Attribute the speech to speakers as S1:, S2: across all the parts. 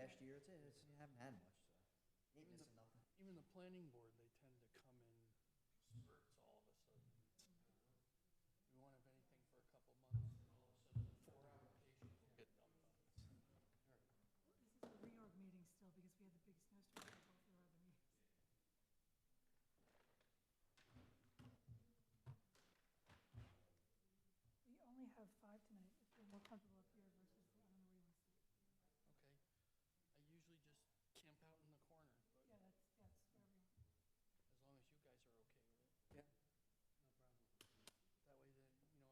S1: past year, you haven't had much, so you ain't missing nothing.
S2: Even the planning board, they tend to come in spurts all of a sudden. We won't have anything for a couple months, and all of a sudden, a 4 applications will get dumped on us.
S3: This is a reorg meeting still because we had the big snowstorm for both of our other meetings. We only have 5 tonight. If you're more comfortable up here versus, I don't know where you want to sit.
S2: Okay. I usually just camp out in the corner, but
S3: Yeah, that's wherever you want.
S2: as long as you guys are okay with it.
S1: Yeah, no problem.
S2: That way,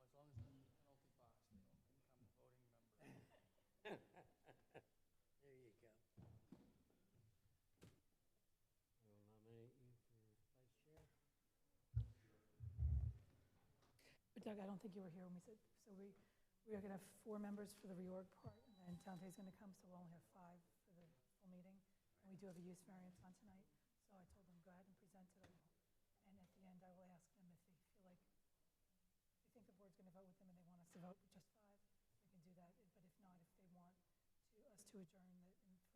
S2: as long as I'm in the penalty box, they don't think I'm a voting member.
S4: There you go. I will nominate you for vice chair.
S3: But Doug, I don't think you were here when we said, so we are going to have 4 members for the reorg part, and then Dante's going to come, so we'll only have 5 for the full meeting. And we do have a use variance on tonight, so I told them, go ahead and present it. And at the end, I will ask them if they feel like, if they think the board's going to vote with them and they want us to vote with just 5, we can do that. But if not, if they want us to adjourn for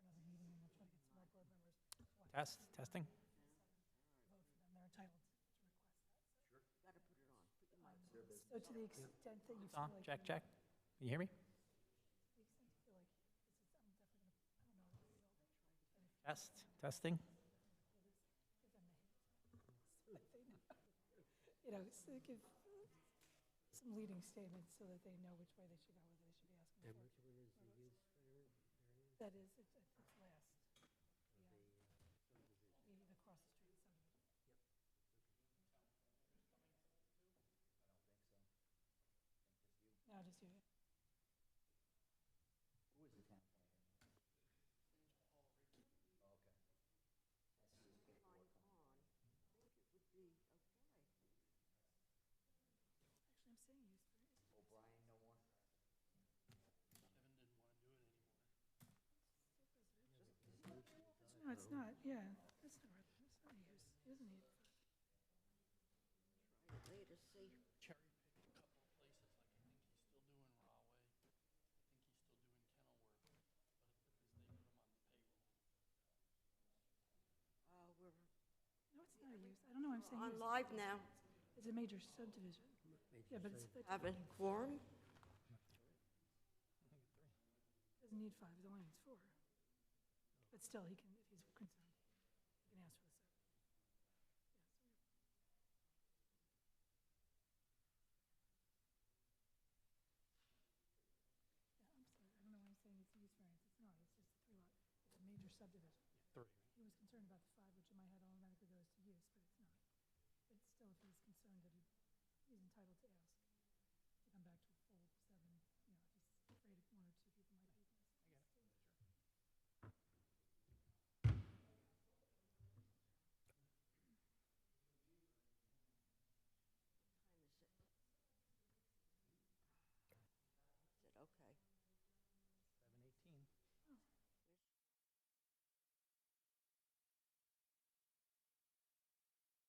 S3: another meeting, and we'll try to get some more board members to watch.
S5: Testing.
S3: Vote for them. They're entitled to request that. So.
S6: Got to put it on. Put your mic
S3: So
S6: on.
S3: to the extent that you
S5: It's
S3: feel
S5: on.
S3: like.
S5: Check, check. Can you hear me?
S3: To the extent you feel like this is, I'm definitely gonna, I don't know. But if
S5: Testing.
S3: give them the hint. So that they know. So give some leading statements so that they know which way they should go, whether they should be asking
S4: And
S3: for.
S4: which one is the use variance?
S3: That is, it's last.
S4: Of the subdivision.
S3: The across the street subdivision.
S1: I don't think so. I think just you.
S3: No, just you.
S1: Who is the town planner? Oh, okay. I see his paperwork.
S6: On. I think it would be okay.
S3: Actually, I'm saying use variance.
S1: O'Brien, no more?
S2: Kevin didn't want to do it anymore.
S3: No, it's not, yeah. That's not right. It's not a use. He doesn't need it.
S6: Try it later, see.
S2: Cherry picked a couple of places, like I think he's still doing Rahway. I think he's still doing Kenilworth, but because they put him on the payroll.
S6: We're
S3: No, it's not a use. I don't know why I'm saying
S6: on
S3: use.
S6: live now.
S3: It's a major subdivision.
S4: Major
S3: Yeah, but it's,
S4: site.
S3: it
S6: Having quorum.
S3: doesn't need 5, it only needs 4. But still, he can, if he's concerned, he can ask for the 7. Yeah, I'm sorry, I don't know why I'm saying it's a use variance. It's not, it's just a 3-lot, it's a major subdivision.
S5: 3.
S3: He was concerned about the 5, which in my head automatically goes to use, but it's not. But still, if he's concerned that he's entitled to ask to come back to a full 7, if he's afraid 1 or 2 people might be.
S5: I get it.
S6: Time is it? Is it okay?
S5: 7:18.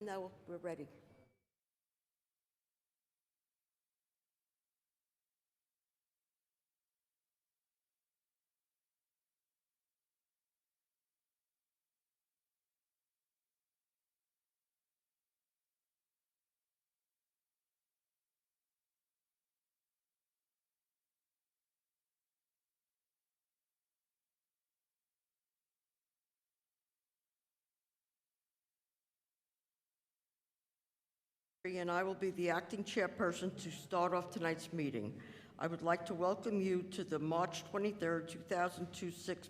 S6: No, we're ready. And I will be the acting chairperson to start off tonight's meeting. I would like to welcome you to the March 23rd, 2026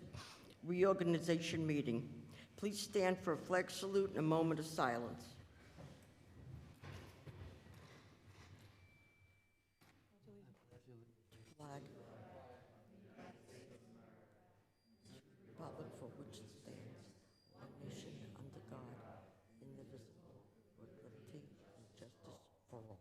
S6: reorganization meeting. Please stand for a flag salute and a moment of silence. Flag. Republic for which it stands, one nation under God, indivisible, with liberty and justice for all.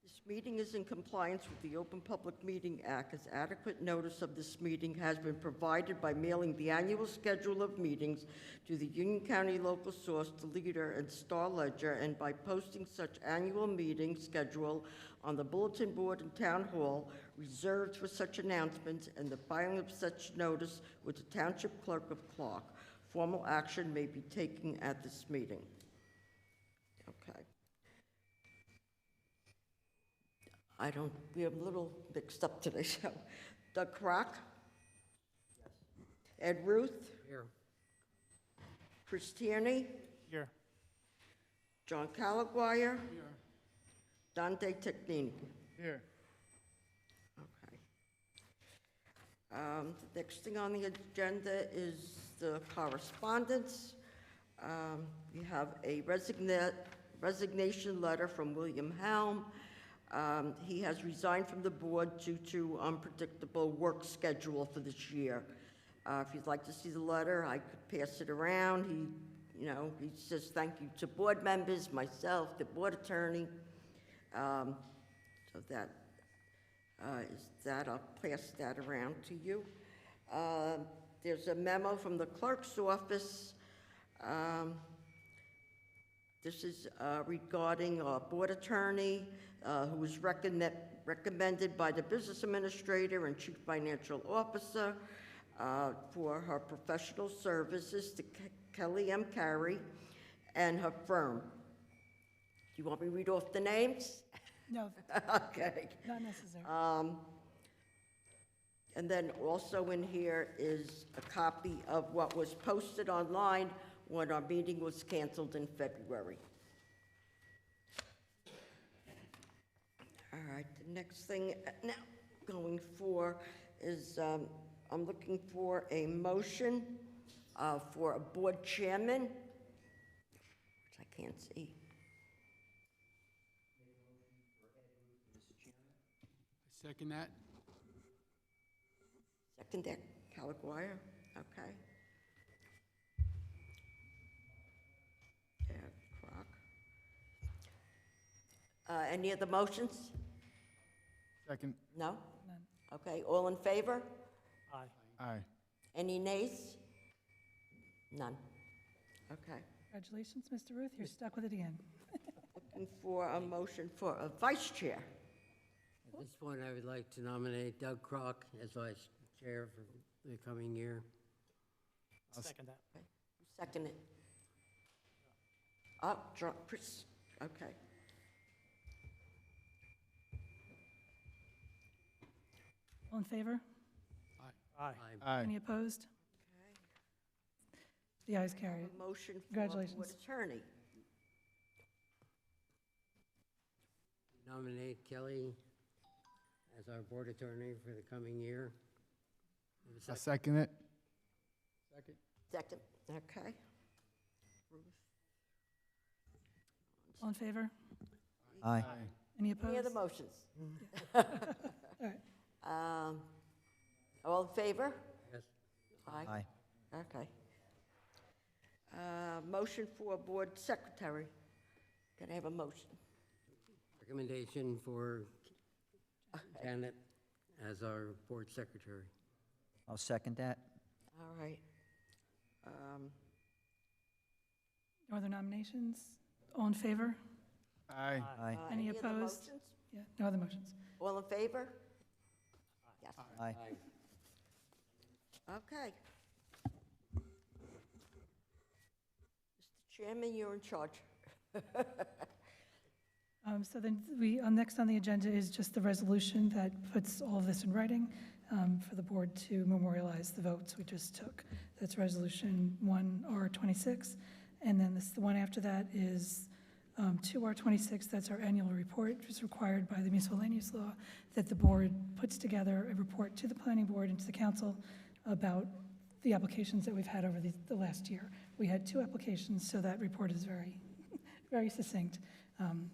S6: This meeting is in compliance with the Open Public Meeting Act, as adequate notice of this meeting has been provided by mailing the annual schedule of meetings to the Union County Local Source, the Leader, and Star Ledger, and by posting such annual meeting schedule on the bulletin board in Town Hall, reserved for such announcements, and the filing of such notice with the Township Clerk of Clark. Formal action may be taken at this meeting. Okay. We have a little mixed up today, so. Doug Crock? Yes. Ed Ruth?
S4: Here.
S6: Chris Tierney?
S5: Here.
S6: John Calaguire?
S2: Here.
S6: Dante Technini?
S2: Here.
S6: Okay. The next thing on the agenda is the correspondence. We have a resignation letter from William Helm. He has resigned from the board due to unpredictable work schedule for this year. If you'd like to see the letter, I could pass it around. He says thank you to board members, myself, the board attorney. So that is that. I'll pass that around to you. There's a memo from the clerk's office. This is regarding our board attorney, who was recommended by the business administrator and chief financial officer for her professional services to Kelly M. Carey and her firm. Do you want me to read off the names?
S3: No,
S6: Okay.
S3: not necessary.
S6: And then also in here is a copy of what was posted online when our meeting was canceled in February. All right, the next thing now going for is I'm looking for a motion for a board chairman, which I can't see.
S2: I second that.
S6: Second that, Calaguire, okay. Yeah, Crock. Any other motions?
S2: Second.
S6: No?
S3: None.
S6: Okay, all in favor?
S5: Aye.
S2: Aye.
S6: Any nays? None. Okay.
S3: Congratulations, Mr. Ruth, you're stuck with it again.
S6: Looking for a motion for a vice chair.
S4: At this point, I would like to nominate Doug Crock as vice chair for the coming year.
S5: Second that.
S6: Okay. Who seconded it? Oh, Chris, okay.
S3: All in favor?
S5: Aye.
S2: Aye.
S3: Any opposed? The ayes carried.
S6: A motion for a
S3: Congratulations.
S6: board attorney.
S4: Nominate Kelly as our board attorney for the coming year.
S2: I second it. Second.
S6: Second, okay.
S3: All in favor?
S7: Aye.
S3: Any
S6: Any
S3: opposed?
S6: other motions?
S3: All right.
S6: All in favor?
S4: Yes.
S6: Aye.
S7: Aye.
S6: Okay. Motion motion for board secretary. Can I have a motion?
S4: Recommendation for Janet as our board secretary.
S7: I'll second that.
S6: All right.
S3: No other nominations? All in favor?
S5: Aye.
S7: Aye.
S3: Any
S6: other
S3: opposed?
S6: motions?
S3: Yeah, no other motions.
S6: All in favor? Yes.
S7: Aye.
S6: Okay. Mr. Chairman, you're in charge.
S3: So then next on the agenda is just the resolution that puts all of this in writing for the board to memorialize the votes we just took. That's Resolution 1R26. And then the one after that is 2R26. That's our annual report, which is required by the municipal land use law, that the board puts together a report to the planning board and to the council about the applications that we've had over the last year. We had 2 applications, so that report is very, very succinct.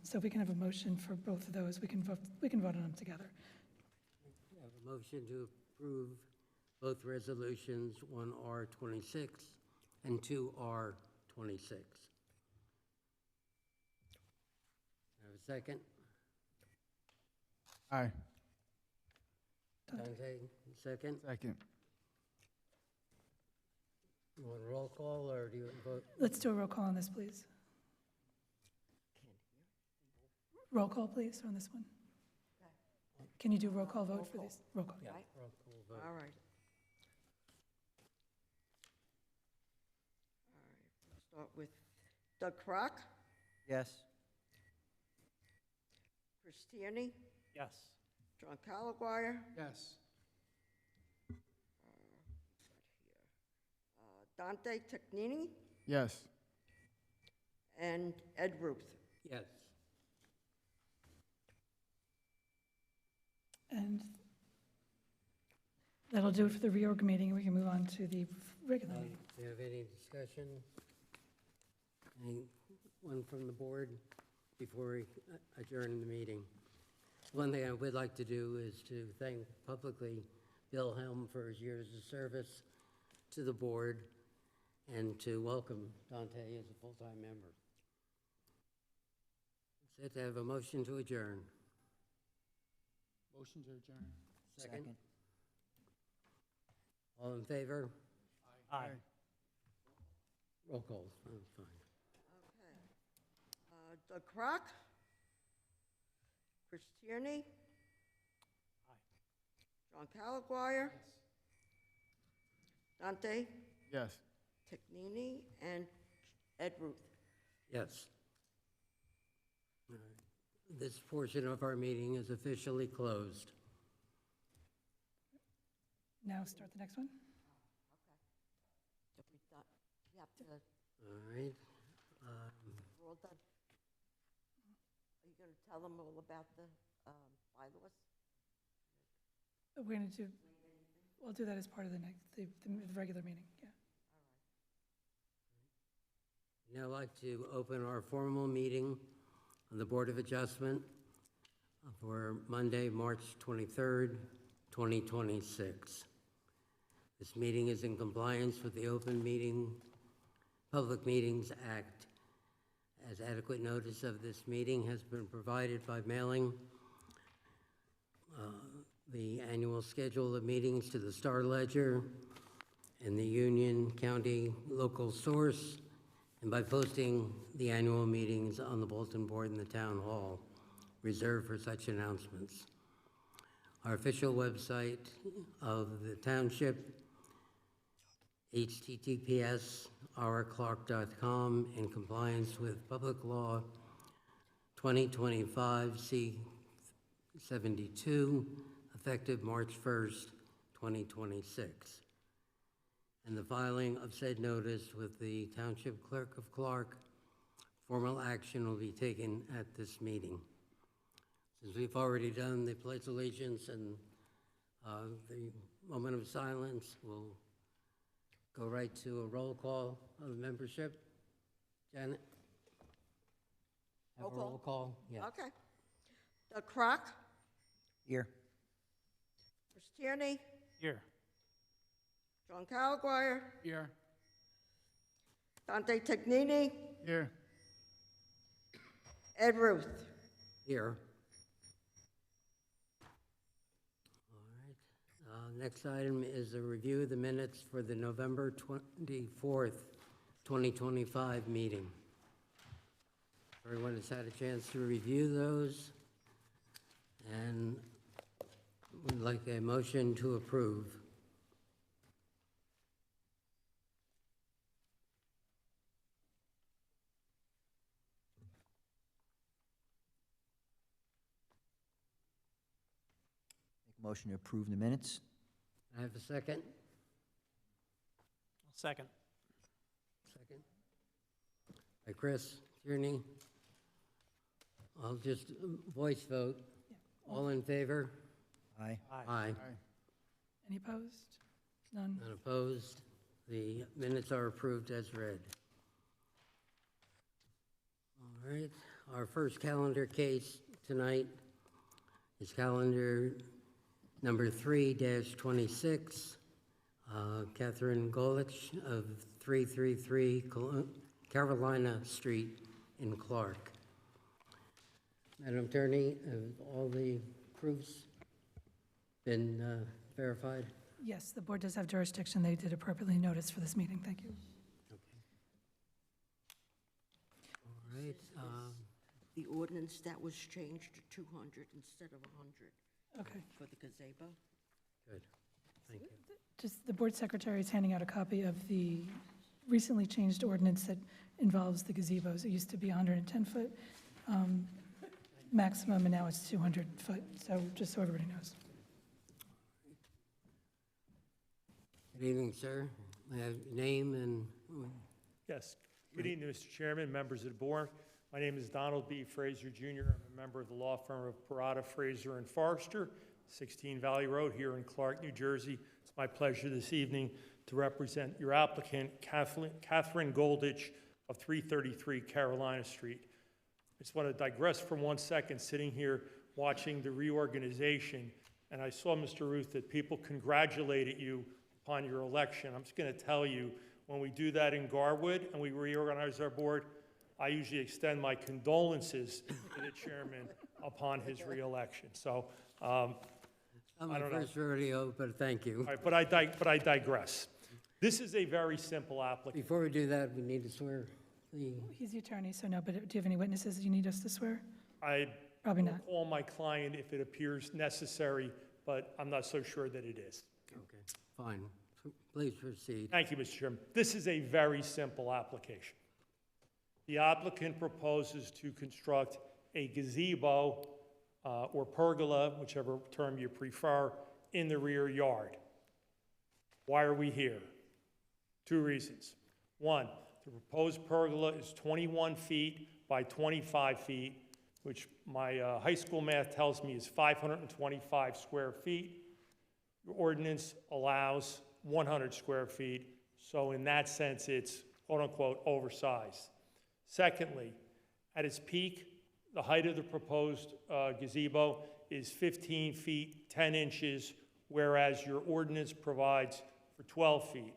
S3: So if we can have a motion for both of those, we can vote on them together.
S4: I have a motion to approve both resolutions, 1R26 and 2R26. Have a second?
S5: Aye.
S4: Dante, second?
S5: Second.
S4: You want a roll call, or do you vote?
S3: Let's do a roll call on this, please. Roll call, please, on this one. Can you do roll call vote for this? Roll call.
S4: Yeah,
S6: Right.
S4: roll call vote.
S6: All right. We'll start with Doug Crock,
S7: Yes.
S6: Chris Tierney,
S5: Yes.
S6: John Calaguire,
S5: Yes.
S6: Dante Technini,
S5: Yes.
S6: and Ed Ruth.
S4: Yes.
S3: And that'll do it for the reorg meeting. We can move on to the regular meeting.
S4: Do you have any discussion? Anyone from the board before we adjourn the meeting? One thing I would like to do is to thank publicly Bill Helm for his years of service to the board and to welcome Dante as a full-time member. Set to have a motion to adjourn.
S5: Motion to adjourn.
S4: Second? All in favor?
S5: Aye.
S4: Roll call, oh, fine.
S6: Okay. Doug Crock, Chris Tierney, John Calaguire, Dante
S5: Yes.
S6: Technini, and Ed Ruth.
S4: Yes. All right. This portion of our meeting is officially closed.
S3: Now start the next one.
S6: Are we done? You have to,
S4: All right.
S6: we're all done. Are you going to tell them all about the bylaws?
S3: We're going to do, we'll do that as part of the next, the regular meeting, yeah.
S4: Now I'd like to open our formal meeting of the Board of Adjustment for Monday, March 23rd, 2026. This meeting is in compliance with the Public Meetings Act, as adequate notice of this meeting has been provided by mailing the annual schedule of meetings to the Star Ledger and the Union County local source, and by posting the annual meetings on the bulletin board in the town hall, reserved for such announcements. Our official website of the township, https://ourclark.com, in compliance with Public Law 2025 C-72, effective March 1st, 2026. And the filing of said notice with the Township Clerk of Clark. Formal action will be taken at this meeting. Since we've already done the Pledge of Allegiance and the moment of silence, we'll go right to a roll call of the membership. Janet? Have a roll call? Yeah.
S6: Okay. Doug Crock,
S7: Here.
S6: Chris Tierney,
S5: Here.
S6: John Calaguire,
S5: Here.
S6: Dante Tegnini,
S5: Here.
S6: Ed Ruth.
S4: Here. All right. Next item is a review of the minutes for the November 24th, 2025 meeting. Everyone has had a chance to review those, and would like a motion to approve.
S7: Make a motion to approve the minutes.
S4: I have a second?
S2: Second.
S4: Second. By Chris Tierney. I'll just voice vote. All in favor?
S7: Aye.
S4: Aye.
S3: Any opposed? None?
S4: None opposed. The minutes are approved as read. All right, our first calendar case tonight is calendar number 3-26. Catherine Golich of 333 Carolina Street in Clark. Madam Attorney, have all the proofs been verified?
S3: Yes, the board does have jurisdiction. They did appropriately notice for this meeting. Thank you.
S4: All right.
S6: The ordinance that was changed to 200 instead of 100
S3: Okay.
S6: for the gazebo.
S4: Good. Thank you.
S3: Just the board secretary is handing out a copy of the recently changed ordinance that involves the gazebos. It used to be 110-foot maximum, and now it's 200-foot. So just so everybody knows.
S4: Good evening, sir. May I have your name and
S8: Yes. Good evening, Mr. Chairman, members of the board. My name is Donald B. Fraser Jr. I'm a member of the law firm of Parada, Fraser, and Forrester, 16 Valley Road here in Clark, New Jersey. It's my pleasure this evening to represent your applicant, Catherine Goldich of 333 Carolina Street. I just want to digress for 1 second, sitting here watching the reorganization, and I saw, Mr. Ruth, that people congratulated you upon your election. I'm just going to tell you, when we do that in Garwood and we reorganize our board, I usually extend my condolences to the chairman upon his reelection. So,
S4: I'm
S8: I
S4: my
S8: don't know.
S4: first rodeo, but thank you.
S8: all right, but I digress. This is a very simple application.
S4: Before we do that, we need to swear the,
S3: He's the attorney, so no, but do you have any witnesses you need us to swear?
S8: I
S3: Probably
S8: will
S3: not.
S8: call my client if it appears necessary, but I'm not so sure that it is.
S4: okay, fine. Please proceed.
S8: Thank you, Mr. Chairman. This is a very simple application. The applicant proposes to construct a gazebo or pergola, whichever term you prefer, in the rear yard. Why are we here? 2 reasons. 1, the proposed pergola is 21 feet by 25 feet, which my high school math tells me is 525 square feet. Your ordinance allows 100 square feet, so in that sense, it's quote-unquote oversized. Secondly, at its peak, the height of the proposed gazebo is 15 feet 10 inches, whereas your ordinance provides for 12 feet.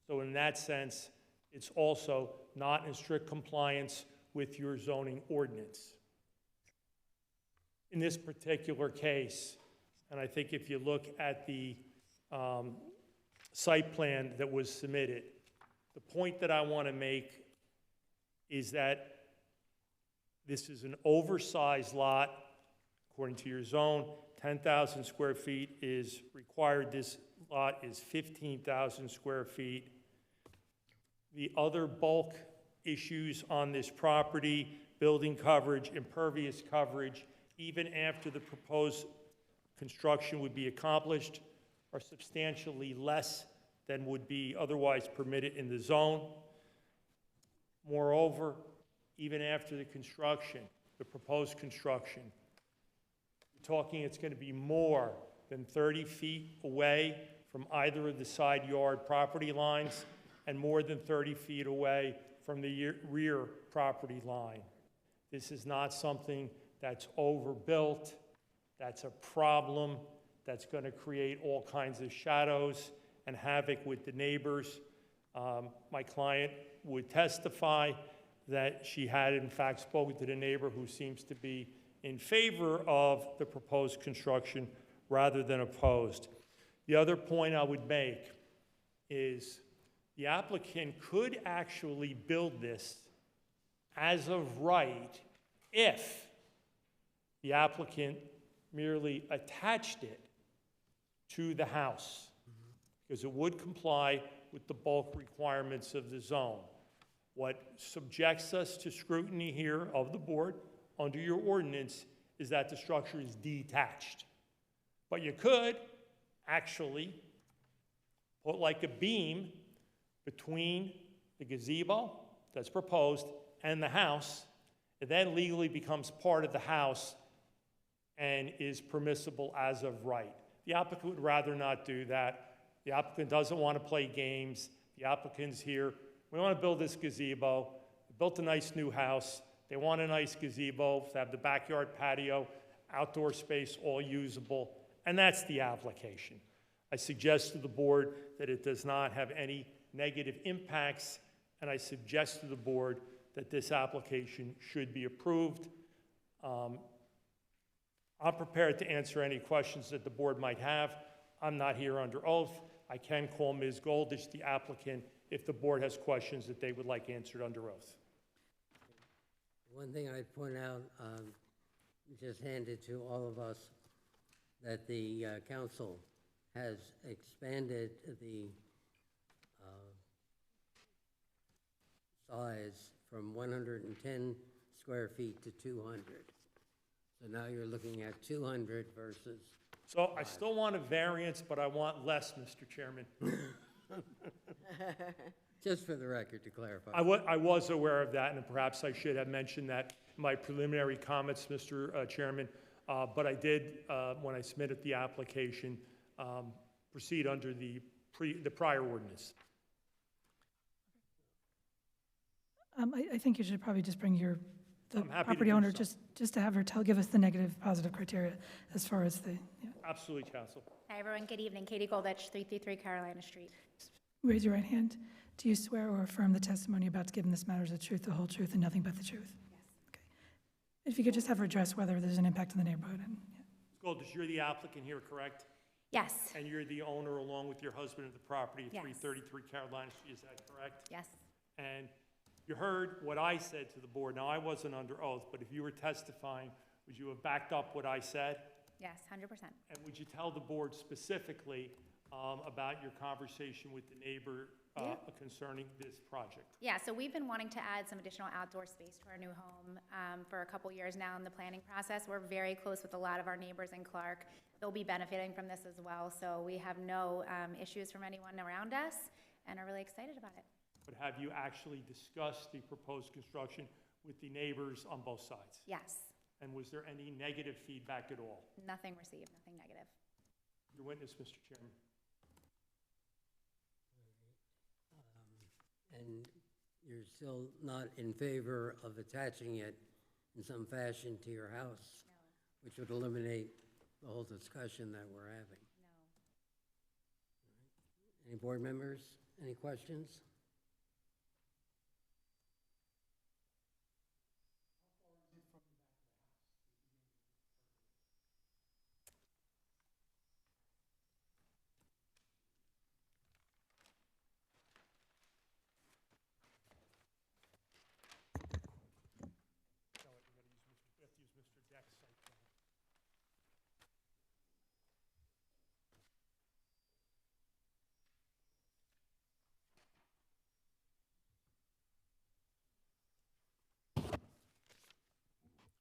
S8: So in that sense, it's also not in strict compliance with your zoning ordinance. In this particular case, and I think if you look at the site plan that was submitted, the point that I want to make is that this is an oversized lot. According to your zone, 10,000 square feet is required. This lot is 15,000 square feet. The other bulk issues on this property, building coverage, impervious coverage, even after the proposed construction would be accomplished, are substantially less than would be otherwise permitted in the zone. Moreover, even after the construction, the proposed construction, we're talking it's going to be more than 30 feet away from either of the side yard property lines and more than 30 feet away from the rear property line. This is not something that's overbuilt, that's a problem, that's going to create all kinds of shadows and havoc with the neighbors. My client would testify that she had in fact spoken to the neighbor who seems to be in favor of the proposed construction rather than opposed. The other point I would make is the applicant could actually build this as of right if the applicant merely attached it to the house, because it would comply with the bulk requirements of the zone. What subjects us to scrutiny here of the board under your ordinance is that the structure is detached. But you could actually put like a beam between the gazebo that's proposed and the house. It then legally becomes part of the house and is permissible as of right. The applicant would rather not do that. The applicant doesn't want to play games. The applicant's here. We want to build this gazebo. We built a nice new house. They want a nice gazebo to have the backyard patio, outdoor space, all usable, and that's the application. I suggest to the board that it does not have any negative impacts, and I suggest to the board that this application should be approved. I'm prepared to answer any questions that the board might have. I'm not here under oath. I can call Ms. Goldish, the applicant, if the board has questions that they would like answered under oath.
S4: One thing I'd point out, just handed to all of us, that the council has expanded the size from 110 square feet to 200. So now you're looking at 200 versus...
S8: So I still want a variance, but I want less, Mr. Chairman.
S4: Just for the record, to clarify.
S8: I was aware of that, and perhaps I should have mentioned that in my preliminary comments, Mr. Chairman. But I did, when I submitted the application, proceed under the prior ordinance.
S3: I think you should probably just bring the
S8: I'm happy to
S3: property
S8: do
S3: owner,
S8: so.
S3: just to have her give us the negative, positive criteria as far as the, yeah.
S8: Absolutely, Counsel.
S9: Hi, everyone. Good evening. Katie Golditch, 333 Carolina Street.
S3: Raise your right hand. Do you swear or affirm the testimony about to give in this matter is the truth, the whole truth, and nothing but the truth?
S9: Yes.
S3: Okay. If you could just have her address whether there's an impact on the neighborhood. And, yeah.
S8: Ms. Goldish, you're the applicant here, correct?
S9: Yes.
S8: And you're the owner, along with your husband, of the property at
S9: Yes.
S8: 333 Carolina Street, is that correct?
S9: Yes.
S8: And you heard what I said to the board. Now, I wasn't under oath, but if you were testifying, would you have backed up what I said?
S9: Yes, 100%.
S8: And would you tell the board specifically about your conversation with the neighbor concerning this project?
S9: Yeah, so we've been wanting to add some additional outdoor space to our new home for a couple years now in the planning process. We're very close with a lot of our neighbors in Clark. They'll be benefiting from this as well, so we have no issues from anyone around us and are really excited about it.
S8: But have you actually discussed the proposed construction with the neighbors on both sides?
S9: Yes.
S8: And was there any negative feedback at all?
S9: Nothing received, nothing negative.
S8: Your witness, Mr. Chairman.
S4: And you're still not in favor of attaching it in some fashion to your house?
S9: No.
S4: Which would eliminate the whole discussion that we're having.
S9: No.
S4: Any board members, any questions?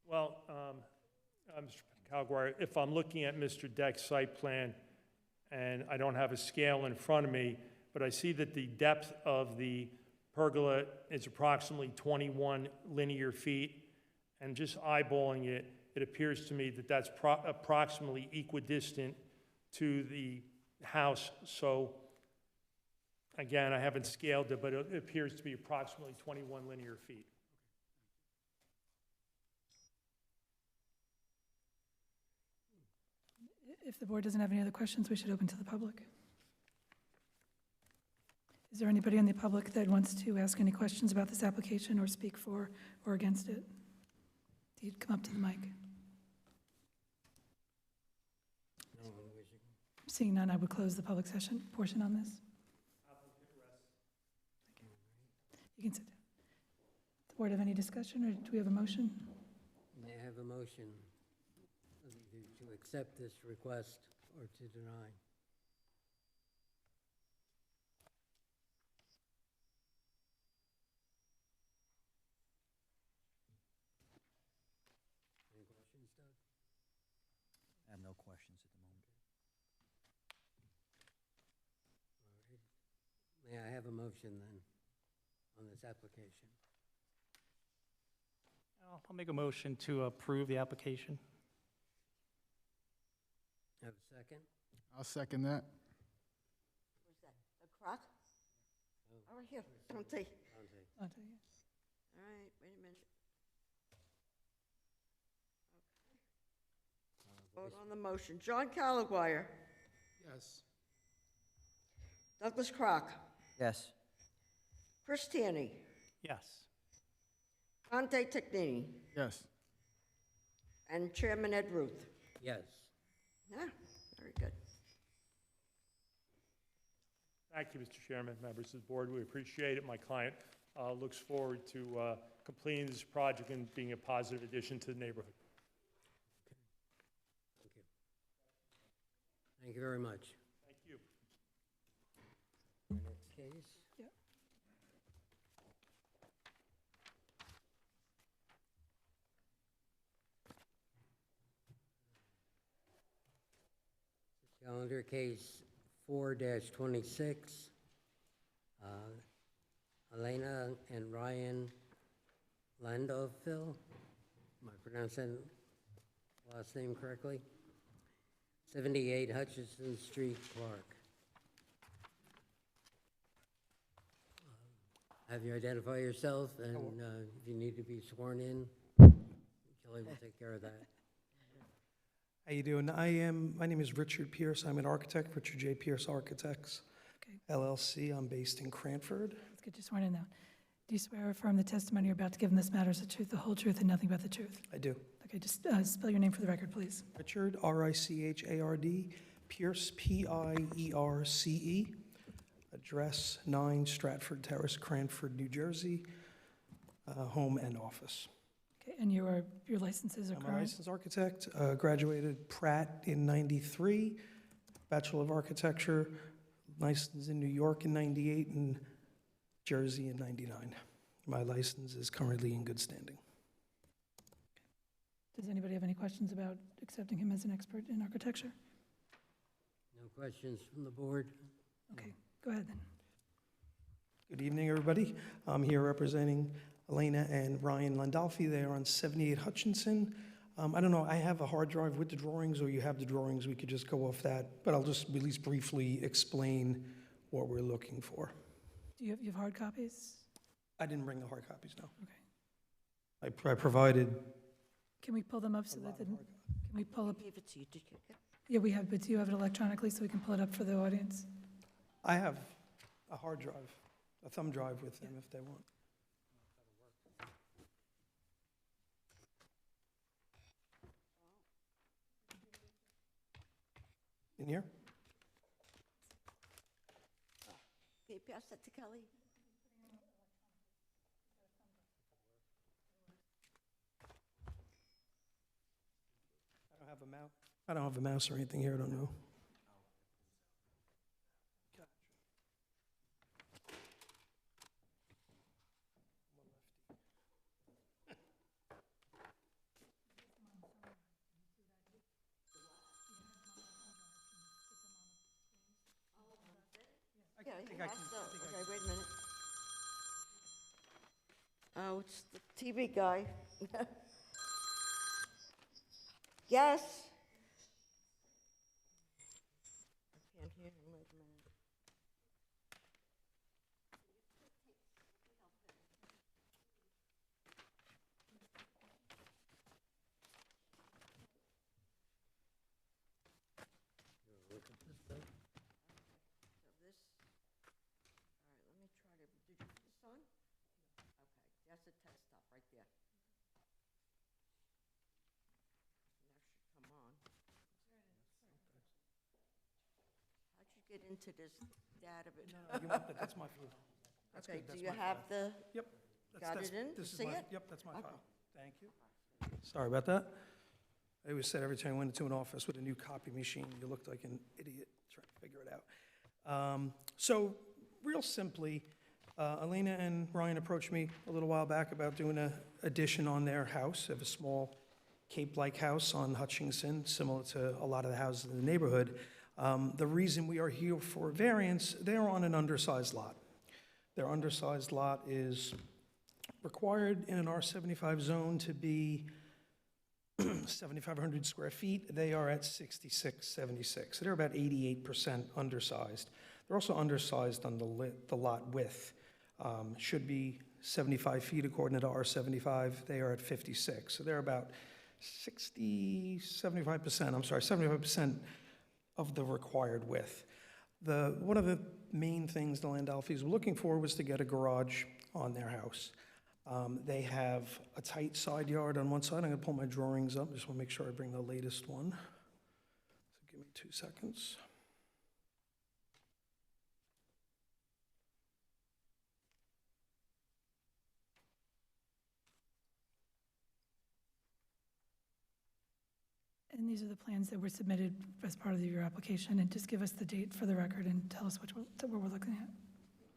S8: Well, Mr. Calguire, if I'm looking at Mr. Deck's site plan, and I don't have a scale in front of me, but I see that the depth of the pergola is approximately 21 linear feet, and just eyeballing it, it appears to me that that's approximately equidistant to the house. So, again, I haven't scaled it, but it appears to be approximately 21 linear feet.
S3: If the board doesn't have any other questions, we should open to the public. Is there anybody in the public that wants to ask any questions about this application or speak for or against it? You'd come up to the mic.
S4: No one wishing.
S3: Seeing none, I would close the public session portion on this. You can sit down. The board have any discussion, or do we have a motion?
S4: May I have a motion either to accept this request or to deny? Any questions, Doug?
S7: I have no questions at the moment.
S4: All right. May I have a motion then on this application?
S2: I'll make a motion to approve the application.
S4: Have a second?
S5: I'll second that.
S6: Where's that? A crock? Oh, right here. Dante.
S4: Dante.
S3: I'll tell you.
S6: All right, wait a minute. Vote on the motion. John Calaguire.
S5: Yes.
S6: Douglas Crock.
S7: Yes.
S6: Chris Tierney.
S2: Yes.
S6: Dante Technini.
S5: Yes.
S6: And Chairman Ed Ruth.
S4: Yes.
S6: Yeah, very good.
S8: Thank you, Mr. Chairman, members of the board. We appreciate it. My client looks forward to completing this project and being a positive addition to the neighborhood.
S4: Thank you. Thank you very much.
S8: Thank you.
S4: Our next case?
S3: Yeah.
S4: Calendar case 4-26. Elena and Ryan Landoville. Am I pronouncing last name correctly? 78 Hutchison Street, Clark. Have you identified yourself, and if you need to be sworn in, Kelly will take care of that.
S10: How you doing? My name is Richard Pierce. I'm an architect, Richard J. Pierce Architects,
S3: Okay,
S10: LLC. I'm based in Cranford.
S3: let's get you sworn in now. Do you swear or affirm the testimony you're about to give in this matter is the truth, the whole truth, and nothing but the truth?
S10: I do.
S3: Okay, just spell your name for the record, please.
S10: Richard, R-I-C-H-A-R-D, Pierce, P-I-E-R-C-E. Address 9 Stratford Terrace, Cranford, New Jersey. Home and office.
S3: Okay, and your licenses are
S10: I'm a
S3: current?
S10: licensed architect, graduated Pratt in '93, Bachelor of Architecture, licensed in New York in '98 and Jersey in '99. My license is currently in good standing.
S3: Does anybody have any questions about accepting him as an expert in architecture?
S4: No questions from the board?
S3: Okay, go ahead then.
S10: Good evening, everybody. I'm here representing Elena and Ryan Landolfi. They are on 78 Hutchinson. I don't know, I have a hard drive with the drawings, or you have the drawings, we could just go off that, but I'll just at least briefly explain what we're looking for.
S3: Do you have hard copies?
S10: I didn't bring the hard copies, no.
S3: Okay.
S10: I provided
S3: Can we pull them up so
S10: a
S3: that,
S10: lot
S3: the-
S10: of hard copies.
S3: can we pull up,
S6: Gave it to you, did you?
S3: yeah, we have, but do you have it electronically so we can pull it up for the audience?
S10: I have a hard drive, a thumb drive with them if they want. In here?
S6: Can you pass that to Kelly?
S10: I don't have a mouse or anything here, I don't know.
S6: Yeah,
S10: think
S6: you
S10: I
S6: have
S10: can-
S6: to.
S10: I think I
S6: Okay, wait a minute. Oh, it's the TV guy. Yes? I can't hear him, wait a minute.
S4: Look at this, Doug.
S6: So this, all right, get into this data bit.
S10: You want that? That's my file. That's
S6: Okay,
S10: good,
S6: do
S10: that's
S6: you
S10: my
S6: have
S10: file.
S6: the,
S10: Yep. That's-
S6: got
S10: that's-
S6: it in?
S10: this
S6: You
S10: is
S6: see
S10: my-
S6: it?
S10: Yep, that's my
S6: Okay.
S10: file. Thank you. Sorry about that. I always said every time I went into an office with a new copy machine, you looked like an idiot trying to figure it out. So, real simply, Elena and Ryan approached me a little while back about doing an addition on their house. They have a small cape-like house on Hutchinson, similar to a lot of the houses in the neighborhood. The reason we are here for variance, they're on an undersized lot. Their undersized lot is required in an R75 zone to be 7,500 square feet. They are at 6,676. So they're about 88% undersized. They're also undersized on the lot width. Should be 75 feet according to R75. They are at 56. So they're about 75% of the required width. One of the main things the Landolfis were looking for was to get a garage on their house. They have a tight side yard on one side. I'm going to pull my drawings up. Just want to make sure I bring the latest one. So give me 2 seconds.
S3: And these are the plans that were submitted as part of your application, and just give us the date for the record and tell us what we're looking at.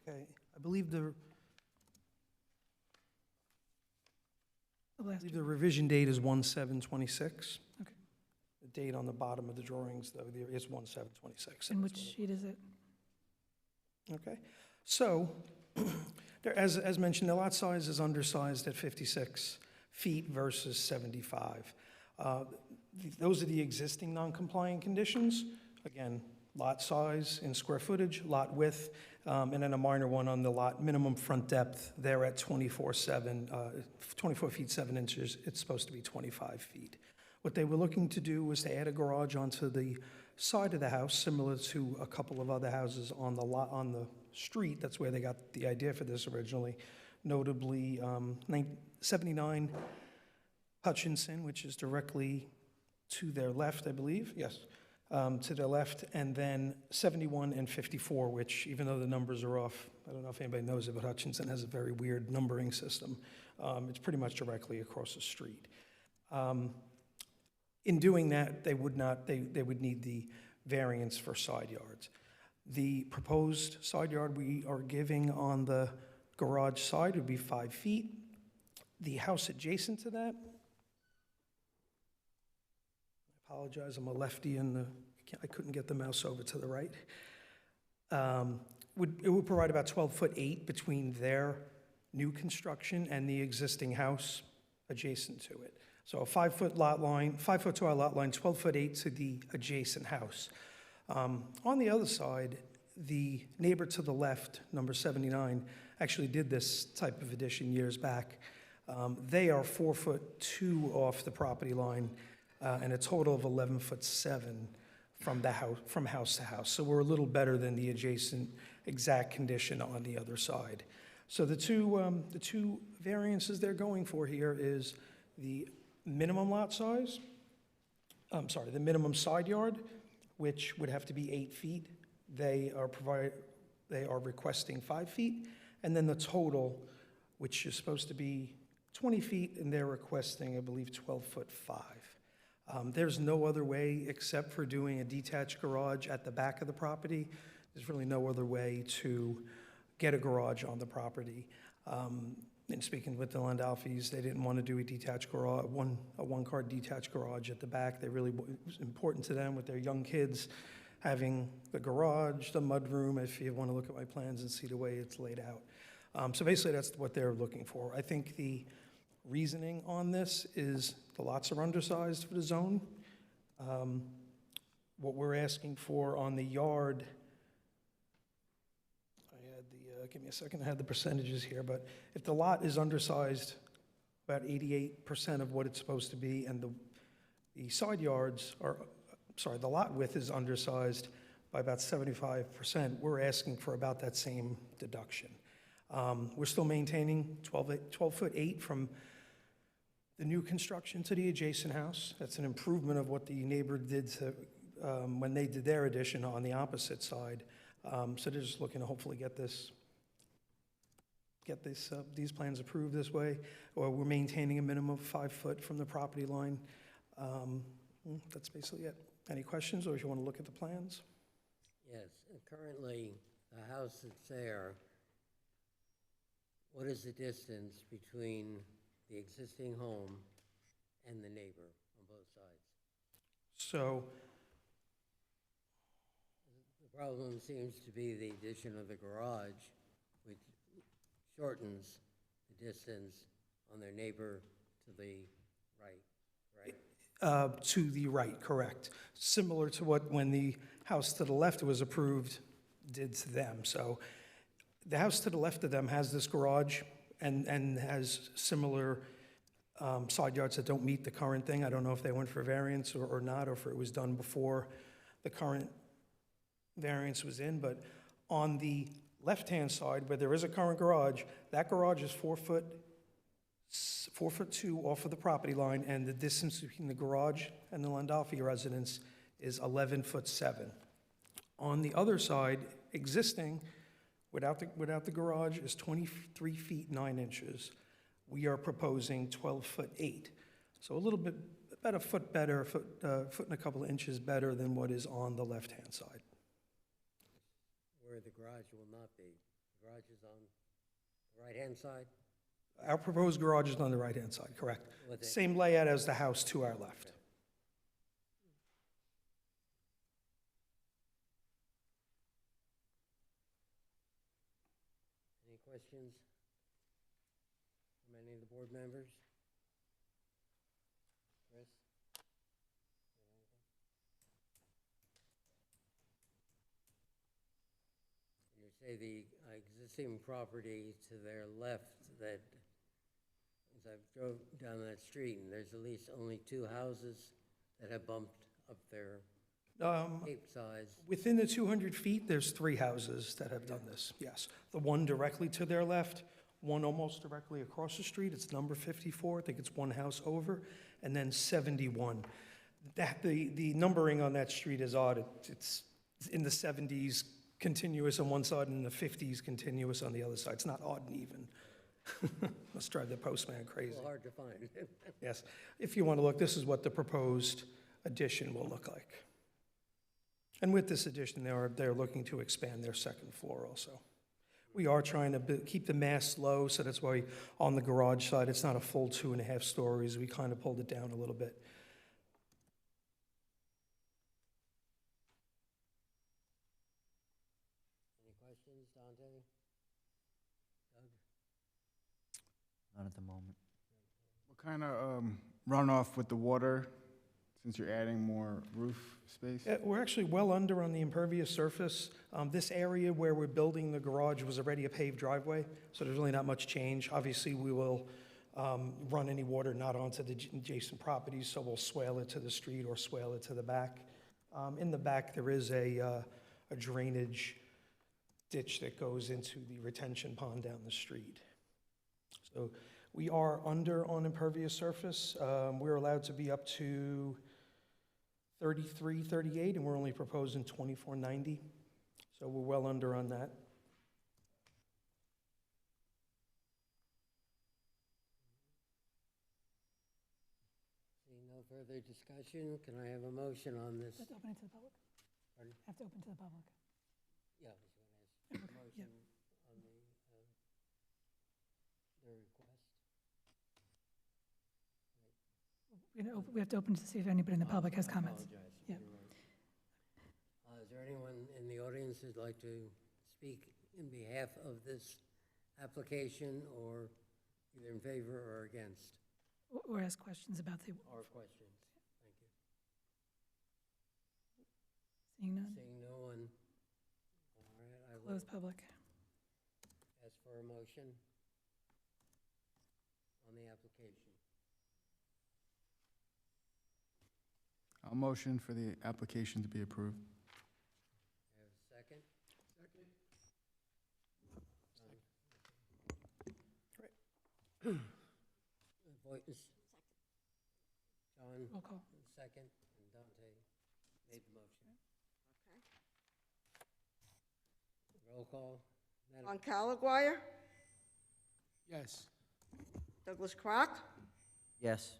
S10: Okay, I believe the the revision date is 1/7/26.
S3: Okay.
S10: The date on the bottom of the drawings, though, there is 1/7/26.
S3: And which sheet is it?
S10: Okay, so, as mentioned, the lot size is undersized at 56 feet versus 75. Those are the existing non-compliant conditions. Again, lot size in square footage, lot width, and then a minor one on the lot minimum front depth. They're at 24 feet 7 inches. It's supposed to be 25 feet. What they were looking to do was to add a garage onto the side of the house, similar to a couple of other houses on the lot on the street. That's where they got the idea for this originally. Notably, 79 Hutchinson, which is directly to their left, I believe, yes, to their left, and then 71 and 54, which, even though the numbers are off, I don't know if anybody knows it, but Hutchinson has a very weird numbering system. It's pretty much directly across the street. In doing that, they would need the variance for side yards. The proposed side yard we are giving on the garage side would be 5 feet. The house adjacent to that, I apologize, I'm a lefty and I couldn't get the mouse over to the right. It would provide about 12'8" between their new construction and the existing house adjacent to it. So a 5-foot lot line, 5-foot to our lot line, 12'8" to the adjacent house. On the other side, the neighbor to the left, number 79, actually did this type of addition years back. They are 4'2" off the property line, and a total of 11'7" from the house, from house to house. So we're a little better than the adjacent exact condition on the other side. So the two variances they're going for here is the minimum lot size, the minimum side yard, which would have to be 8 feet. They are requesting 5 feet, and then the total, which is supposed to be 20 feet, and they're requesting, I believe, 12'5". There's no other way except for doing a detached garage at the back of the property. There's really no other way to get a garage on the property. In speaking with the Landolfis, they didn't want to do a detached garage, a one-car detached garage at the back. It was important to them with their young kids, having the garage, the mudroom, if you want to look at my plans and see the way it's laid out. So basically, that's what they're looking for. I think the reasoning on this is the lots are undersized for the zone. What we're asking for on the yard, give me a second, I had the percentages here, but if the lot is undersized about 88% of what it's supposed to be, and the side yards are, the lot width is undersized by about 75%, we're asking for about that same deduction. We're still maintaining 12'8" from the new construction to the adjacent house. That's an improvement of what the neighbor did to when they did their addition on the opposite side. So they're just looking to hopefully get these plans approved this way, or we're maintaining a minimum of 5 foot from the property line. That's basically it. Any questions, or if you want to look at the plans?
S4: Yes, and currently, the house that's there, what is the distance between the existing home and the neighbor on both sides?
S10: So,
S4: The problem seems to be the addition of the garage, which shortens the distance on their neighbor to the right, right?
S10: to the right, correct. Similar to what, when the house to the left was approved, did to them. So the house to the left of them has this garage and has similar side yards that don't meet the current thing. I don't know if they went for variance or not, or if it was done before the current variance was in, but on the left-hand side, where there is a current garage, that garage is 4 foot 2 off of the property line, and the distance between the garage and the Landolfi residence is 11 foot 7. On the other side, existing, without the garage, is 23 feet 9 inches. We are proposing 12 foot 8. So a little bit, about a foot better, foot and a couple of inches better than what is on the left-hand side.
S4: Where the garage will not be. The garage is on the right-hand side?
S10: Our proposed garage is on the right-hand side, correct.
S4: With it-
S10: Same layout as the house to our left.
S4: Any questions from any of the board members? Chris? You say the existing property to their left, that, as I drove down that street, and there's at least only 2 houses that have bumped up their cape size.
S10: Within the 200 feet, there's 3 houses that have done this, yes. The one directly to their left, one almost directly across the street, it's number 54, I think it's one house over, and then 71. The numbering on that street is odd. It's in the 70s continuous on one side and in the 50s continuous on the other side. It's not odd and even. Must drive the postman crazy.
S4: Well, hard to find.
S10: Yes. If you want to look, this is what the proposed addition will look like. And with this addition, they're looking to expand their second floor also. We are trying to keep the mass low, so that's why on the garage side, it's not a full 2.5 stories. We kind of pulled it down a little bit.
S4: Any questions, Dante? Doug?
S7: None at the moment.
S5: What kind of runoff with the water, since you're adding more roof space?
S10: We're actually well under on the impervious surface. This area where we're building the garage was already a paved driveway, so there's really not much change. Obviously, we will run any water not onto the adjacent properties, so we'll swale it to the street or swale it to the back. In the back, there is a drainage ditch that goes into the retention pond down the street. So we are under on impervious surface. We're allowed to be up to 33, 38, and we're only proposing 2490. So we're well under on that.
S4: Seeing no further discussion, can I have a motion on this?
S3: Let's open it to the public.
S4: Pardon?
S3: Have to open to the public.
S4: Yeah, I was going to ask. Motion on the request.
S3: We have to open to see if anybody in the public has comments.
S4: I apologize.
S3: Yeah.
S4: You're right. Is there anyone in the audience who'd like to speak in behalf of this application, or either in favor or against,
S3: Or ask questions about the,
S4: or questions? Thank you.
S3: seeing none,
S4: Seeing no one, all right, I will
S3: close public.
S4: ask for a motion on the application.
S5: I'll motion for the application to be approved.
S4: I have a second? Second. Voice. John,
S3: Roll call.
S4: second, and Dante Made the motion. Roll call. Madam-
S6: John Calaguaya,
S2: Yes.
S6: Douglas Crock,
S7: Yes.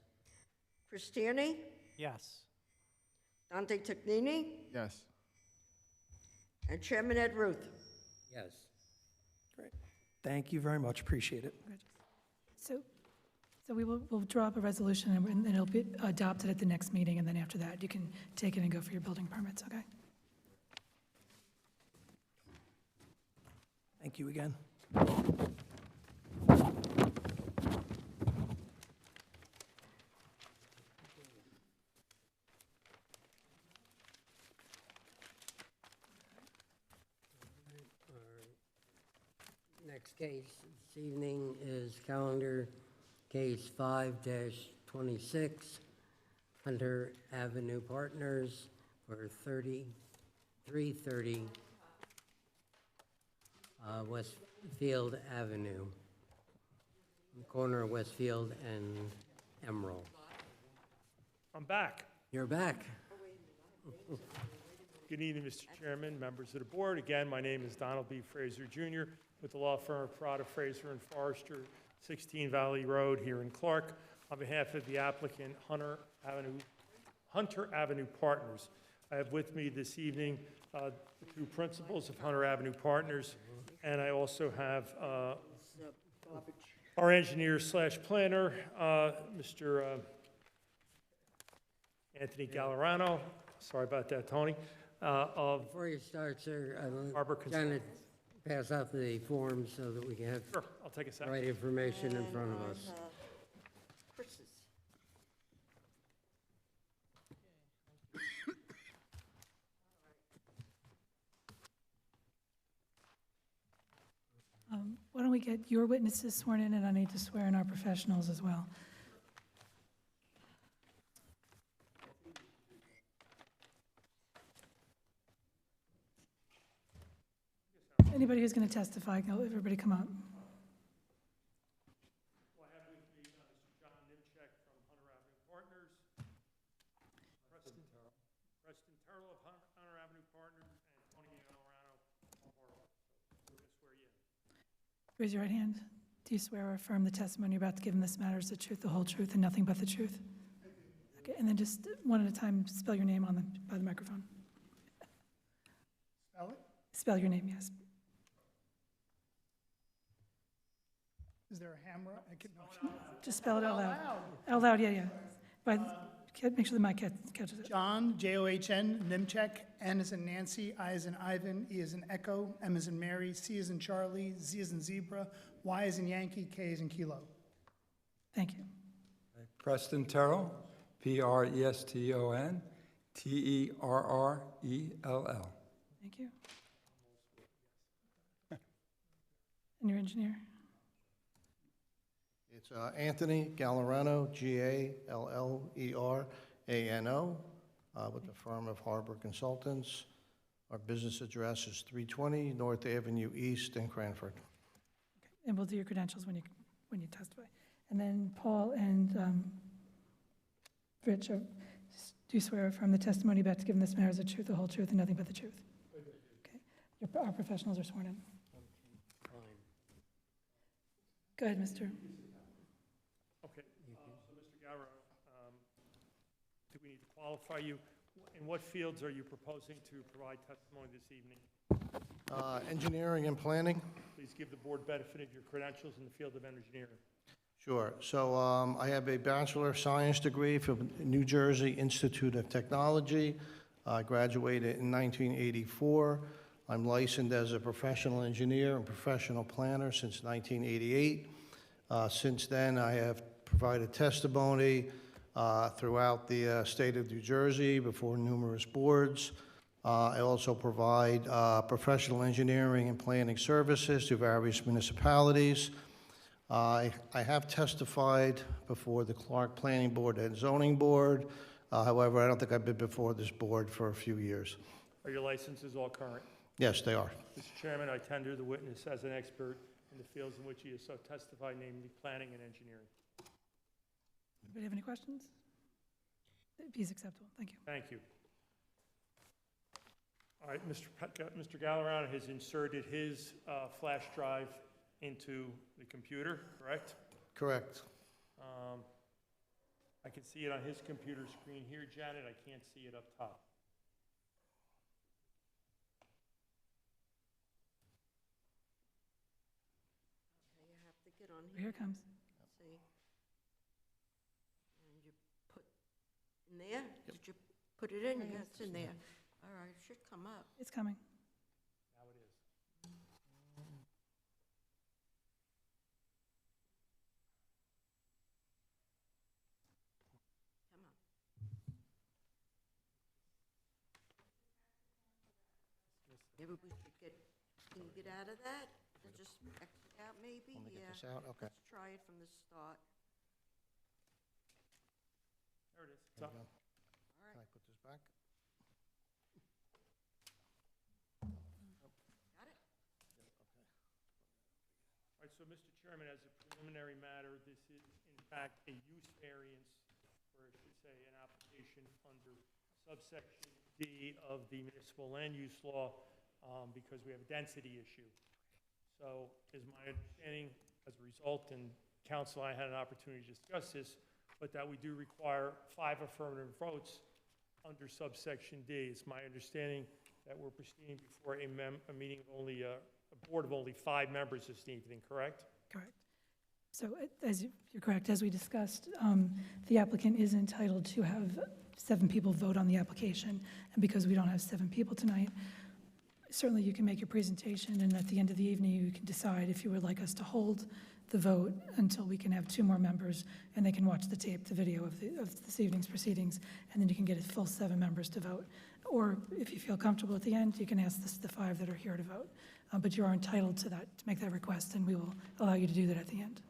S6: Chris Tierney,
S7: Yes.
S6: Dante Technini,
S5: Yes.
S6: and Chairman Ed Ruth.
S4: Yes.
S10: Great. Thank you very much, appreciate it.
S3: So we'll draw up a resolution, and then it'll be adopted at the next meeting, and then after that, you can take it and go for your building permits, okay?
S10: Thank you again.
S4: Next case this evening is calendar case 5-26, Hunter Avenue Partners for 330 Westfield Avenue, on the corner of Westfield and Emerald.
S8: I'm back.
S4: You're back.
S8: Good evening, Mr. Chairman, members of the board. Again, my name is Donald B. Fraser Jr. with the law firm of Prada, Fraser and Forrester, 16 Valley Road here in Clark. On behalf of the applicant, Hunter Avenue Partners, I have with me this evening the two principals of Hunter Avenue Partners, and I also have our engineer slash planner, Mr. Anthony Gallerano. Sorry about that, Tony. Of
S4: Before you start, sir,
S8: Harbor
S4: I'm trying to pass out the forms so that we can have
S8: Sure, I'll take a
S4: the
S8: second.
S4: right information in front of us.
S6: Chris's.
S3: Why don't we get your witnesses sworn in, and I need to swear in our professionals as well. Anybody who's going to testify, everybody come up.
S8: Well, I have with me Mr. John Nimchek from Hunter Avenue Partners, Preston Terrell of Hunter Avenue Partners, and Tony Gallerano of Harbor. So we're going to swear you in.
S3: Raise your right hand. Do you swear or affirm the testimony you're about to give in this matter is the truth, the whole truth, and nothing but the truth? Okay, and then just one at a time, spell your name by the microphone.
S11: Spell it?
S3: Spell your name, yes.
S11: Is there a hammer? I can,
S3: Just spell it out loud. Out loud, yeah. Make sure the mic catches it.
S11: John, John, Nimchek, N as in Nancy, I as in Ivan, E as in Echo, M as in Mary, C as in Charlie, Z as in Zebra, Y as in Yankee, K as in Kilo.
S3: Thank you.
S12: Preston Terrell, Preston, Terrell.
S3: Thank you. And your engineer?
S13: It's Anthony Gallerano, Gallerano, with the firm of Harbor Consultants. Our business address is 320 North Avenue East in Cranford.
S3: And we'll do your credentials when you testify. And then Paul and Rich, do you swear or affirm the testimony about to give in this matter is the truth, the whole truth, and nothing but the truth? Okay. Our professionals are sworn in. Go ahead, Mr.
S8: Okay, so Mr. Gallerano, do we need to qualify you? In what fields are you proposing to provide testimony this evening?
S13: Engineering and planning?
S8: Please give the board benefit of your credentials in the field of engineering.
S13: Sure. So I have a Bachelor of Science degree from New Jersey Institute of Technology. I graduated in 1984. I'm licensed as a professional engineer and professional planner since 1988. Since then, I have provided testimony throughout the state of New Jersey before numerous boards. I also provide professional engineering and planning services to various municipalities. I have testified before the Clark Planning Board and Zoning Board. However, I don't think I've been before this board for a few years.
S8: Are your licenses all current?
S13: Yes, they are.
S8: Mr. Chairman, I tender the witness as an expert in the fields in which he has so testified, namely planning and engineering.
S3: Anybody have any questions? He's acceptable. Thank you.
S8: Thank you. All right, Mr. Gallerano has inserted his flash drive into the computer, correct?
S13: Correct.
S8: I can see it on his computer screen here, Janet. I can't see it up top.
S6: Okay, you have to get on
S3: Here
S6: here.
S3: it comes.
S6: See? And you put in there? Did you put it in? Yeah, it's in there. All right, it should come up.
S3: It's coming.
S8: Now it is.
S6: Come on. Yeah, but we should get, can you get out of that? And just exit out maybe?
S13: Want me to get
S6: Yeah.
S13: this out? Okay.
S6: Let's try it from the start.
S8: There it is. It's
S13: There
S8: up.
S13: you go.
S6: All
S13: Can I
S6: right,
S13: put this back?
S6: got it?
S8: All right, so, Mr. Chairman, as a preliminary matter, this is in fact a use variance, or I should say, an application under subsection D of the municipal land use law, because we have a density issue. So is my understanding, as a result, and council and I had an opportunity to discuss this, but that we do require 5 affirmative votes under subsection D. It's my understanding that we're proceeding before a meeting of only, a board of only 5 members this evening, correct?
S3: Correct. So you're correct, as we discussed, the applicant is entitled to have 7 people vote on the application. And because we don't have 7 people tonight, certainly you can make your presentation, and at the end of the evening, you can decide if you would like us to hold the vote until we can have 2 more members, and they can watch the tape, the video of this evening's proceedings, and then you can get a full 7 members to vote. Or if you feel comfortable at the end, you can ask the 5 that are here to vote. But you are entitled to that, to make that request, and we will allow you to do that at the end.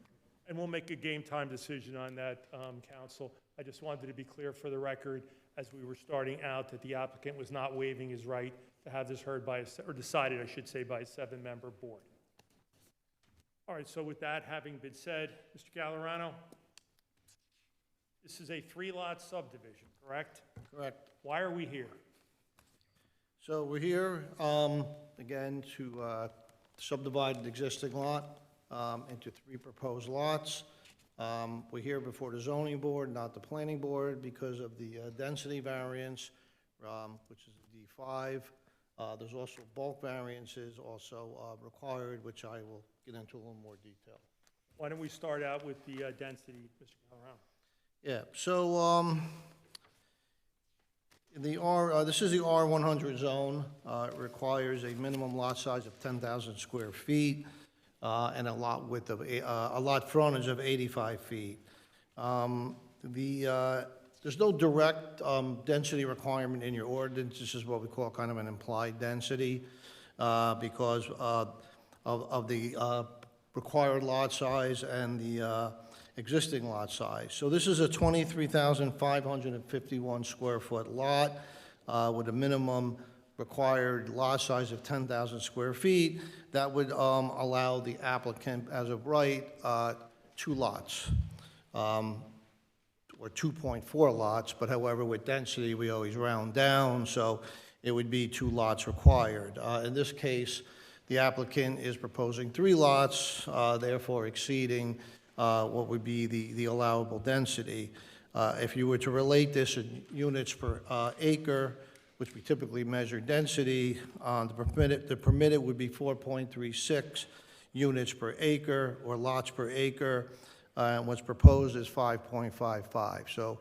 S8: And we'll make a game time decision on that, council. I just wanted to be clear for the record, as we were starting out, that the applicant was not waiving his right to have this heard by, or decided, I should say, by a 7-member board. All right, so with that having been said, Mr. Gallerano, this is a 3-lot subdivision, correct?
S13: Correct.
S8: Why are we here?
S13: So we're here, again, to subdivide an existing lot into 3 proposed lots. We're here before the zoning board, not the planning board, because of the density variance, which is a D5. There's also bulk variances also required, which I will get into a little more detail.
S8: Why don't we start out with the density, Mr. Gallerano?
S13: Yeah, so this is the R100 zone. It requires a minimum lot size of 10,000 square feet and a lot width of, a lot frontage of 85 feet. There's no direct density requirement in your ordinance. This is what we call kind of an implied density because of the required lot size and the existing lot size. So this is a 23,551 square foot lot with a minimum required lot size of 10,000 square feet. That would allow the applicant, as of right, 2 lots. Or 2.4 lots, but however, with density, we always round down, so it would be 2 lots required. In this case, the applicant is proposing 3 lots, therefore exceeding what would be the allowable density. If you were to relate this in units per acre, which we typically measure density, the permitted would be 4.36 units per acre, or lots per acre. What's proposed is 5.55. So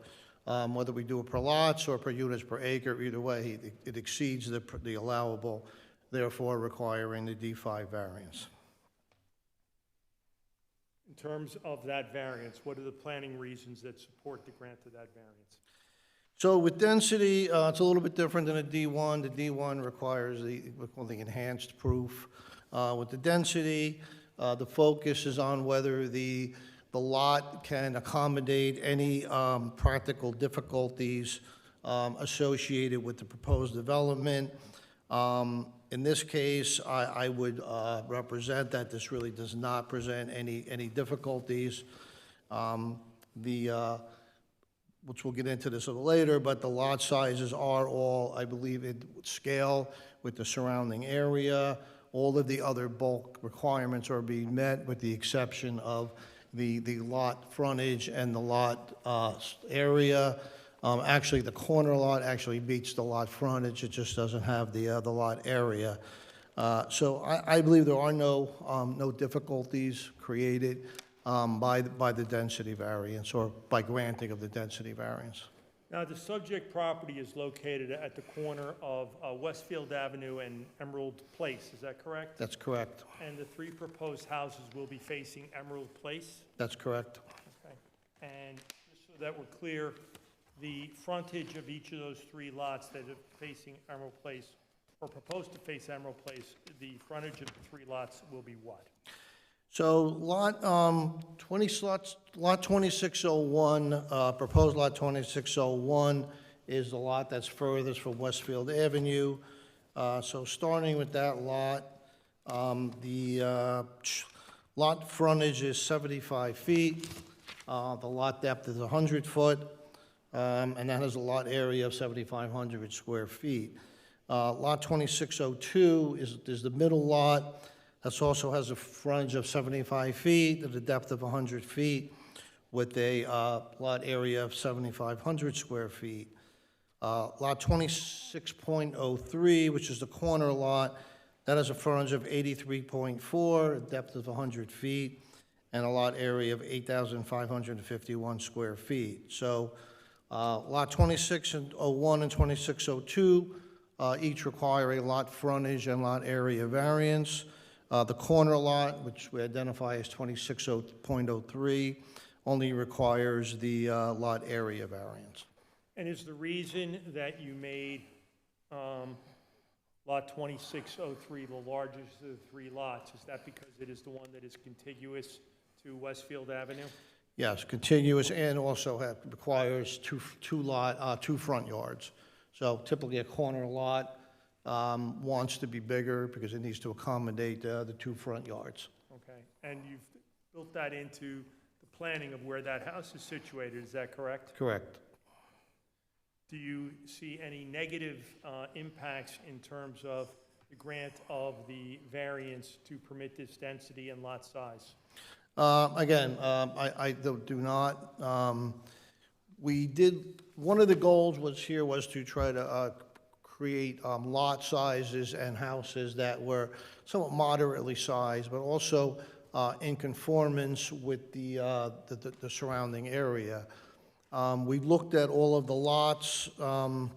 S13: whether we do it per lots or per units per acre, either way, it exceeds the allowable, therefore requiring the D5 variance.
S8: In terms of that variance, what are the planning reasons that support the grant of that variance?
S13: So with density, it's a little bit different than a D1. The D1 requires what's called the enhanced proof. With the density, the focus is on whether the lot can accommodate any practical difficulties associated with the proposed development. In this case, I would represent that this really does not present any difficulties. which we'll get into this a little later, but the lot sizes are all, I believe, in scale with the surrounding area. All of the other bulk requirements are being met, with the exception of the lot frontage and the lot area. Actually, the corner lot actually meets the lot frontage, it just doesn't have the lot area. So I believe there are no difficulties created by the density variance, or by granting of the density variance.
S8: Now, the subject property is located at the corner of Westfield Avenue and Emerald Place, is that correct?
S13: That's correct.
S8: And the 3 proposed houses will be facing Emerald Place?
S13: That's correct.
S8: Okay. And just so that we're clear, the frontage of each of those 3 lots that are facing Emerald Place, or proposed to face Emerald Place, the frontage of the 3 lots will be what?
S13: So lot 2601, proposed lot 2601 is the lot that's furthest from Westfield Avenue. So starting with that lot, the lot frontage is 75 feet. The lot depth is 100 foot, and that has a lot area of 7,500 square feet. Lot 2602 is the middle lot. That also has a frontage of 75 feet at a depth of 100 feet with a lot area of 7,500 square feet. Lot 26.03, which is the corner lot, that has a frontage of 83.4, a depth of 100 feet, and a lot area of 8,551 square feet. So lot 2601 and 2602 each require a lot frontage and lot area variance. The corner lot, which we identify as 26.03, only requires the lot area variance.
S8: And is the reason that you made lot 2603 the largest of the 3 lots, is that because it is the one that is contiguous to Westfield Avenue?
S13: Yes, contiguous, and also requires two front yards. So typically a corner lot wants to be bigger because it needs to accommodate the 2 front yards.
S8: Okay, and you've built that into the planning of where that house is situated, is that correct?
S13: Correct.
S8: Do you see any negative impacts in terms of the grant of the variance to permit this density and lot size?
S13: Again, I do not. One of the goals was to try to create lot sizes and houses that were somewhat moderately sized, but also in conformance with the surrounding area. We looked at all of the lots. Can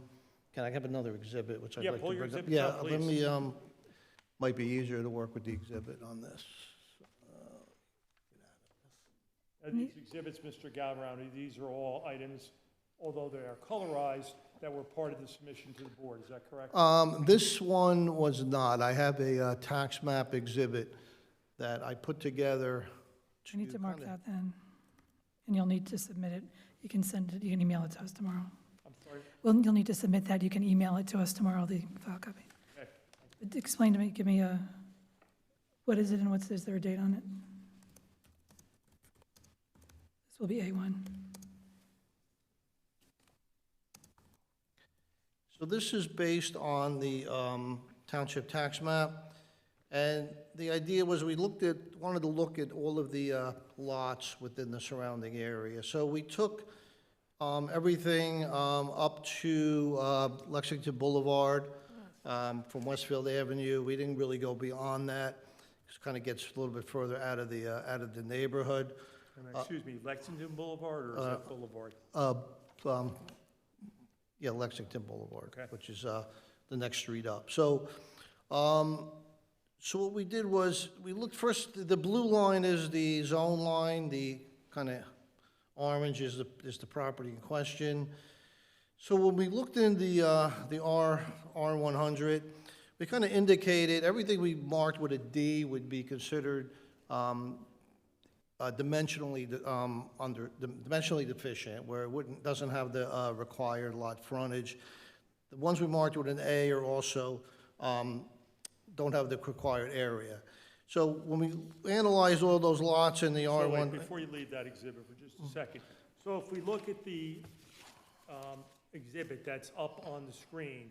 S13: I have another exhibit, which I'd like to bring up?
S8: Pull your exhibits
S13: Yeah,
S8: up,
S13: let
S8: please.
S13: me, might be easier to work with the exhibit on this.
S8: These exhibits, Mr. Galvarino, these are all items, although they are colorized, that were part of the submission to the board, is that correct?
S13: This one was not. I have a tax map exhibit that I put together.
S3: You need to mark that then, and you'll need to submit it. You can send it, you can email it to us tomorrow.
S8: I'm sorry?
S3: Well, you'll need to submit that. You can email it to us tomorrow, the file copy.
S8: Okay.
S3: Explain to me, give me what is it and is there a date on it? This will be A1.
S13: So this is based on the township tax map, and the idea was wanted to look at all of the lots within the surrounding area. So we took everything up to Lexington Boulevard from Westfield Avenue. We didn't really go beyond that. It kind of gets a little bit further out of the neighborhood.
S8: Excuse me, Lexington Boulevard, or is that Boulevard?
S13: Yeah, Lexington Boulevard,
S8: Okay.
S13: which is the next street up. So, so what we did was, we looked first, the blue line is the zone line, the kind of orange is the property in question. So when we looked in the R100, we kind of indicated everything we marked with a D would be considered dimensionally deficient, where it doesn't have the required lot frontage. The ones we marked with an A are also don't have the required area. So when we analyzed all those lots in the
S8: So wait,
S13: R1,
S8: before you leave that exhibit for just a second. So if we look at the exhibit that's up on the screen,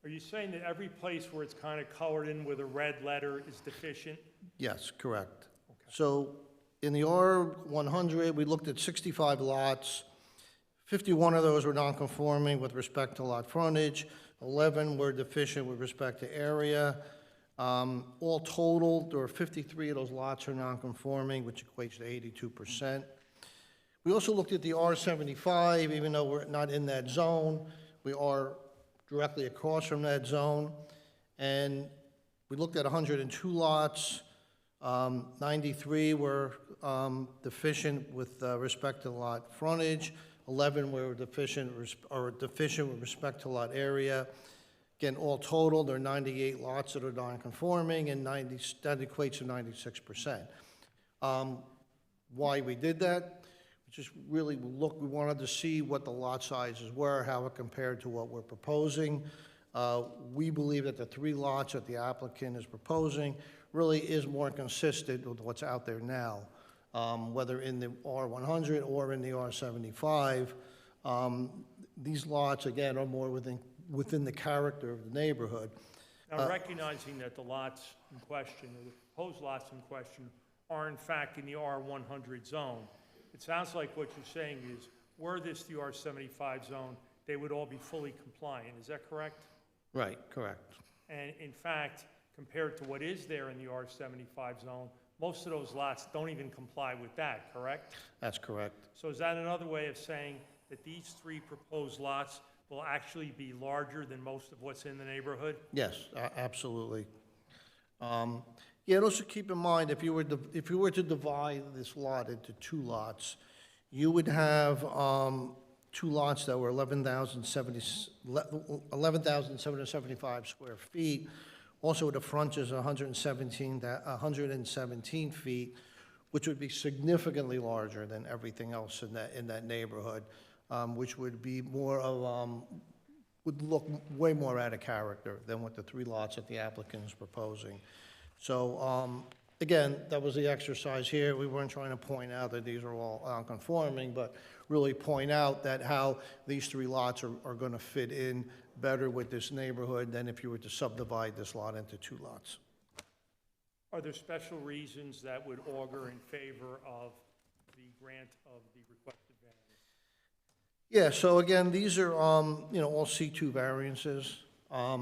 S8: are you saying that every place where it's kind of colored in with a red letter is deficient?
S13: Yes, correct. So in the R100, we looked at 65 lots. 51 of those were non-conforming with respect to lot frontage. 11 were deficient with respect to area. All total, there were 53 of those lots are non-conforming, which equates to 82%. We also looked at the R75, even though we're not in that zone, we are directly across from that zone. And we looked at 102 lots. 93 were deficient with respect to lot frontage. 11 were deficient with respect to lot area. Again, all total, there are 98 lots that are non-conforming, and that equates to 96%. Why we did that? Just really we wanted to see what the lot sizes were, how it compared to what we're proposing. We believe that the 3 lots that the applicant is proposing really is more consistent with what's out there now, whether in the R100 or in the R75. These lots, again, are more within the character of the neighborhood.
S8: Now, recognizing that the lots in question, or the proposed lots in question, are in fact in the R100 zone, it sounds like what you're saying is, were this the R75 zone, they would all be fully compliant. Is that correct?
S13: Right, correct.
S8: And in fact, compared to what is there in the R75 zone, most of those lots don't even comply with that, correct?
S13: That's correct.
S8: So is that another way of saying that these 3 proposed lots will actually be larger than most of what's in the neighborhood?
S13: Yes, absolutely. Yeah, and also keep in mind, if you were to divide this lot into 2 lots, you would have 2 lots that were 11,775 square feet. Also, the frontage is 117 feet, which would be significantly larger than everything else in that neighborhood, which would be more of would look way more out of character than what the 3 lots that the applicant is proposing. So, again, that was the exercise here. We weren't trying to point out that these are all non-conforming, but really point out that how these 3 lots are going to fit in better with this neighborhood than if you were to subdivide this lot into 2 lots.
S8: Are there special reasons that would augur in favor of the grant of the requested variance?
S13: Yeah, so again, these are, all C2 variances. I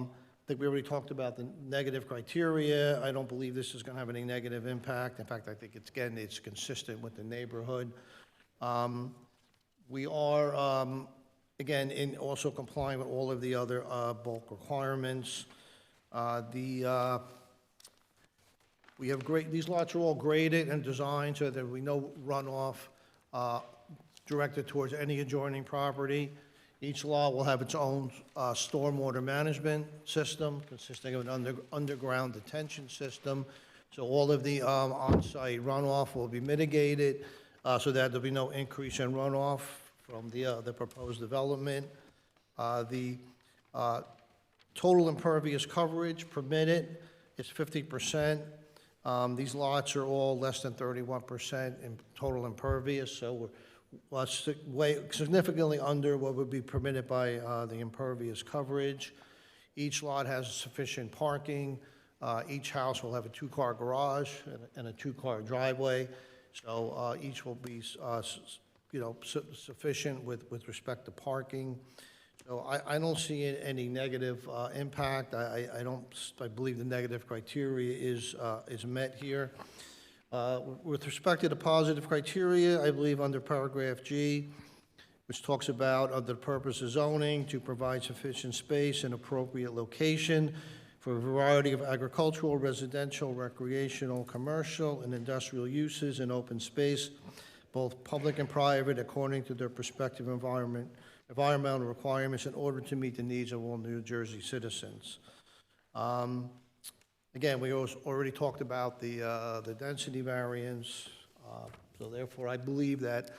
S13: think we already talked about the negative criteria. I don't believe this is going to have any negative impact. In fact, I think it's consistent with the neighborhood. We are, again, in also complying with all of the other bulk requirements. We have these lots are all graded and designed so that we no runoff directed towards any adjoining property. Each lot will have its own stormwater management system consisting of an underground detention system. So all of the on-site runoff will be mitigated so that there'll be no increase in runoff from the proposed development. The total impervious coverage permitted is 50%. These lots are all less than 31% in total impervious, so we're significantly under what would be permitted by the impervious coverage. Each lot has sufficient parking. Each house will have a 2-car garage and a 2-car driveway, so each will be sufficient with respect to parking. So I don't see any negative impact. I believe the negative criteria is met here. With respect to the positive criteria, I believe under paragraph G, which talks about the purpose of zoning to provide sufficient space and appropriate location for a variety of agricultural, residential, recreational, commercial, and industrial uses in open space, both public and private, according to their respective environmental requirements in order to meet the needs of all New Jersey citizens. Again, we already talked about the density variance, so therefore I believe that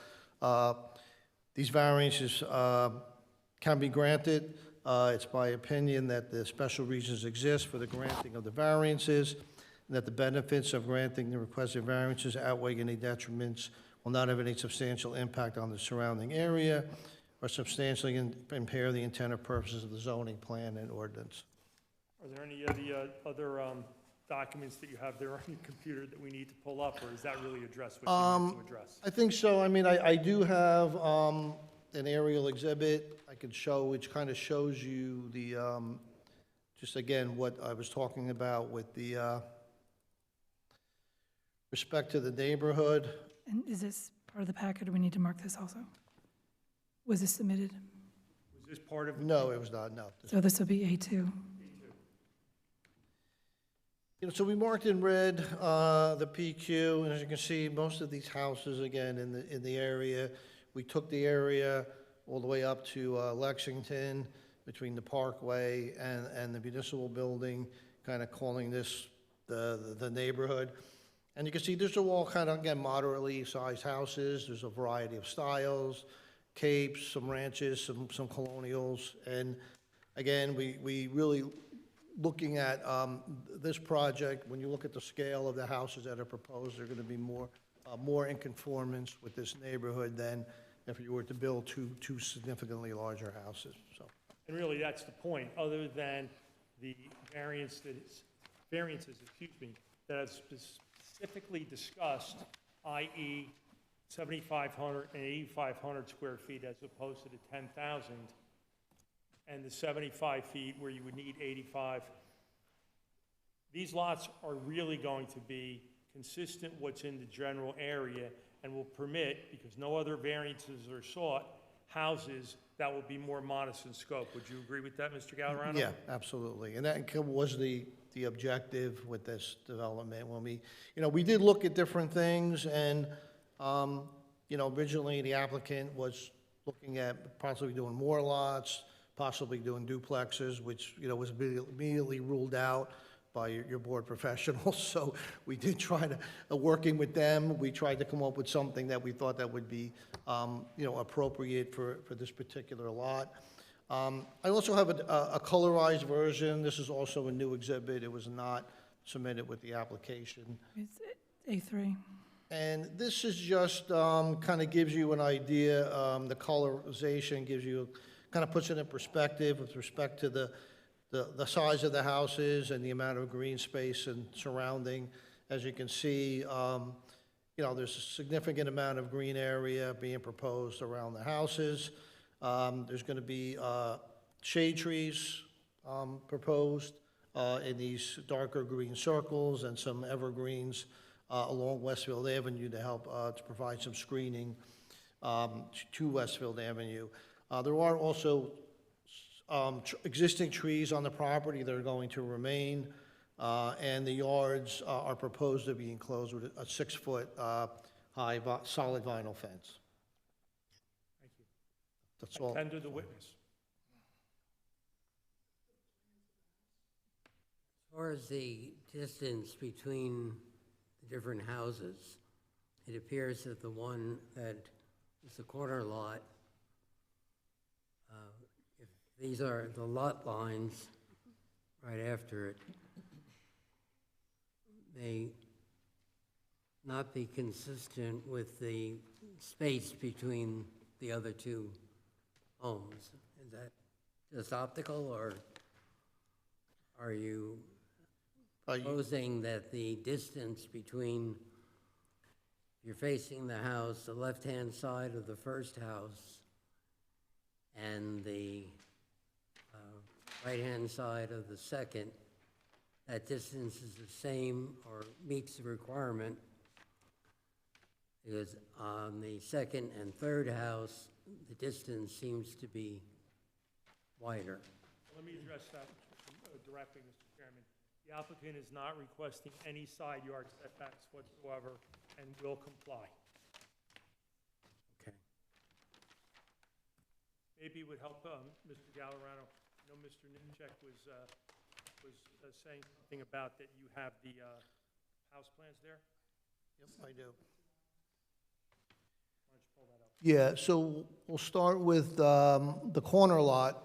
S13: these variances can be granted. It's my opinion that the special reasons exist for the granting of the variances, and that the benefits of granting the requested variances outweigh any detriments, will not have any substantial impact on the surrounding area. or substantially impair the intent or purposes of the zoning plan and ordinance.
S8: Are there any of the other documents that you have there on your computer that we need to pull up, or is that really addressed what you need to address?
S13: I think so. I mean, I do have an aerial exhibit I could show, which kind of shows you the, just again, what I was talking about with the respect to the neighborhood.
S3: And is this part of the packet, or we need to mark this also? Was this submitted?
S8: Was this part of?
S13: No, it was not, no.
S3: So this will be A2.
S13: You know, so we marked in red the PQ, and as you can see, most of these houses, again, in the area, we took the area all the way up to Lexington, between the Parkway and the municipal building, kind of calling this the neighborhood. And you can see these are all kind of, again, moderately sized houses. There's a variety of styles, capes, some ranches, some colonials. And again, we really, looking at this project, when you look at the scale of the houses that are proposed, they're going to be more in conformance with this neighborhood than if you were to build two significantly larger houses, so.
S8: And really, that's the point, other than the variances, that have specifically discussed, i.e. 7,500 and 8,500 square feet as opposed to the 10,000, and the 75 feet where you would need 85. These lots are really going to be consistent what's in the general area and will permit, because no other variances are sought, houses that will be more modest in scope. Would you agree with that, Mr. Gallerano?
S13: Yeah, absolutely. And that was the objective with this development. When we did look at different things, and, originally the applicant was looking at possibly doing more lots, possibly doing duplexes, which, was immediately ruled out by your board professionals. So we did try to, working with them, we tried to come up with something that we thought that would be, appropriate for this particular lot. I also have a colorized version. This is also a new exhibit. It was not submitted with the application.
S3: It's A3.
S13: And this is just kind of gives you an idea. The colorization gives you, kind of puts it in perspective with respect to the size of the houses and the amount of green space and surrounding. As you can see, there's a significant amount of green area being proposed around the houses. There's going to be shade trees proposed in these darker green circles, and some evergreens along Westfield Avenue to help to provide some screening to Westfield Avenue. There are also existing trees on the property that are going to remain, and the yards are proposed to be enclosed with a 6-foot high solid vinyl fence.
S8: Thank you.
S13: That's all.
S8: Tender the witness.
S4: As far as the distance between the different houses, it appears that the one that is the corner lot, if these are the lot lines right after it, may not be consistent with the space between the other two homes. Is that just optical, or are you proposing that the distance between, you're facing the house, the left-hand side of the first house, and the right-hand side of the second, that distance is the same or meets the requirement? Because on the second and third house, the distance seems to be wider.
S8: Let me address that directly, Mr. Chairman. The applicant is not requesting any side yard setbacks whatsoever and will comply.
S4: Okay.
S8: Maybe it would help Mr. Gallerano. I know Mr. Nimchek was saying something about that you have the house plans there.
S13: Yep, I do.
S8: Why don't you pull that up?
S13: Yeah, so we'll start with the corner lot,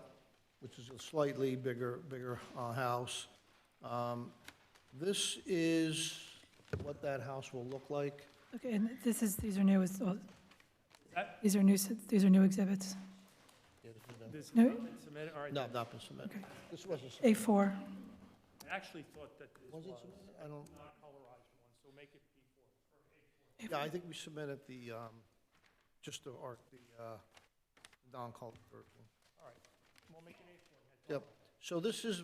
S13: which is a slightly bigger house. This is what that house will look like.
S3: Okay, and these are new,
S8: That-
S3: these are new exhibits.
S8: This
S3: No.
S8: has been submitted, all right.
S13: No,
S8: then.
S13: not been submitted.
S3: Okay.
S13: This wasn't submitted.
S3: A4.
S8: I actually thought that this
S13: Was
S8: was
S13: it submitted? I don't,
S8: not colorized one, so make it P4.
S13: yeah, I think we submitted the, just the non-colored version.
S8: All right, we'll make an A4.
S13: Yep. So this is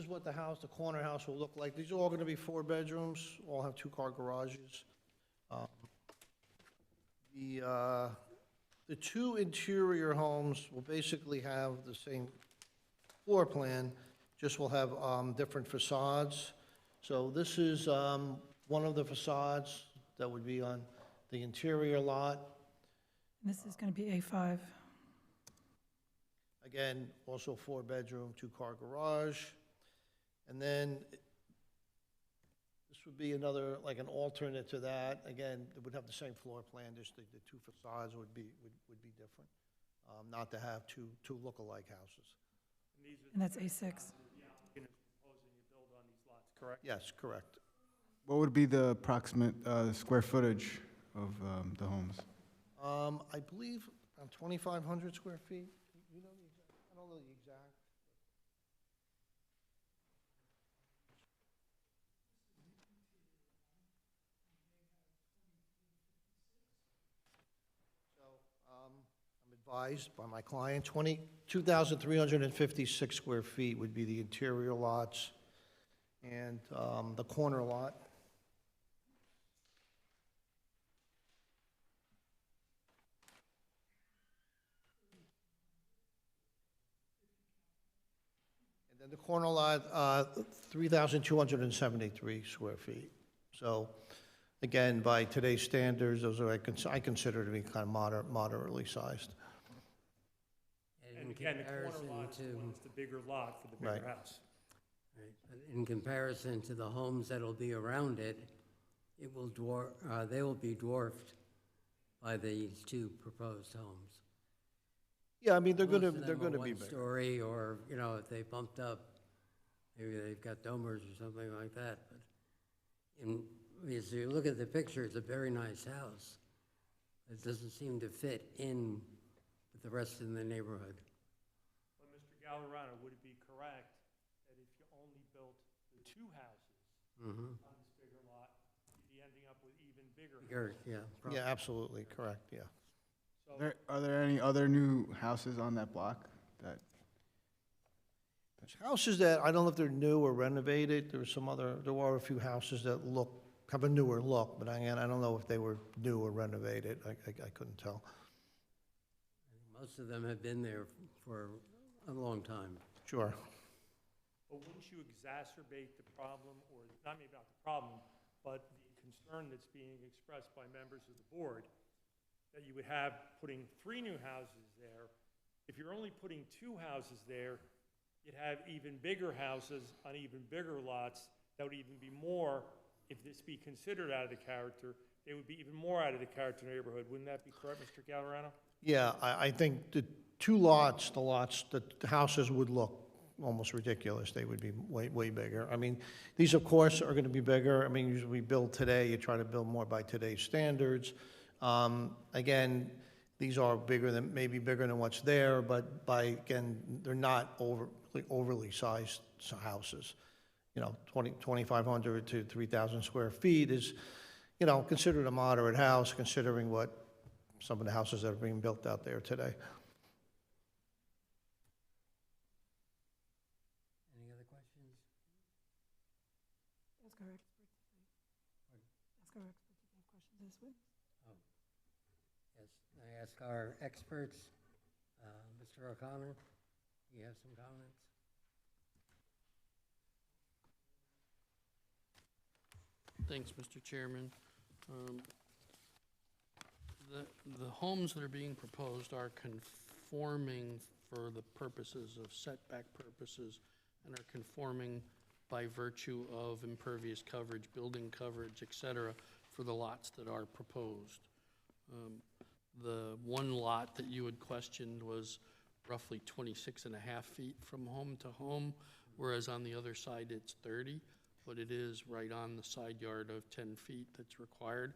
S13: what the house, the corner house will look like. These are all gonna be 4 bedrooms, all have 2-car garages. The 2 interior homes will basically have the same floor plan, just will have different facades. So this is one of the facades that would be on the interior lot.
S3: This is going to be A5.
S13: Again, also 4-bedroom, 2-car garage. And then this would be another, like an alternate to that. Again, it would have the same floor plan, just the 2 facades would be different. Not to have two look-alike houses.
S3: And that's A6.
S8: The applicant is proposing you build on these lots, correct?
S13: Yes, correct.
S5: What would be the approximate square footage of the homes?
S13: I believe around 2,500 square feet. You know the exact, I don't know the exact. So, I'm advised by my client, 2,356 square feet would be the interior lots and the corner lot. And then the corner lot, 3,273 square feet. So, again, by today's standards, those are, I consider to be kind of moderately sized.
S8: And again, the corner
S4: comparison
S8: lot is the
S4: to-
S8: one that's the bigger lot for the
S13: Right.
S8: bigger house.
S4: Right, but in comparison to the homes that'll be around it, it will they will be dwarfed by these 2 proposed homes.
S13: Yeah, I mean, they're
S4: Most
S13: gonna,
S4: of them
S13: they're
S4: are
S13: gonna be bigger.
S4: one-story, or, you know, if they bumped up, maybe they've got dormers or something like that, but as you look at the picture, it's a very nice house. It doesn't seem to fit in with the rest of the neighborhood.
S8: But Mr. Gallerano, would it be correct that if you only built the 2 houses
S4: Mm-hmm.
S8: on this bigger lot, you'd be ending up with even bigger
S4: Bigger,
S8: houses?
S4: yeah.
S13: Yeah, absolutely, correct, yeah.
S8: So,
S5: Are there any other new houses on that block that?
S13: There's houses that, I don't know if they're new or renovated, there were a few houses that have a newer look, but again, I don't know if they were new or renovated, I couldn't tell.
S4: Most of them have been there for a long time.
S13: Sure.
S8: but wouldn't you exacerbate the problem, or not maybe not the problem, but the concern that's being expressed by members of the board, that you would have putting 3 new houses there? If you're only putting 2 houses there, you'd have even bigger houses on even bigger lots that would even be more, if this be considered out of the character, they would be even more out of the character neighborhood. Wouldn't that be correct, Mr. Gallerano?
S13: Yeah, I think the 2 lots, the houses would look almost ridiculous. They would be way bigger. I mean, these, of course, are gonna be bigger. I mean, usually we build today, you try to build more by today's standards. Again, these are maybe bigger than what's there, but again, they're not overly sized houses. You know, 2,500 to 3,000 square feet is, you know, considered a moderate house, considering what some of the houses that are being built out there today.
S4: Any other questions?
S3: Ask our experts if they have questions this way.
S4: Yes, I ask our experts, Mr. O'Connor, do you have some comments?
S2: Thanks, Mr. Chairman. The homes that are being proposed are conforming for the purposes of setback purposes and are conforming by virtue of impervious coverage, building coverage, et cetera, for the lots that are proposed. The one lot that you had questioned was roughly 26 and a half feet from home to home, whereas on the other side it's 30, but it is right on the side yard of 10 feet that's required,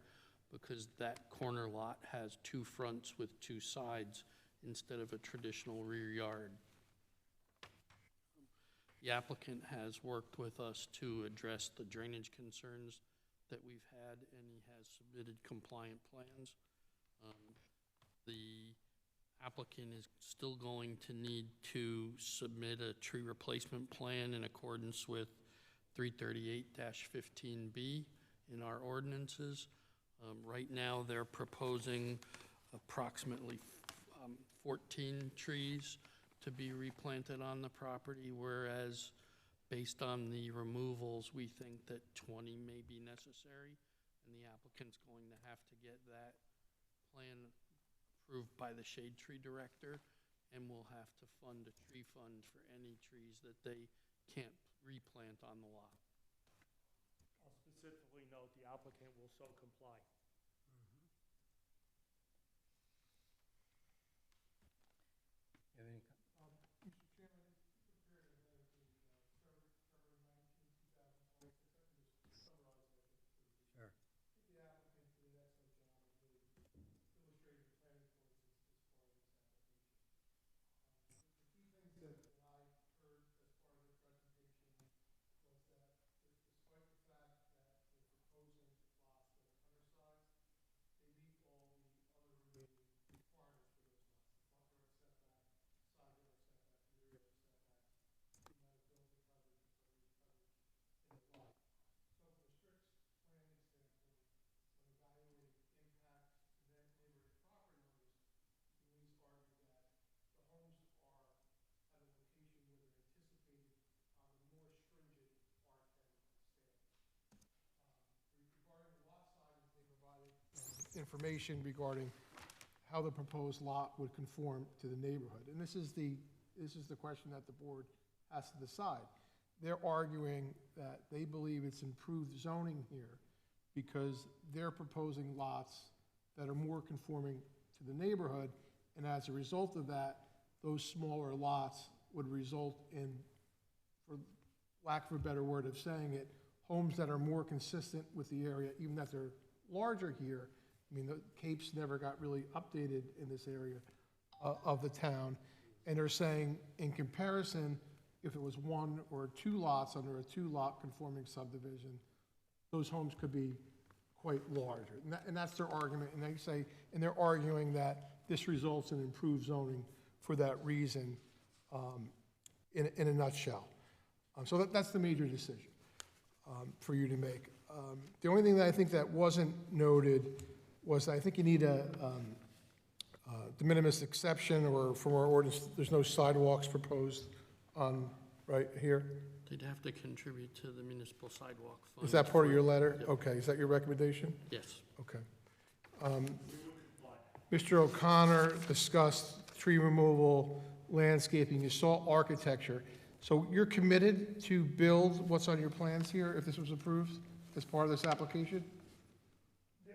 S2: because that corner lot has 2 fronts with 2 sides instead of a traditional rear yard. The applicant has worked with us to address the drainage concerns that we've had, and he has submitted compliant plans. The applicant is still going to need to submit a tree replacement plan in accordance with 338-15B in our ordinances. Right now, they're proposing approximately 14 trees to be replanted on the property, whereas based on the removals, we think that 20 may be necessary, and the applicant's going to have to get that plan approved by the shade tree director, and will have to fund a tree fund for any trees that they can't replant on the lot.
S8: I'll specifically note the applicant will so comply.
S12: Have any Sure.
S14: Information regarding how the proposed lot would conform to the neighborhood. And this is the question that the board has to decide. They're arguing that they believe it's improved zoning here because they're proposing lots that are more conforming to the neighborhood, and as a result of that, those smaller lots would result in, for lack of a better word of saying it, homes that are more consistent with the area, even that they're larger here. I mean, the Capes never got really updated in this area of the town. And they're saying, in comparison, if it was 1 or 2 lots under a 2-lot conforming subdivision, those homes could be quite larger. And that's their argument. And they say, and they're arguing that this results in improved zoning for that reason, in a nutshell. So that's the major decision for you to make. The only thing that I think that wasn't noted was I think you need a de minimis exception, or from our ordinance, there's no sidewalks proposed on, right here.
S2: They'd have to contribute to the municipal sidewalk fund.
S14: Is that part of your letter? Okay, is that your recommendation?
S2: Yes.
S14: Okay. Mr. O'Connor discussed tree removal, landscaping, you saw architecture. So you're committed to build what's on your plans here if this was approved as part of this application?
S11: The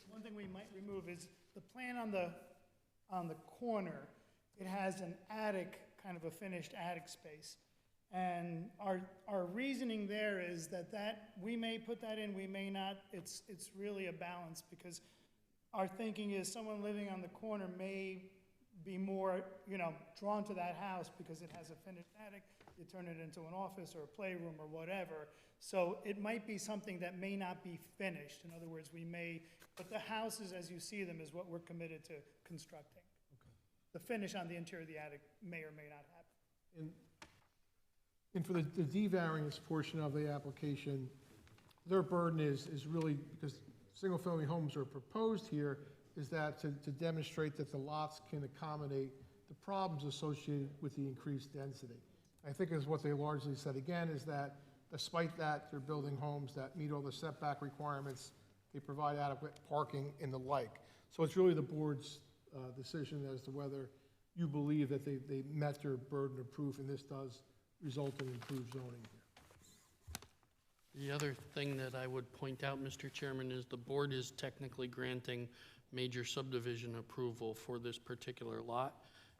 S11: one thing we might remove is the plan on the corner. It has an attic, kind of a finished attic space. And our reasoning there is that we may put that in, we may not. It's really a balance, because our thinking is someone living on the corner may be more, drawn to that house because it has a finished attic. You turn it into an office or a playroom or whatever. So it might be something that may not be finished. In other words, but the houses as you see them is what we're committed to constructing.
S14: Okay.
S11: The finish on the interior of the attic may or may not happen.
S14: And for the D variance portion of the application, their burden is really, because single-family homes are proposed here, is that to demonstrate that the lots can accommodate the problems associated with the increased density. I think is what they largely said again, is that despite that, they're building homes that meet all the setback requirements, they provide adequate parking and the like. So it's really the board's decision as to whether you believe that they met their burden of proof, and this does result in improved zoning here.
S2: The other thing that I would point out, Mr. Chairman, is the board is technically granting major subdivision approval for this particular lot,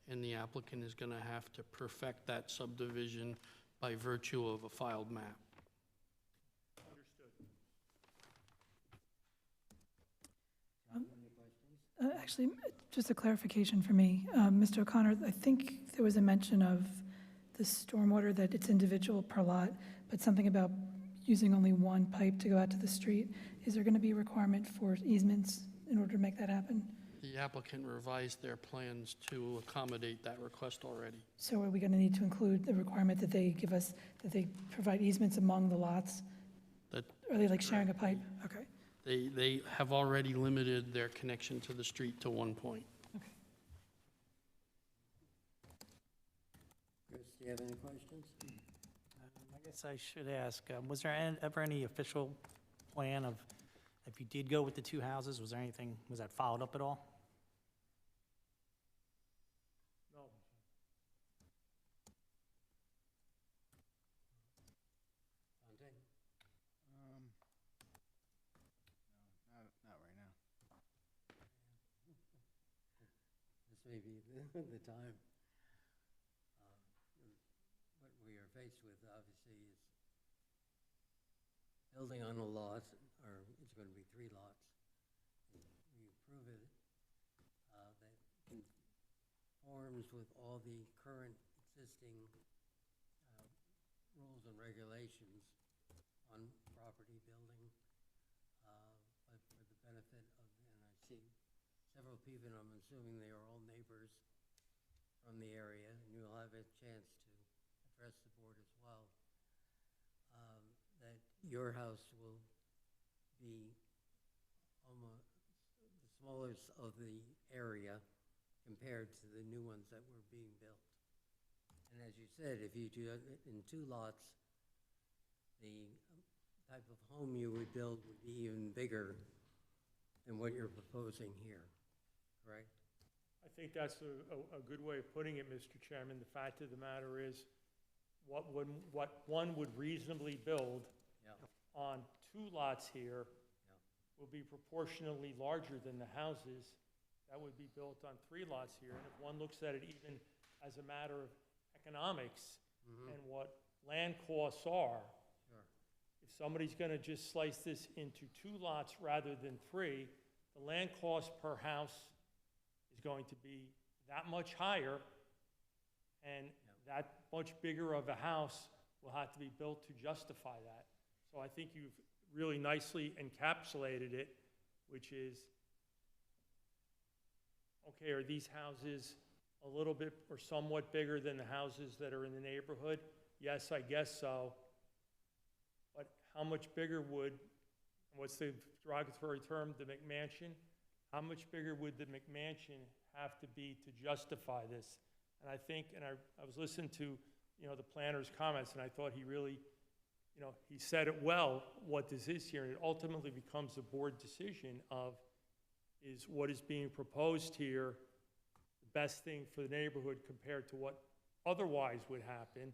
S2: and the applicant is going to have to perfect that subdivision by virtue of a filed map.
S8: Understood.
S3: Actually, just a clarification for me. Mr. O'Connor, I think there was a mention of the stormwater, that it's individual per lot, but something about using only one pipe to go out to the street. Is there going to be a requirement for easements in order to make that happen?
S2: The applicant revised their plans to accommodate that request already.
S3: So are we going to need to include the requirement that they give us, that they provide easements among the lots?
S2: That
S3: Are they like sharing a pipe? Okay.
S2: they have already limited their connection to the street to one point.
S4: Chris, do you have any questions?
S7: I guess I should ask, was there ever any official plan of, if you did go with the two houses, was there anything, was that followed up at all?
S8: No.
S4: Dante?
S5: No, not right now.
S4: This may be the time. What we are faced with, obviously, is building on a lot, or it's going to be 3 lots. We approve it, that conforms with all the current existing rules and regulations on property building, but for the benefit of, and I see several people, and I'm assuming they are all neighbors from the area, and you'll have a chance to address the board as well, that your house will be almost the smallest of the area compared to the new ones that were being built. And as you said, if you do it in 2 lots, the type of home you would build would be even bigger than what you're proposing here, correct?
S8: I think that's a good way of putting it, Mr. Chairman. The fact of the matter is, what one would reasonably build on 2 lots here will be proportionally larger than the houses that would be built on 3 lots here. And if one looks at it even as a matter of economics and what land costs are, if somebody's going to just slice this into 2 lots rather than 3, the land cost per house is going to be that much higher, and that much bigger of a house will have to be built to justify that. So I think you've really nicely encapsulated it, which is, okay, are these houses a little bit or somewhat bigger than the houses that are in the neighborhood? Yes, I guess so. But how much bigger would, what's the derogatory term, the McMansion? How much bigger would the McMansion have to be to justify this? And I think, and I was listening to, the planner's comments, and I thought he really, he said it well, what this is here, and it ultimately becomes a board decision of, is what is being proposed here the best thing for the neighborhood compared to what otherwise would happen?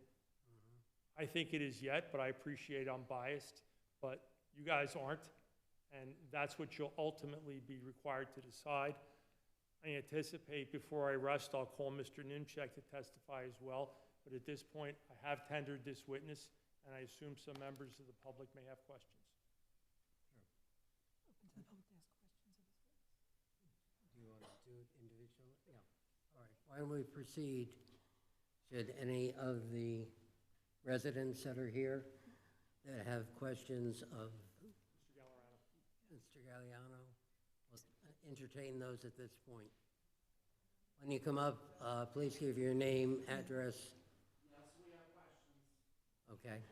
S8: I think it is yet, but I appreciate I'm biased, but you guys aren't, and that's what you'll ultimately be required to decide. I anticipate before I rest, I'll call Mr. Nimchek to testify as well, but at this point, I have tendered this witness, and I assume some members of the public may have questions.
S3: Open to the public to ask questions of this witness.
S4: Do you want to do it individually? Yeah. All right. Why don't we proceed? Should any of the residents that are here that have questions of Mr. Galliano, we'll entertain those at this point. When you come up, please give your name, address. Yes, we have questions. Okay.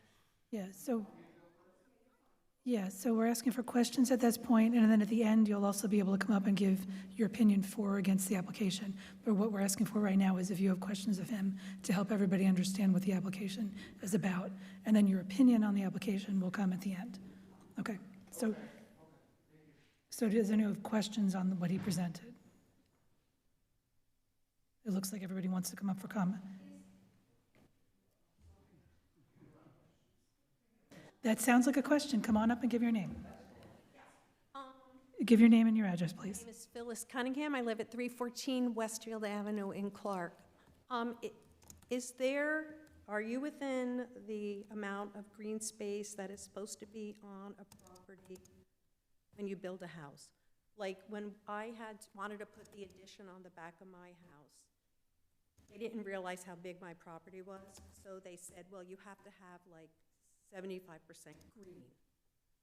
S3: So we're asking for questions at this point, and then at the end, you'll also be able to come up and give your opinion for or against the application. But what we're asking for right now is if you have questions of him to help everybody understand what the application is about, and then your opinion on the application will come at the end. Okay, so does anyone have questions on what he presented? It looks like everybody wants to come up for comment. That sounds like a question. Come on up and give your name. Give your name and your address, please.
S15: My name is Phyllis Cunningham. I live at 314 Westfield Avenue in Clark. Are you within the amount of green space that is supposed to be on a property when you build a house? Like, when I wanted to put the addition on the back of my house, they didn't realize how big my property was, so they said, well, you have to have like 75% green.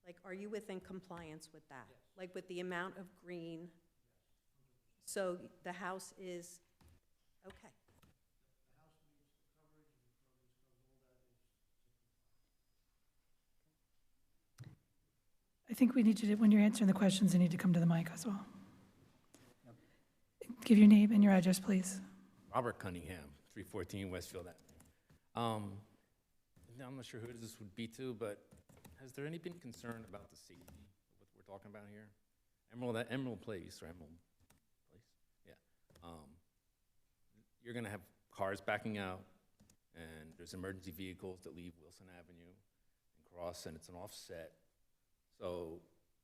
S15: Like, are you within compliance with that? Like, with the amount of green? So the house is, okay.
S3: I think we need you to, when you're answering the questions, you need to come to the mic as well. Give your name and your address, please.
S16: Robert Cunningham, 314 Westfield Avenue. I'm not sure who this would be to, but has there any been concern about the safety of what we're talking about here? Emerald Place, or Emerald Place? Yeah. You're gonna have cars backing out, and there's emergency vehicles that leave Wilson Avenue and cross, and it's an offset. So,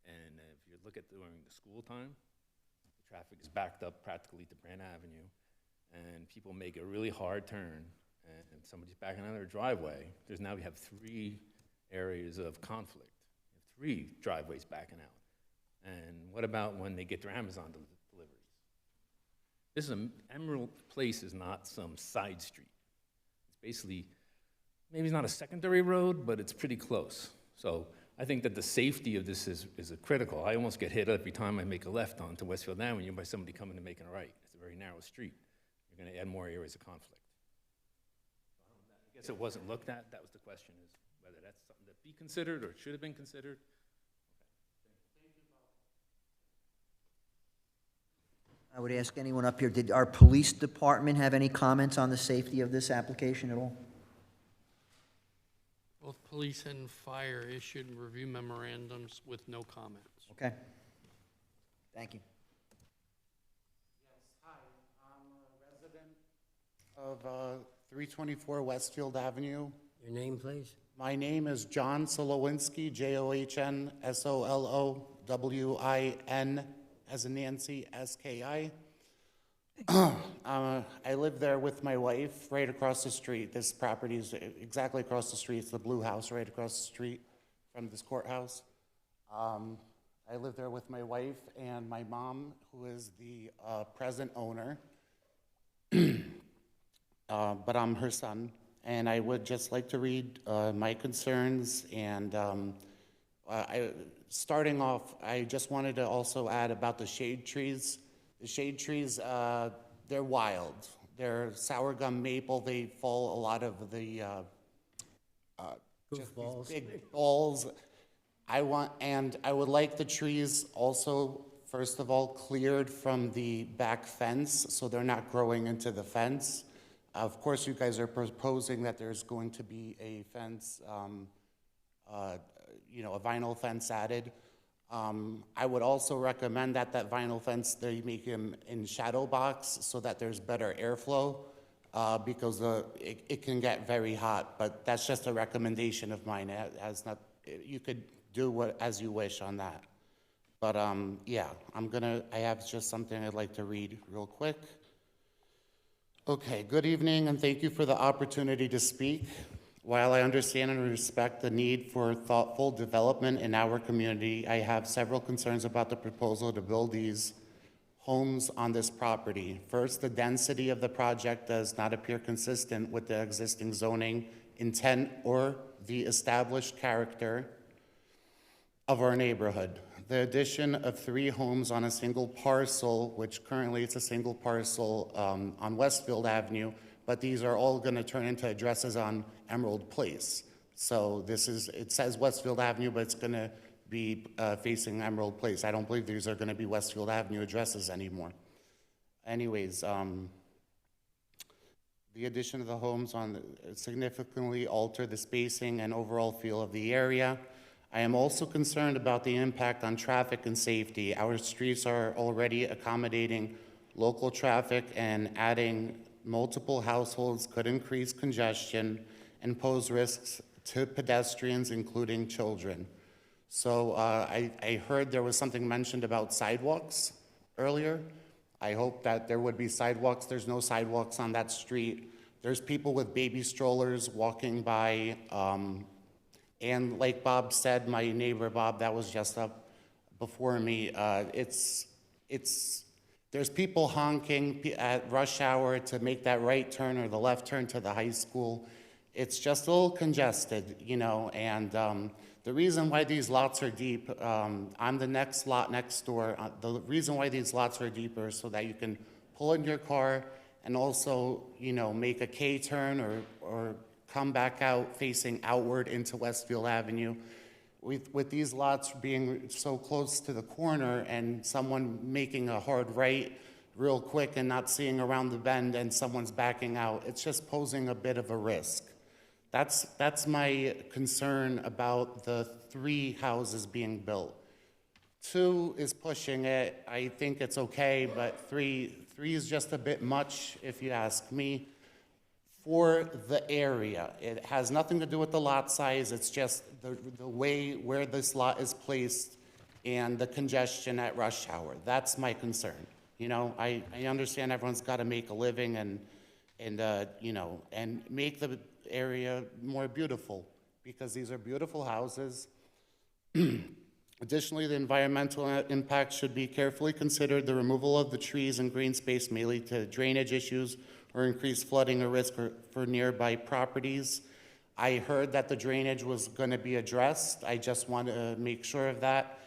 S16: and if you look at during the school time, the traffic is backed up practically to Brand Avenue, and people make a really hard turn, and somebody's backing out of their driveway. We have 3 areas of conflict. We have 3 driveways backing out. And what about when they get their Amazon deliveries? This is Emerald Place is not some side street. It's basically, maybe it's not a secondary road, but it's pretty close. So I think that the safety of this is critical. I almost get hit every time I make a left onto Westfield Avenue by somebody coming and making a right. It's a very narrow street. You're going to add more areas of conflict. I guess it wasn't looked at. That was the question, is whether that's something that be considered or should have been considered.
S1: I would ask anyone up here, did our police department have any comments on the safety of this application at all?
S2: Both police and fire issued review memorandums with no comments.
S1: Okay. Thank you.
S17: Yes, hi, I'm a resident of 324 Westfield Avenue.
S4: Your name, please?
S17: My name is John Solowinski, John Solowin, as in Nancy, SKI. I live there with my wife, right across the street. This property is exactly across the street. It's the blue house right across the street from this courthouse. I live there with my wife and my mom, who is the present owner. But I'm her son, and I would just like to read my concerns. And starting off, I just wanted to also add about the shade trees. The shade trees, they're wild. They're sour gum maple. They fall a lot of the just these big balls. I would like the trees also, first of all, cleared from the back fence so they're not growing into the fence. Of course, you guys are proposing that there's going to be a fence, a vinyl fence added. I would also recommend that vinyl fence, they make them in shadow box so that there's better airflow, because it can get very hot, but that's just a recommendation of mine. You could do as you wish on that. But yeah, I have just something I'd like to read real quick. Okay, good evening, and thank you for the opportunity to speak. While I understand and respect the need for thoughtful development in our community, I have several concerns about the proposal to build these homes on this property. First, the density of the project does not appear consistent with the existing zoning intent or the established character of our neighborhood. The addition of 3 homes on a single parcel, which currently it's a single parcel on Westfield Avenue, but these are all going to turn into addresses on Emerald Place. So it says Westfield Avenue, but it's going to be facing Emerald Place. I don't believe these are going to be Westfield Avenue addresses anymore. Anyways, the addition of the homes significantly alter the spacing and overall feel of the area. I am also concerned about the impact on traffic and safety. Our streets are already accommodating local traffic, and adding multiple households could increase congestion and pose risks to pedestrians, including children. So I heard there was something mentioned about sidewalks earlier. I hope that there would be sidewalks. There's no sidewalks on that street. There's people with baby strollers walking by. And like Bob said, my neighbor Bob that was just up, before me. There's people honking at rush hour to make that right turn or the left turn to the high school. It's just a little congested, you know, and the reason why these lots are deep, I'm the next lot next door. The reason why these lots are deeper is so that you can pull in your car and also, you know, make a K-turn or come back out facing outward into Westfield Avenue. With these lots being so close to the corner and someone making a hard right real quick and not seeing around the bend and someone's backing out, it's just posing a bit of a risk. That's my concern about the 3 houses being built. 2 is pushing it. I think it's okay, but 3 is just a bit much, if you ask me, for the area. It has nothing to do with the lot size. It's just the way where this lot is placed and the congestion at rush hour. That's my concern. You know, I understand everyone's got to make a living and you know, and make the area more beautiful, because these are beautiful houses. Additionally, the environmental impact should be carefully considered. The removal of the trees and green space may lead to drainage issues or increased flooding or risk for nearby properties. I heard that the drainage was going to be addressed. I just want to make sure of that.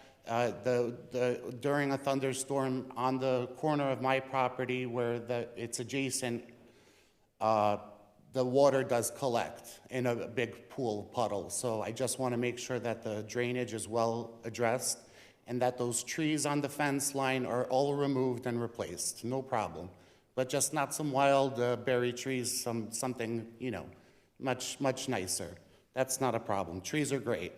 S17: During a thunderstorm on the corner of my property where it's adjacent, the water does collect in a big pool puddle. So I just want to make sure that the drainage is well addressed and that those trees on the fence line are all removed and replaced, no problem. But just not some wild berry trees, something, you know, much nicer. That's not a problem. Trees are great.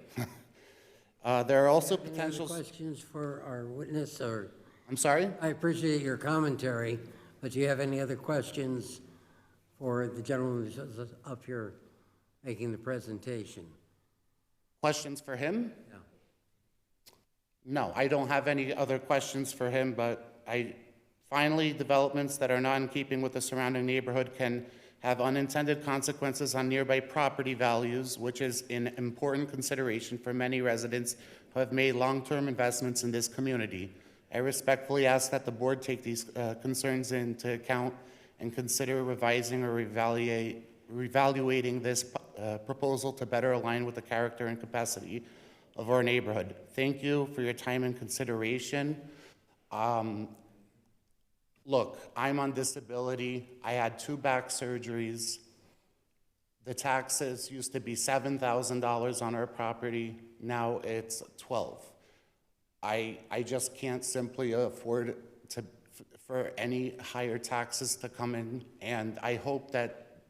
S17: There are also potential
S4: questions for our witness, or?
S17: I'm sorry?
S4: I appreciate your commentary, but do you have any other questions for the gentleman who's up here making the presentation?
S17: Questions for him?
S4: No.
S17: No, I don't have any other questions for him, but finally, developments that are not in keeping with the surrounding neighborhood can have unintended consequences on nearby property values, which is an important consideration for many residents who have made long-term investments in this community. I respectfully ask that the board take these concerns into account and consider revising or reevaluating this proposal to better align with the character and capacity of our neighborhood. Thank you for your time and consideration. Look, I'm on disability. I had 2 back surgeries. The taxes used to be $7,000 on our property. Now it's $12,000. I just can't simply afford for any higher taxes to come in, and I hope that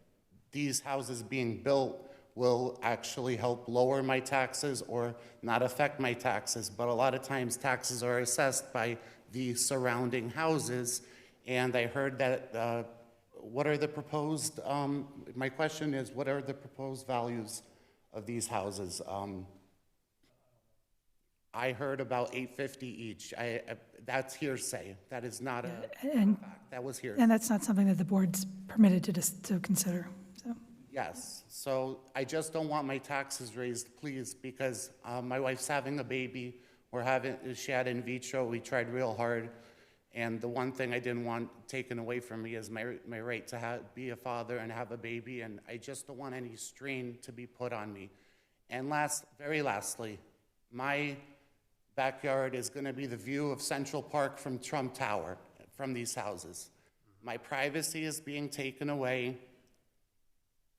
S17: these houses being built will actually help lower my taxes or not affect my taxes. But a lot of times taxes are assessed by the surrounding houses, and I heard that, what are the proposed, my question is, what are the proposed values of these houses? I heard about $850 each. That's hearsay. That is not a fact. That was hearsay.
S3: And that's not something that the board's permitted to consider, so.
S17: Yes, so I just don't want my taxes raised, please, because my wife's having a baby. She had in vitro. We tried real hard. And the one thing I didn't want taken away from me is my right to be a father and have a baby, and I just don't want any strain to be put on me. And very lastly, my backyard is going to be the view of Central Park from Trump Tower, from these houses. My privacy is being taken away.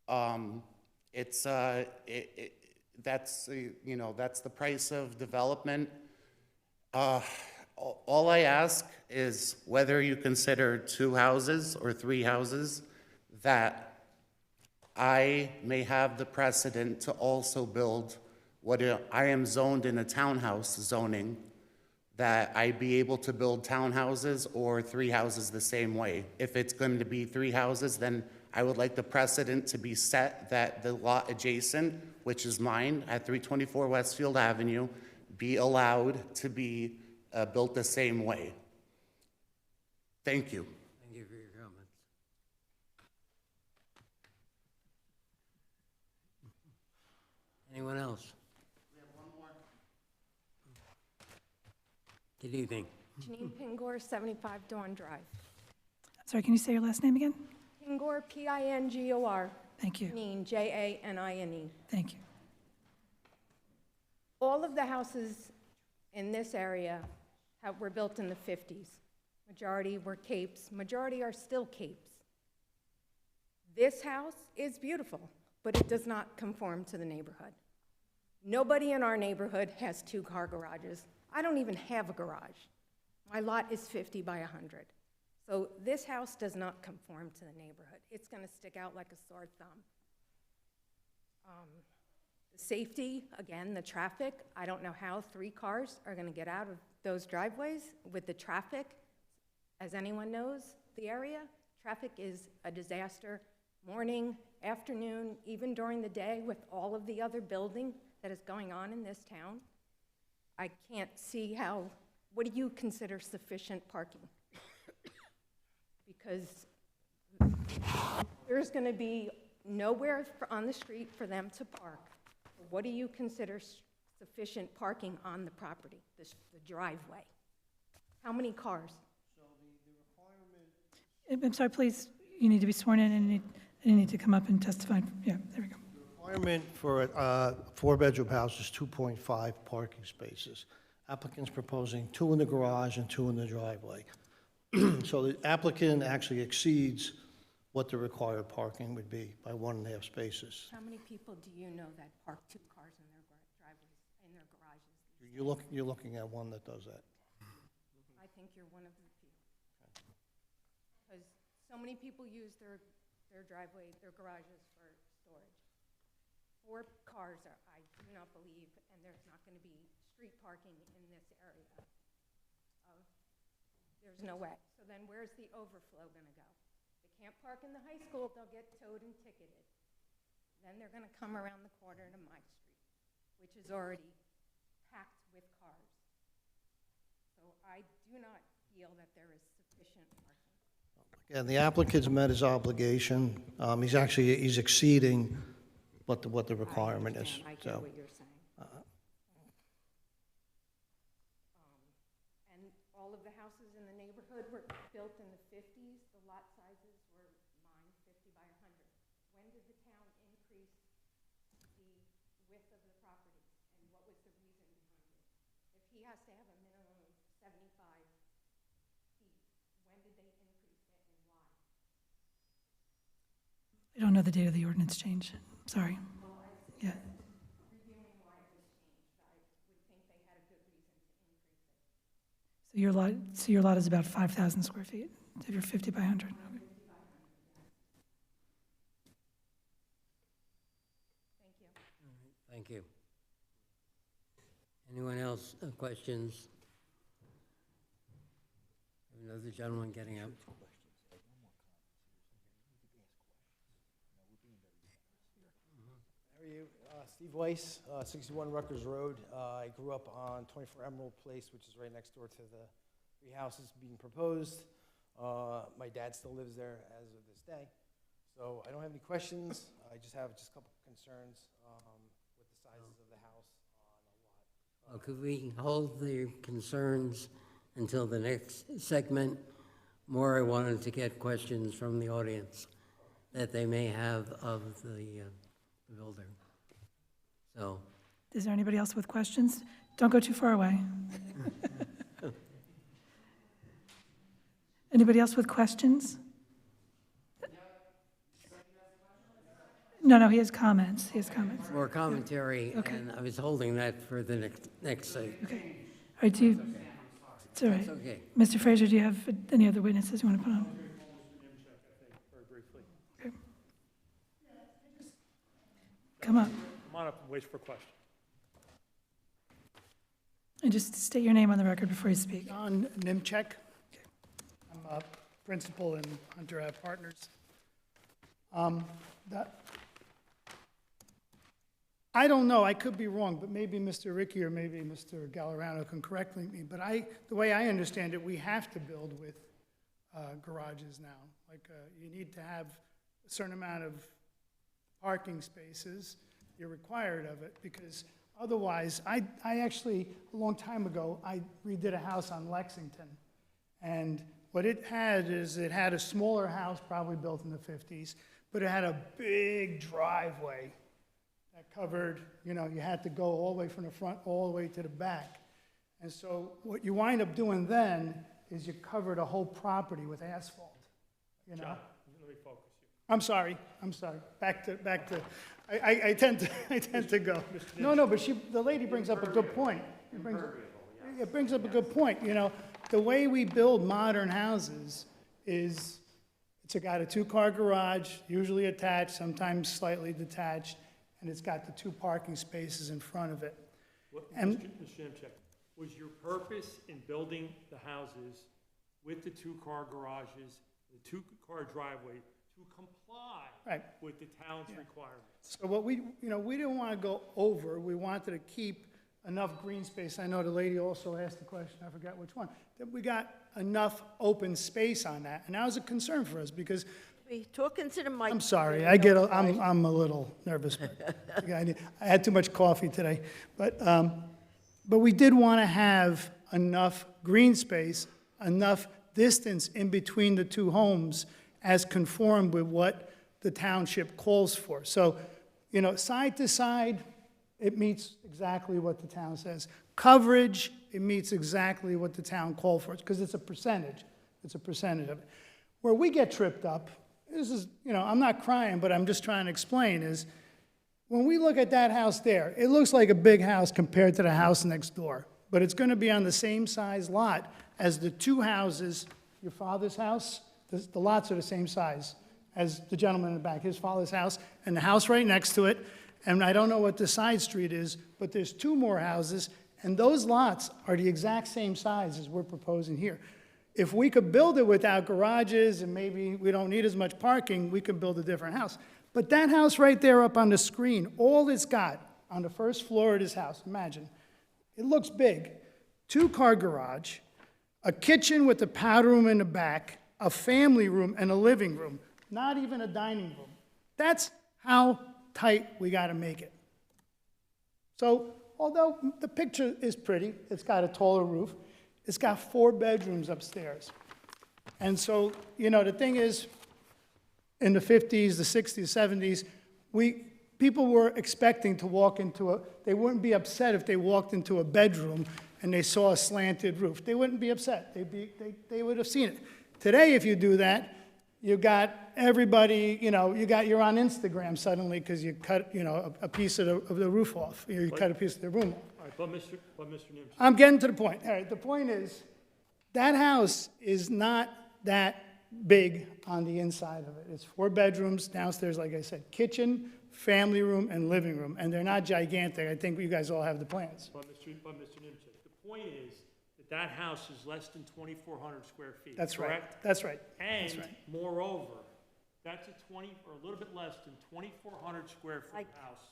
S17: That's the price of development. All I ask is whether you consider 2 houses or 3 houses, that I may have the precedent to also build what I am zoned in a townhouse zoning, that I be able to build townhouses or 3 houses the same way. If it's going to be 3 houses, then I would like the precedent to be set that the lot adjacent, which is mine at 324 Westfield Avenue, be allowed to be built the same way. Thank you.
S4: Thank you for your comments. Anyone else?
S17: We have one more.
S4: Good evening.
S18: Janine Pingor, 75 Dawn Drive.
S3: Sorry, can you say your last name again?
S18: Pingor, P-I-N-G-O-R.
S3: Thank you.
S18: Janine, J-A-N-I-N-E.
S3: Thank you.
S18: All of the houses in this area were built in the 50s. Majority were capes, majority are still capes. This house is beautiful, but it does not conform to the neighborhood. Nobody in our neighborhood has 2-car garages. I don't even have a garage. My lot is 50 by 100. So this house does not conform to the neighborhood. It's gonna stick out like a sore thumb. The safety, again, the traffic, I don't know how 3 cars are gonna get out of those driveways with the traffic. As anyone knows, the area, traffic is a disaster, morning, afternoon, even during the day with all of the other building that is going on in this town. I can't see how, what do you consider sufficient parking? Because there's gonna be nowhere on the street for them to park. What do you consider sufficient parking on the property, the driveway? How many cars?
S3: I'm sorry, please, you need to be sworn in and you need to come up and testify. Yeah, there we go.
S13: Requirement for a 4-bedroom house is 2.5 parking spaces. Applicant's proposing 2 in the garage and 2 in the driveway. So the applicant actually exceeds what the required parking would be by 1.5 spaces.
S18: How many people do you know that park 2 cars in their driveways, in their garages?
S13: You're looking at one that does that.
S18: I think you're one of the few. Because so many people use their driveway, their garages for storage. 4 cars, I do not believe, and there's not going to be street parking in this area. There's no way. So then where's the overflow going to go? They can't park in the high school, they'll get towed and ticketed. Then they're going to come around the corner to my street, which is already packed with cars. So I do not feel that there is sufficient parking.
S13: Yeah, the applicant's met his obligation. He's exceeding what the requirement is.
S18: I get what you're saying. And all of the houses in the neighborhood were built in the 50s. The lot sizes were mine, 50 by 100. When did the town increase the width of the property? And what was the reason behind it? If he has to have a minimum of 75 feet, when did they increase it and why?
S3: I don't know the date of the ordinance change. Sorry. Yeah. So your lot is about 5,000 square feet, if you're 50 by 100. Okay.
S4: Thank you. Anyone else have questions? Another gentleman getting up.
S19: How are you? Steve Weiss, 61 Rutgers Road. I grew up on 24 Emerald Place, which is right next door to the 3 houses being proposed. My dad still lives there as of this day. So I don't have any questions. I just have a couple concerns with the sizes of the house on a lot.
S4: Could we hold the concerns until the next segment? More, I wanted to get questions from the audience that they may have of the builder. So,
S3: Is there anybody else with questions? Don't go too far away. Anybody else with questions? No, he has comments. He has comments.
S4: more commentary,
S3: Okay.
S4: and I was holding that for the next segment.
S3: Okay. All right, do you, it's all right.
S4: It's okay.
S3: Mr. Fraser, do you have any other witnesses you want to put on?
S8: Very briefly.
S3: Okay. Come up
S8: Come on up and wait for questions.
S3: and just state your name on the record before you speak.
S11: John Nimchek. I'm a principal in Hunter Ave Partners. I don't know, I could be wrong, but maybe Mr. Ricky or maybe Mr. Gallerano can correct me, but the way I understand it, we have to build with garages now. Like, you need to have a certain amount of parking spaces. You're required of it because Otherwise, I actually, a long time ago, I redid a house on Lexington. And what it had is it had a smaller house, probably built in the 50s, but it had a big driveway that covered, you know, you had to go all the way from the front all the way to the back. And so what you wind up doing then is you cover the whole property with asphalt, you know?
S8: John, let me focus you.
S11: I'm sorry. Back to, I tend to go. No, but the lady brings up a good point. It brings up a good point, you know. The way we build modern houses is, it's got a two-car garage, usually attached, sometimes slightly detached, and it's got the 2 parking spaces in front of it. And
S8: Mr. Nemchek, was your purpose in building the houses with the 2-car garages, the 2-car driveway, to comply with the town's requirements?
S11: so what we didn't want to go over, we wanted to keep enough green space. I know the lady also asked the question, I forgot which one, that we got enough open space on that. And that was a concern for us because,
S6: Talk into the mic.
S11: I'm sorry, I'm a little nervous. But I had too much coffee today. But we did want to have enough green space, enough distance in between the 2 homes as conformed with what the township calls for. So, you know, side to side, it meets exactly what the town says. Coverage, it meets exactly what the town called for, because it's a percentage. It's a percentage of it. Where we get tripped up, this is, you know, I'm not crying, but I'm just trying to explain, is when we look at that house there, it looks like a big house compared to the house next door, but it's going to be on the same size lot as the 2 houses, your father's house, the lots are the same size as the gentleman in the back, his father's house, and the house right next to it. And I don't know what the side street is, but there's 2 more houses, and those lots are the exact same size as we're proposing here. If we could build it without garages and maybe we don't need as much parking, we could build a different house. But that house right there up on the screen, all it's got on the first floor of this house, imagine, it looks big. 2-car garage, a kitchen with a powder room in the back, a family room and a living room, not even a dining room. That's how tight we got to make it. So, although the picture is pretty, it's got a taller roof, it's got 4 bedrooms upstairs. And so, you know, the thing is, in the 50s, the 60s, 70s, people were expecting to walk into they wouldn't be upset if they walked into a bedroom and they saw a slanted roof. They wouldn't be upset. They would have seen it. Today, if you do that, you got everybody, you know, you're on Instagram suddenly because you cut, you know, a piece of the roof off. You cut a piece of the room off.
S8: All right, but Mr. Nemchek.
S11: I'm getting to the point. All right, the point is, that house is not that big on the inside of it. It's 4 bedrooms, downstairs, like I said, kitchen, family room, and living room. And they're not gigantic. I think you guys all have the plans.
S8: But Mr. Nemchek, the point is that house is less than 2,400 square feet,
S11: That's right.
S8: correct?
S11: That's right.
S8: And
S11: That's right.
S8: moreover, that's a 20, or a little bit less than 2,400 square foot house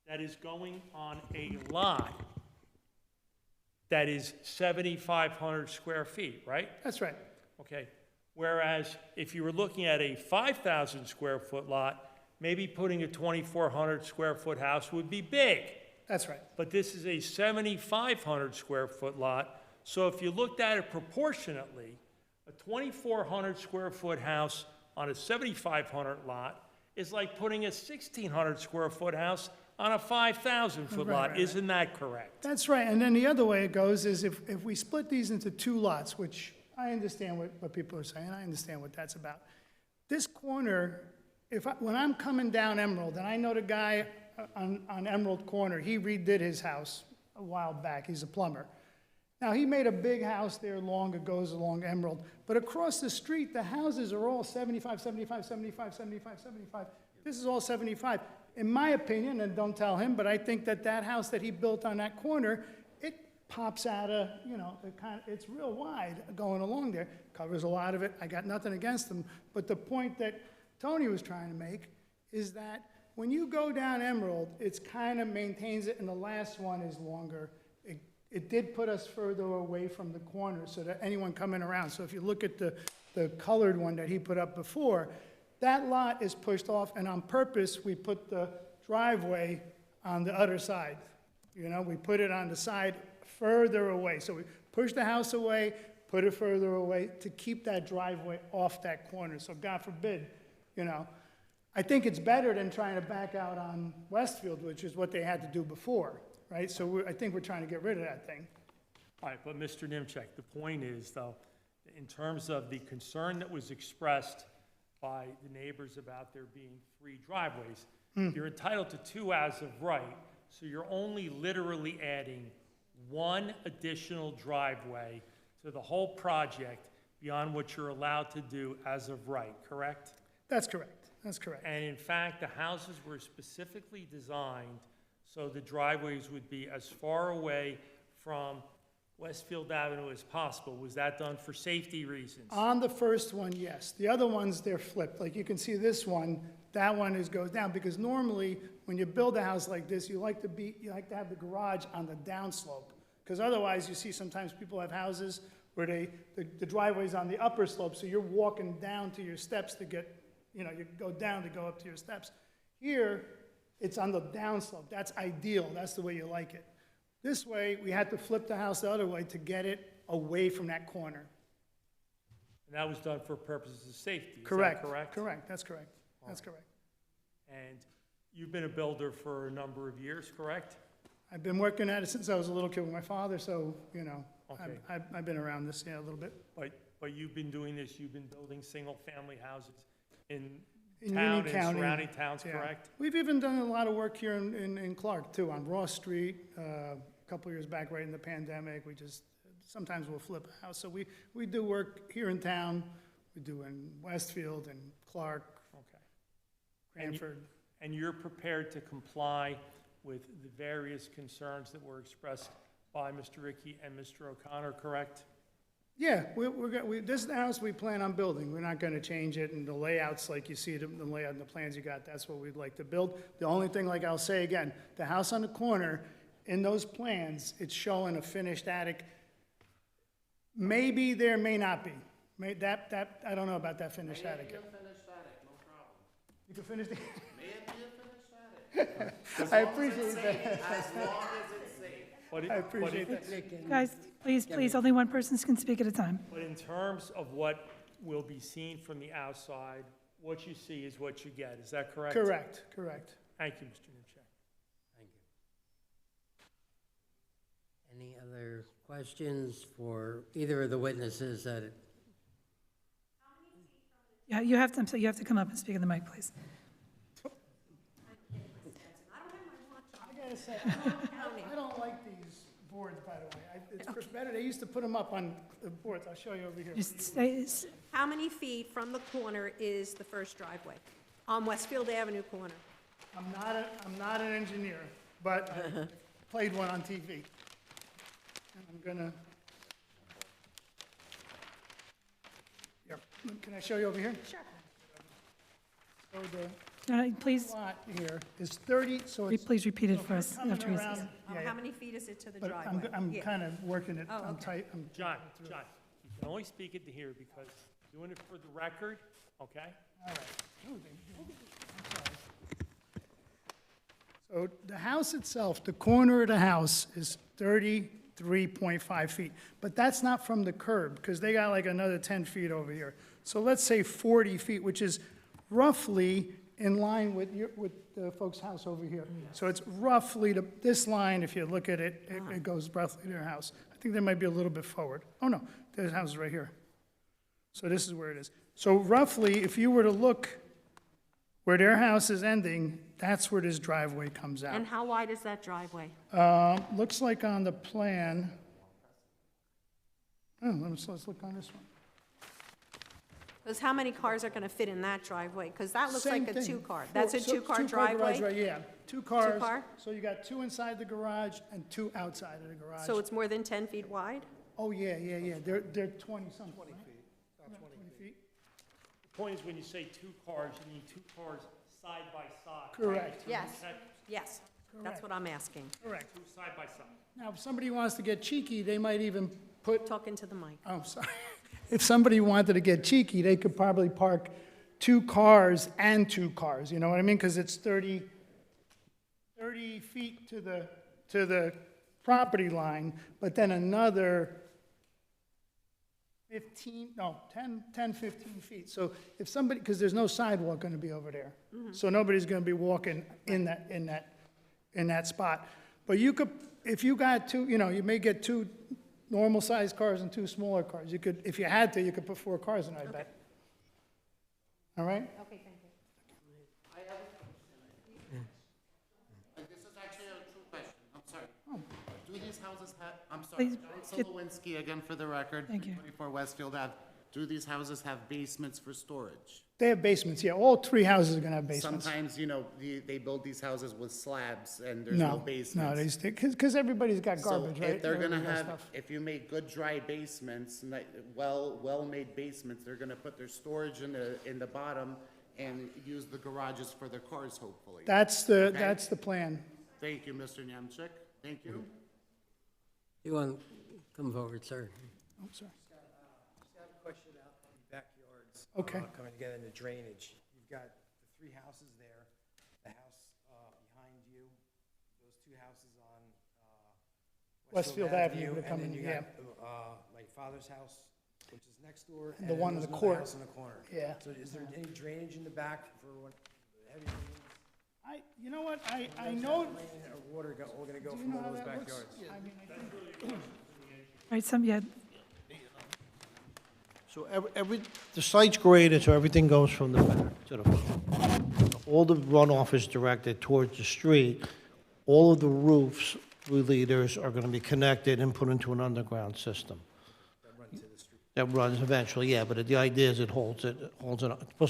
S8: that is going on a lot that is 7,500 square feet, right?
S11: That's right.
S8: Okay. Whereas if you were looking at a 5,000 square foot lot, maybe putting a 2,400 square foot house would be big.
S11: That's right.
S8: But this is a 7,500 square foot lot. So if you looked at it proportionately, a 2,400 square foot house on a 7,500 lot is like putting a 1,600 square foot house on a 5,000 foot lot.
S11: Right.
S8: Isn't that correct?
S11: That's right. And then the other way it goes is if we split these into 2 lots, which I understand what people are saying, I understand what that's about. This corner, when I'm coming down Emerald, and I know the guy on Emerald Corner, he redid his house a while back. He's a plumber. Now, he made a big house there goes along Emerald, but across the street, the houses are all 75, 75, 75, 75, 75. This is all 75. In my opinion, and don't tell him, but I think that house that he built on that corner, it pops out of, you know, it's real wide going along there, covers a lot of it. I got nothing against him, but the point that Tony was trying to make is that when you go down Emerald, it's kind of maintains it, and the last one is longer. It did put us further away from the corner so that anyone coming around. So if you look at the colored one that he put up before, that lot is pushed off, and on purpose, we put the driveway on the other side. You know, we put it on the side further away. So we push the house away, put it further away to keep that driveway off that corner. So God forbid, you know, I think it's better than trying to back out on Westfield, which is what they had to do before, right? So I think we're trying to get rid of that thing.
S8: All right, but Mr. Nimchek, the point is, though, in terms of the concern that was expressed by the neighbors about there being 3 driveways, you're entitled to 2 as of right, so you're only literally adding 1 additional driveway to the whole project beyond what you're allowed to do as of right, correct?
S11: That's correct. That's correct.
S8: And in fact, the houses were specifically designed so the driveways would be as far away from Westfield Avenue as possible. Was that done for safety reasons?
S11: On the first one, yes. The other ones, they're flipped. Like you can see this one, that one goes down, because normally when you build a house like this, you like to have the garage on the downslope. Because otherwise, you see sometimes people have houses where the driveway's on the upper slope, so you're walking down to your steps to get, you go down to go up to your steps. Here, it's on the downslope. That's ideal. That's the way you like it. This way, we had to flip the house the other way to get it away from that corner.
S8: And that was done for purposes of safety, is
S11: Correct.
S8: that correct?
S11: Correct, that's correct. That's correct.
S8: And you've been a builder for a number of years, correct?
S11: I've been working at it since I was a little kid with my father, so,
S8: Okay.
S11: I've been around this, a little bit.
S8: But you've been doing this, you've been building single-family houses in
S11: In
S8: town
S11: Union
S8: and
S11: County,
S8: surrounding towns,
S11: yeah.
S8: correct?
S11: We've even done a lot of work here in Clark, too, on Ross Street. A couple years back, right in the pandemic, sometimes we'll flip a house. So we do work here in town, we do in Westfield and Clark,
S8: Okay.
S11: Cranford.
S8: And you're prepared to comply with the various concerns that were expressed by Mr. Ricky and Mr. O'Connor, correct?
S11: Yeah, this is the house we plan on building. We're not gonna change it, and the layouts, like you see the layout and the plans you got, that's what we'd like to build. The only thing, like I'll say again, the house on the corner, in those plans, it's showing a finished attic. Maybe there, may not be. I don't know about that finished attic. You can finish the. I appreciate that. I appreciate that.
S3: Guys, please, only one person can speak at a time.
S8: But in terms of what will be seen from the outside, what you see is what you get. Is that correct?
S11: Correct.
S8: Thank you, Mr. Nimchek.
S4: Thank you. Any other questions for either of the witnesses that?
S3: Yeah, you have to come up and speak in the mic, please.
S11: I gotta say, I don't like these boards, by the way. It's better, they used to put them up on the boards. I'll show you over here.
S15: How many feet from the corner is the first driveway on Westfield Avenue corner?
S11: I'm not an engineer, but I played one on TV. And I'm gonna. Yep. Can I show you over here?
S15: Sure.
S11: So the
S3: Please,
S11: lot here is 30, so it's.
S3: please repeat it for us
S11: coming
S3: after he
S11: around-
S3: says.
S11: yeah,
S15: How many feet is it to the
S11: But
S15: driveway?
S11: I'm
S15: Yeah.
S11: kind of working it,
S15: Oh,
S11: I'm
S15: okay.
S11: tight.
S8: John, you can only speak it to here because doing it for the record, okay?
S11: All right. Ooh, I'm sorry. So the house itself, the corner of the house is 33.5 feet. But that's not from the curb, because they got like another 10 feet over here. So let's say 40 feet, which is roughly in line with the folks' house over here. So it's roughly this line, if you look at it, it goes roughly to their house. I think they might be a little bit forward. Oh, no, their house is right here. So this is where it is. So roughly, if you were to look where their house is ending, that's where this driveway comes out.
S15: And how wide is that driveway?
S11: Looks like on the plan, let's look on this one.
S15: Because how many cars are going to fit in that driveway? Because that looks
S11: Same
S15: like a
S11: thing.
S15: two-car. That's a
S11: So
S15: two-car
S11: two-car garage,
S15: driveway?
S11: right, yeah, 2 cars.
S15: Two-car?
S11: So you got 2 inside the garage and 2 outside of the garage.
S15: So it's more than 10 feet wide?
S11: Oh, yeah, they're 20-something, 20 feet. About 20 feet.
S8: The point is when you say 2 cars, you mean 2 cars side by side.
S11: Correct.
S15: Yes, yes. That's what I'm asking.
S11: Correct.
S8: 2 side by side.
S11: Now, if somebody wants to get cheeky, they might even put,
S15: Talk into the mic.
S11: oh, sorry. If somebody wanted to get cheeky, they could probably park 2 cars and 2 cars, you know what I mean? Because it's 30 feet to the property line, but then another 10, 15 feet. So if somebody, because there's no sidewalk going to be over there. So nobody's going to be walking in that spot. But you could, if you got two, you may get two normal-sized cars and two smaller cars. You could, if you had to, you could put 4 cars in, I bet. All right?
S9: Okay, thank you.
S17: This is actually a true question. I'm sorry. Do these houses have, I'm sorry,
S3: Please,
S17: John Solowinski again for the record.
S3: Thank you.
S17: 24 Westfield Ave. Do these houses have basements for storage?
S11: They have basements, yeah. All 3 houses are going to have basements.
S17: Sometimes, they build these houses with slabs and there's no basements.
S11: No, because everybody's got
S17: So
S11: garbage, right?
S17: if they're gonna
S11: Everybody got
S17: have,
S11: stuff.
S17: if you make good dry basements, well-made basements, they're gonna put their storage in the bottom and use the garages for their cars, hopefully.
S11: That's the plan.
S17: Thank you, Mr. Nyamchik. Thank you.
S4: You want to come forward, sir?
S11: Oh, sorry.
S19: Just have a question about the backyards.
S11: Okay.
S19: Coming together in the drainage. You've got the 3 houses there, the house behind you, those 2 houses on
S11: Westfield Avenue, they're
S19: and then
S11: coming,
S19: you
S11: yeah.
S19: got my father's house, which is next door.
S11: And
S19: and
S11: the
S19: then
S11: one in
S19: there's
S11: the
S19: another
S11: court.
S19: house in the corner.
S11: Yeah.
S19: So is there any drainage in the back for when heavy rains?
S11: You know what, I know,
S19: Rain or water all gonna go
S11: do you
S19: from
S11: know
S19: all
S11: how
S19: those
S11: that looks?
S19: backyards?
S11: I mean, I think-
S3: Right, yeah,
S13: So the site's graded, so everything goes from the back to the front. All the runoff is directed towards the street. All of the roofs, through leaders, are going to be connected and put into an underground system. That runs eventually, yeah, but the idea is it's supposed to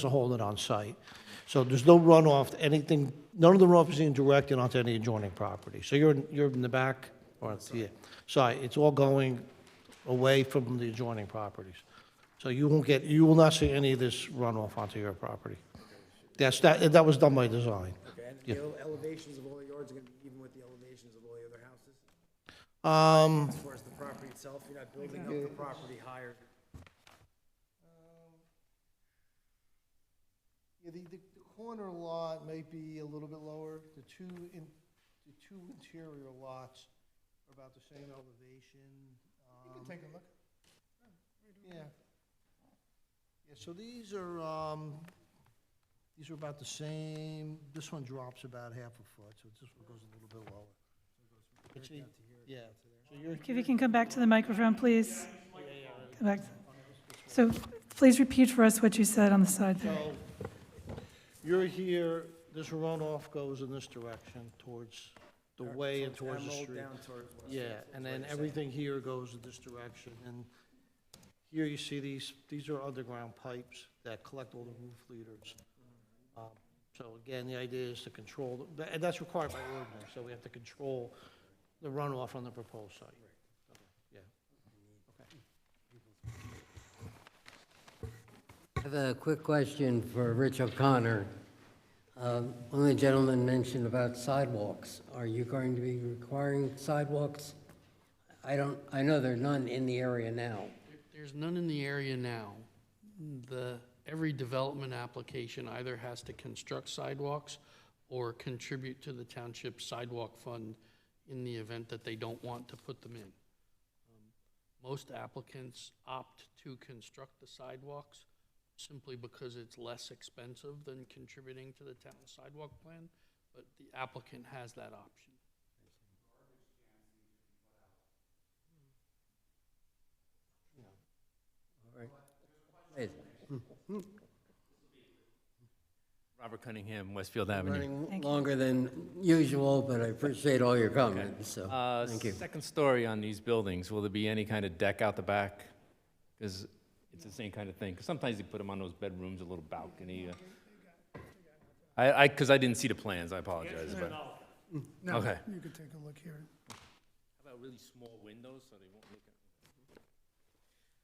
S13: hold it on site. So there's no runoff, anything, none of the runoff is being directed onto any adjoining property. So you're in the back, or, yeah, side, it's all going away from the adjoining properties. So you will not see any of this runoff onto your property. That was done by design.
S19: Okay, and
S13: Yeah.
S19: the elevations of all the yards are gonna be even with the elevations of all the other houses? As far as the property itself, you're not building up the property higher?
S13: Yeah, the corner lot may be a little bit lower. The two interior lots are about the same elevation.
S11: You can take a look.
S13: Yeah. Yeah, so these are about the same. This one drops about half a foot, so this one goes a little bit lower. But see, yeah. So you're,
S3: if you can come back to the microphone, please. Come back. So please repeat for us what you said on the side there.
S13: so you're here, this runoff goes in this direction towards the way and towards the
S19: Emerald
S13: street.
S19: down towards Westfield,
S13: Yeah,
S19: is
S13: and
S19: what
S13: then
S19: you're saying.
S13: everything here goes in this direction, and here you see these are underground pipes that collect all the roof leaders. So again, the idea is to control, and that's required by ordinance, so we have to control the runoff on the proposed site. Yeah.
S4: I have a quick question for Rich O'Connor. One of the gentlemen mentioned about sidewalks. Are you going to be requiring sidewalks? I know there are none in the area now.
S2: There's none in the area now. Every development application either has to construct sidewalks or contribute to the township sidewalk fund in the event that they don't want to put them in. Most applicants opt to construct the sidewalks simply because it's less expensive than contributing to the town sidewalk plan, but the applicant has that option.
S4: All right. Hey.
S16: Robert Cunningham, Westfield Avenue.
S4: Running longer than usual, but I appreciate all your comments, so, thank you.
S16: Second story on these buildings, will there be any kind of deck out the back? Because it's the same kind of thing. Because sometimes you put them on those bedrooms, a little balcony. Because I didn't see the plans, I apologize. But
S11: No,
S16: Okay.
S11: you could take a look here.
S16: How about really small windows so they won't look at?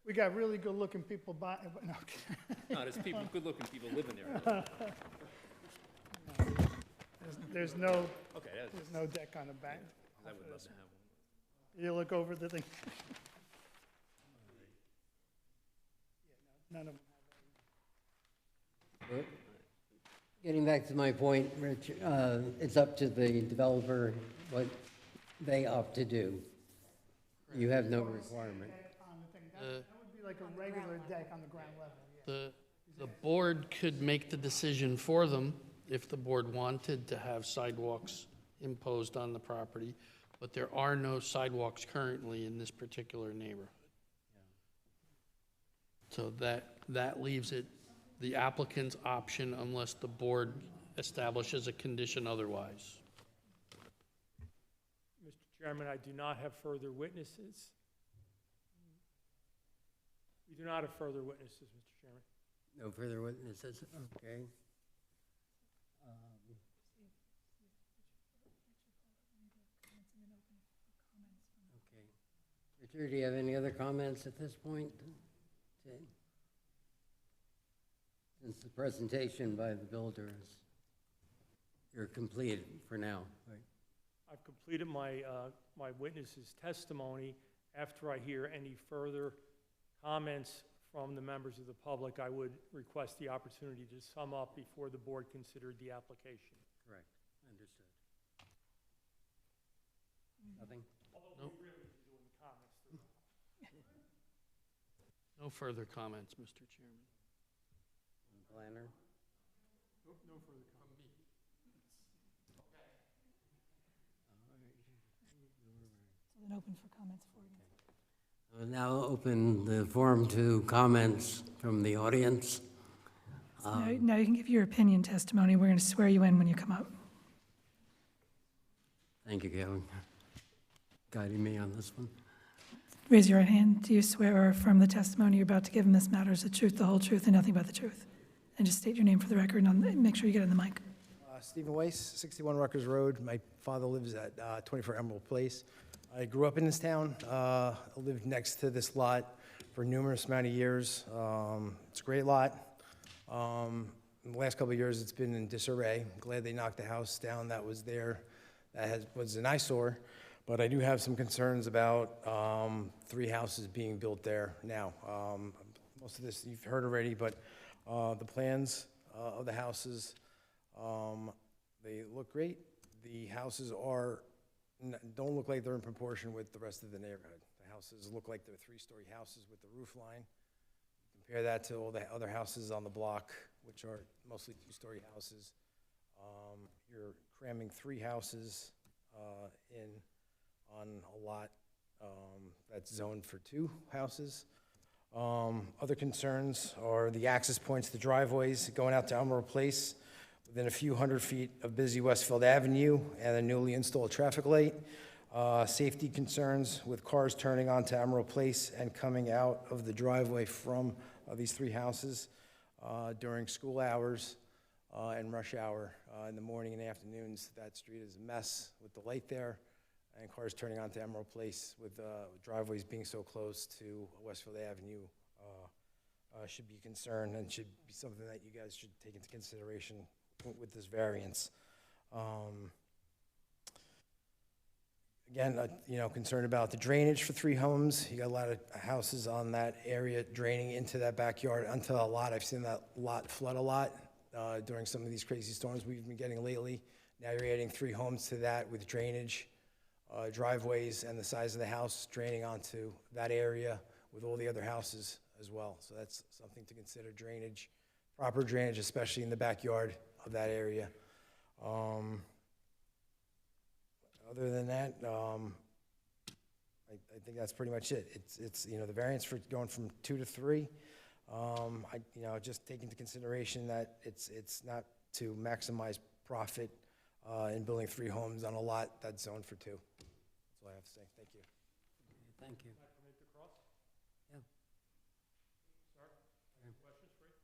S11: We got really good-looking people buying, no.
S16: No, there's people, good-looking people living there.
S11: There's no,
S16: Okay, that's
S11: there's no deck on the back.
S16: I would love to have one.
S11: You look over the thing. None of them.
S4: Getting back to my point, Rich, it's up to the developer what they opt to do. You have no requirement.
S11: On the thing, that would be like a regular deck on the ground level, yeah.
S2: The board could make the decision for them if the board wanted to have sidewalks imposed on the property, but there are no sidewalks currently in this particular neighborhood. So that leaves it the applicant's option unless the board establishes a condition otherwise.
S8: Mr. Chairman, I do not have further witnesses. We do not have further witnesses, Mr. Chairman.
S4: No further witnesses, okay. Okay. Richard, do you have any other comments at this point? Since the presentation by the builder is, you're completed for now, right?
S8: I've completed my, my witness's testimony. After I hear any further comments from the members of the public, I would request the opportunity to sum up before the board considered the application.
S4: Correct, understood. Nothing?
S8: Although we really be doing comments throughout.
S2: No further comments, Mr. Chairman.
S4: Planner?
S8: No further comments.
S3: So then open for comments for you.
S4: I'll now open the forum to comments from the audience.
S3: Now you can give your opinion testimony. We're going to swear you in when you come up.
S4: Thank you, Kevin, guiding me on this one.
S3: Raise your right hand. Do you swear or affirm the testimony you're about to give in this matter is the truth, the whole truth, and nothing but the truth? And just state your name for the record and make sure you get in the mic.
S19: Stephen Weiss, 61 Rutgers Road. My father lives at 24 Emerald Place. I grew up in this town. I lived next to this lot for a numerous amount of years. It's a great lot. In the last couple of years, it's been in disarray. I'm glad they knocked the house down that was there, was an eyesore. But I do have some concerns about 3 houses being built there now. Most of this you've heard already, but the plans of the houses, they look great. The houses don't look like they're in proportion with the rest of the neighborhood. The houses look like they're 3-story houses with the roof line. Compare that to all the other houses on the block, which are mostly 2-story houses. You're cramming 3 houses on a lot that's zoned for 2 houses. Other concerns are the access points to driveways going out to Emerald Place within a few hundred feet of busy Westfield Avenue and a newly installed traffic light. Safety concerns with cars turning onto Emerald Place and coming out of the driveway from these 3 houses during school hours and rush hour in the morning and afternoons. That street is a mess with the light there, and cars turning onto Emerald Place with driveways being so close to Westfield Avenue should be a concern and should be something that you guys should take into consideration with this variance. Again, concerned about the drainage for 3 homes. You got a lot of houses on that area draining into that backyard onto a lot. I've seen that lot flood a lot during some of these crazy storms we've been getting lately. Now you're adding 3 homes to that with drainage, driveways, and the size of the house draining onto that area with all the other houses as well. So that's something to consider, drainage, proper drainage, especially in the backyard of that area. Other than that, I think that's pretty much it. It's the variance for going from 2 to 3. Just take into consideration that it's not to maximize profit in building 3 homes on a lot that's zoned for 2. That's all I have to say. Thank you.
S4: Thank you. Yeah.
S8: Sir, any questions for you?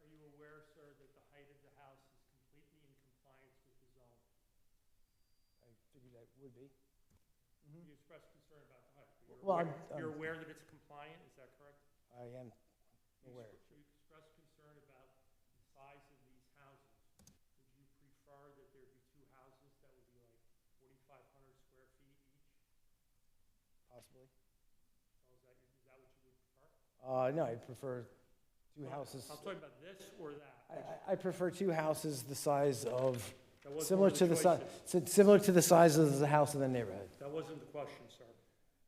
S8: Are you aware, sir, that the height of the house is completely in compliance with the zone?
S19: I figured that would be.
S8: You expressed concern about the height. But
S19: Well,
S8: you're aware that it's compliant, is that correct?
S19: I am aware.
S8: You expressed concern about the size of these houses. Would you prefer that there be 2 houses that would be like 4,500 square feet each?
S19: Possibly.
S8: So is that what you would prefer?
S19: No, I prefer 2 houses.
S8: I'm talking about this or that.
S19: I prefer 2 houses the size of
S8: That wasn't
S19: Similar
S8: one of
S19: to the size,
S8: choices.
S19: similar to the size of the house in the neighborhood.
S8: That wasn't the question, sir.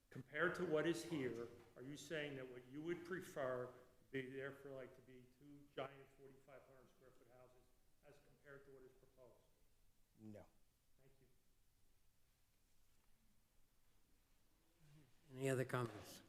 S8: Compared to what is here, are you saying that what you would prefer be there for like to be two giant 4,500 square foot houses as compared to what is proposed?
S19: No.
S8: Thank you.
S4: Any other comments?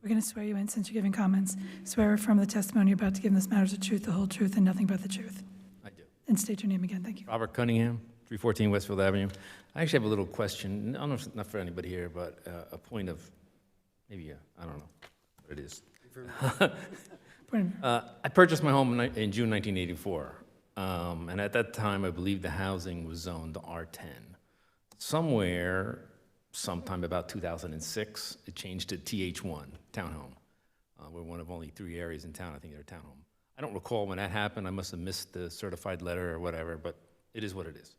S3: We're going to swear you in since you're giving comments. Swear or affirm the testimony you're about to give in this matter is the truth, the whole truth, and nothing but the truth.
S16: I do.
S3: And state your name again. Thank you.
S16: Robert Cunningham, 314 Westfield Avenue. I actually have a little question, I don't know if it's not for anybody here, but a point of, maybe, I don't know what it is. I purchased my home in June 1984, and at that time, I believe the housing was zoned R10. Sometime about 2006, it changed to TH1, townhome. We're one of only 3 areas in town, I think they're townhome. I don't recall when that happened, I must have missed the certified letter or whatever, but it is what it is.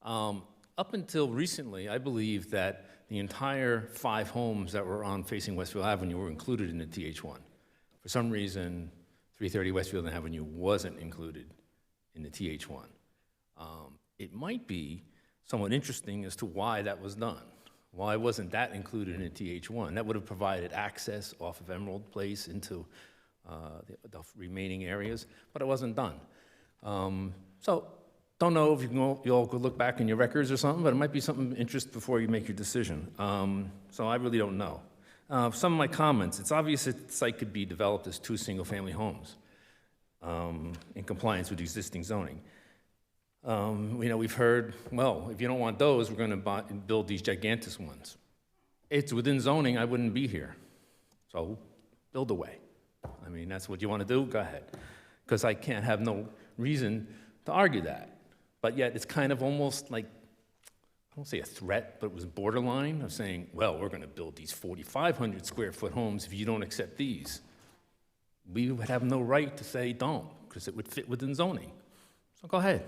S16: Up until recently, I believe that the entire 5 homes that were on facing Westfield Avenue were included in the TH1. For some reason, 330 Westfield Avenue wasn't included in the TH1. It might be somewhat interesting as to why that was done. Why wasn't that included in the TH1? That would have provided access off of Emerald Place into the remaining areas, but it wasn't done. So, don't know if you all could look back in your records or something, but it might be something of interest before you make your decision. So I really don't know. Some of my comments, it's obvious that the site could be developed as 2 single-family homes in compliance with existing zoning. We've heard, well, if you don't want those, we're going to build these gigantic ones. It's within zoning, I wouldn't be here. So build away. I mean, that's what you want to do, go ahead. Because I can't have no reason to argue that. But yet it's kind of almost like, I don't say a threat, but it was borderline of saying, well, we're going to build these 4,500 square foot homes if you don't accept these. We would have no right to say don't, because it would fit within zoning. So go ahead.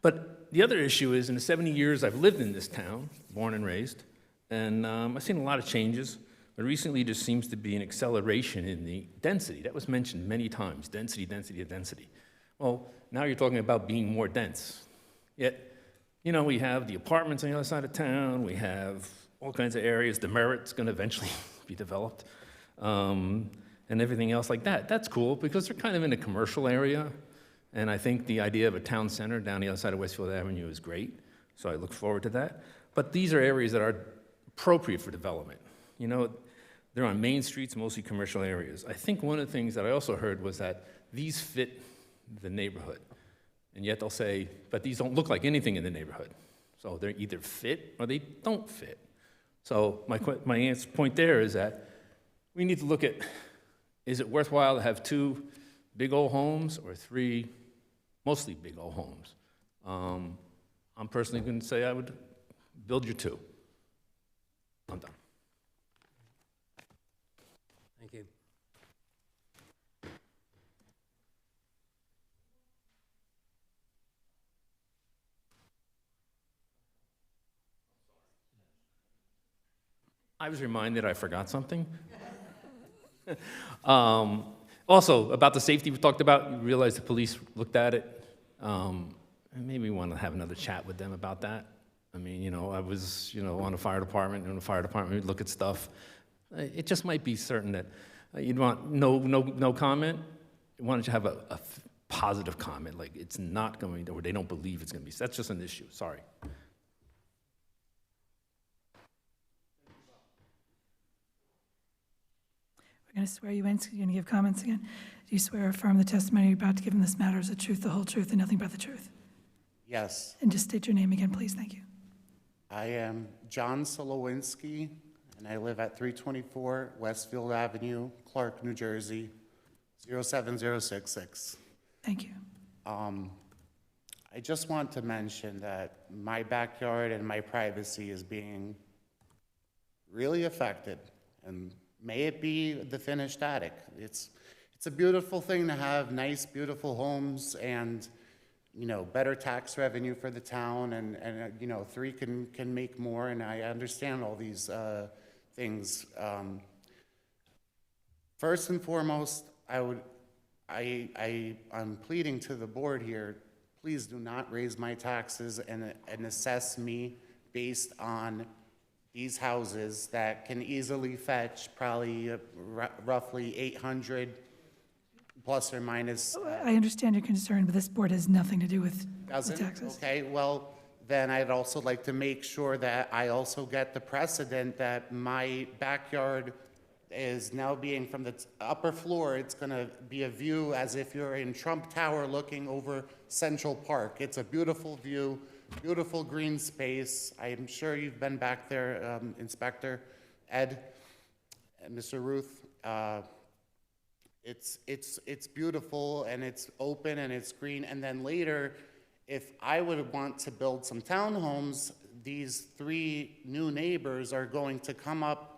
S16: But the other issue is, in the 70 years I've lived in this town, born and raised, and I've seen a lot of changes, but recently there seems to be an acceleration in the density. That was mentioned many times, density, density, density. Well, now you're talking about being more dense. Yet, we have the apartments on the other side of town, we have all kinds of areas, the Merit's gonna eventually be developed, and everything else like that. That's cool, because they're kind of in a commercial area, and I think the idea of a town center down the other side of Westfield Avenue is great, so I look forward to that. But these are areas that are appropriate for development. They're on main streets, mostly commercial areas. I think one of the things that I also heard was that these fit the neighborhood. And yet they'll say, but these don't look like anything in the neighborhood. So they're either fit or they don't fit. So my point there is that we need to look at, is it worthwhile to have 2 big old homes or 3 mostly big old homes? I'm personally going to say I would build your 2. I'm done.
S4: Thank you.
S16: I was reminded I forgot something. Also, about the safety we talked about, you realize the police looked at it. And maybe we want to have another chat with them about that. I mean, I was, on the fire department, and the fire department would look at stuff. It just might be certain that you'd want no comment. Why don't you have a positive comment, like it's not going to, or they don't believe it's going to be. That's just an issue, sorry.
S3: We're going to swear you in, so you're going to give comments again. Do you swear or affirm the testimony you're about to give in this matter is the truth, the whole truth, and nothing but the truth?
S17: Yes.
S3: And just state your name again, please. Thank you.
S17: I am John Solowinski, and I live at 324 Westfield Avenue, Clark, New Jersey, 07066.
S3: Thank you.
S17: I just want to mention that my backyard and my privacy is being really affected, and may it be the finished attic. It's a beautiful thing to have nice, beautiful homes and, better tax revenue for the town, and 3 can make more, and I understand all these things. First and foremost, I'm pleading to the board here, please do not raise my taxes and assess me based on these houses that can easily fetch probably roughly 800 plus or minus.
S3: I understand your concern, but this board has nothing to do with the
S17: Doesn't?
S3: taxes.
S17: Okay, well, then I'd also like to make sure that I also get the precedent that my backyard is now being from the upper floor, it's gonna be a view as if you're in Trump Tower looking over Central Park. It's a beautiful view, beautiful green space. I'm sure you've been back there, Inspector Ed and Mr. Ruth. It's beautiful and it's open and it's green. And then later, if I would want to build some townhomes, these 3 new neighbors are going to come up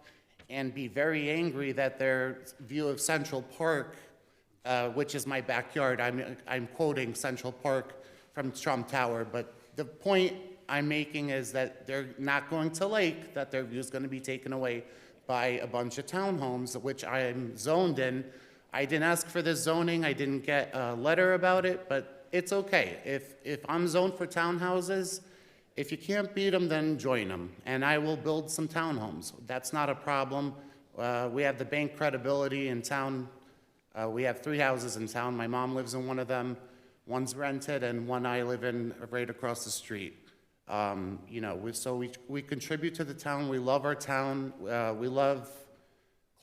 S17: and be very angry that their view of Central Park, which is my backyard, I'm quoting Central Park from Trump Tower, but the point I'm making is that they're not going to like that their view is going to be taken away by a bunch of townhomes, which I am zoned in. I didn't ask for this zoning, I didn't get a letter about it, but it's okay. If I'm zoned for townhouses, if you can't beat them, then join them, and I will build some townhomes. That's not a problem. We have the bank credibility in town. We have 3 houses in town. My mom lives in one of them. One's rented, and one I live in right across the street. You know, we contribute to the town. We love our town. We love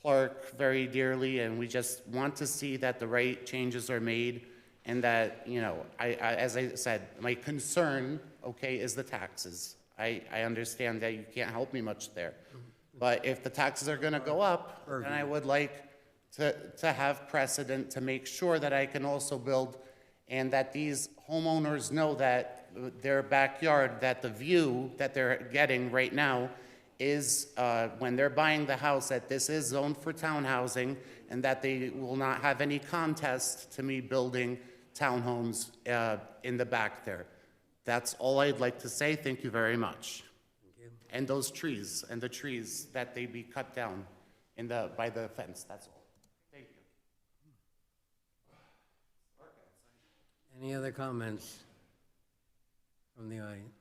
S17: Clark very dearly, and we just want to see that the right changes are made, and that, you know, as I said, my concern, okay, is the taxes. I understand that you can't help me much there. But if the taxes are gonna go up, then I would like to have precedent to make sure that I can also build, and that these homeowners know that their backyard, that the view that they're getting right now is, when they're buying the house, that this is zoned for townhousing, and that they will not have any contest to me building townhomes in the back there. That's all I'd like to say. Thank you very much.
S4: Thank you.
S17: And those trees, and the trees that they be cut down by the fence, that's all. Thank you.
S4: Any other comments from the audience?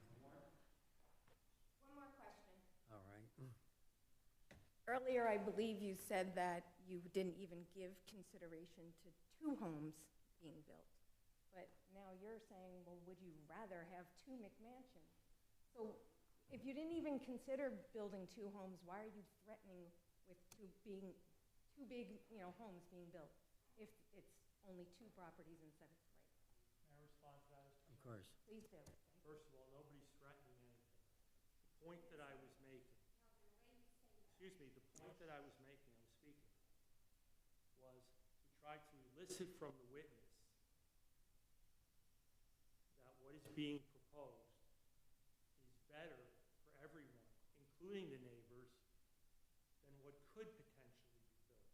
S18: One more question.
S4: All right.
S18: Earlier, I believe you said that you didn't even give consideration to 2 homes being built. But now you're saying, well, would you rather have 2 McMansions? So if you didn't even consider building 2 homes, why are you threatening with two big, homes being built if it's only 2 properties instead of 3?
S8: May I respond to that?
S4: Of course.
S18: Please do.
S8: First of all, nobody's threatening anything. The point that I was making, excuse me, the point that I was making, I was speaking, was to try to elicit from the witness that what is being proposed is better for everyone, including the neighbors, than what could potentially be built.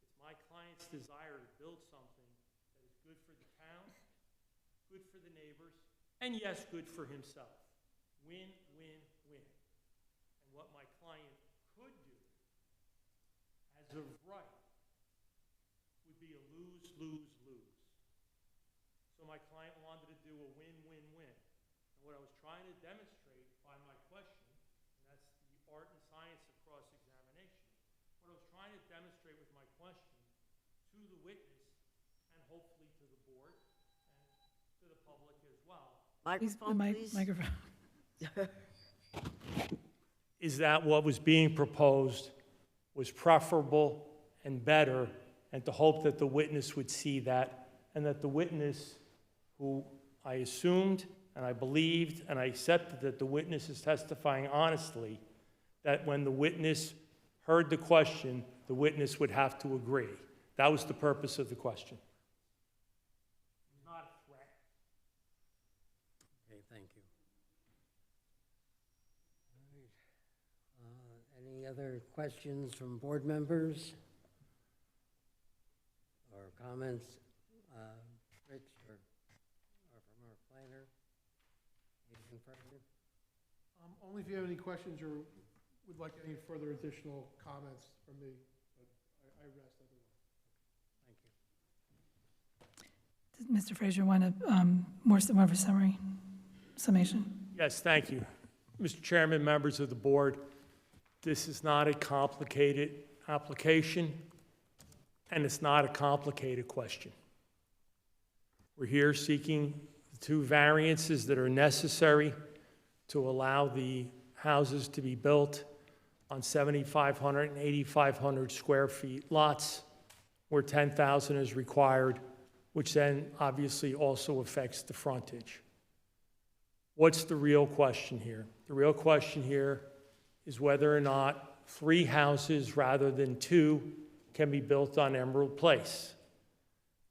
S8: It's my client's desire to build something that is good for the town, good for the neighbors, and yes, good for himself. Win, win, win. And what my client could do, as of right, would be a lose, lose, lose. So my client wanted to do a win, win, win. And what I was trying to demonstrate by my question, and that's the art and science of cross-examination, what I was trying to demonstrate with my question to the witness, and hopefully to the board, and to the public as well,
S6: Microphone, please.
S3: Microphone.
S8: is that what was being proposed was preferable and better, and to hope that the witness would see that, and that the witness, who I assumed and I believed and I accepted that the witness is testifying honestly, that when the witness heard the question, the witness would have to agree. That was the purpose of the question. It was not a threat.
S4: Okay, thank you. All right. Any other questions from board members? Or comments, Rich, or from our planner? Anything further?
S14: Only if you have any questions or would like any further additional comments from me, but I rest otherwise.
S3: Does Mr. Fraser want more of a summation?
S8: Yes, thank you. Mr. Chairman, members of the board, this is not a complicated application, and it's not a complicated question. We're here seeking the two variances that are necessary to allow the houses to be built on 7,500 and 8,500 square feet lots where 10,000 is required, which then obviously also affects the frontage. What's the real question here? The real question here is whether or not 3 houses rather than 2 can be built on Emerald Place.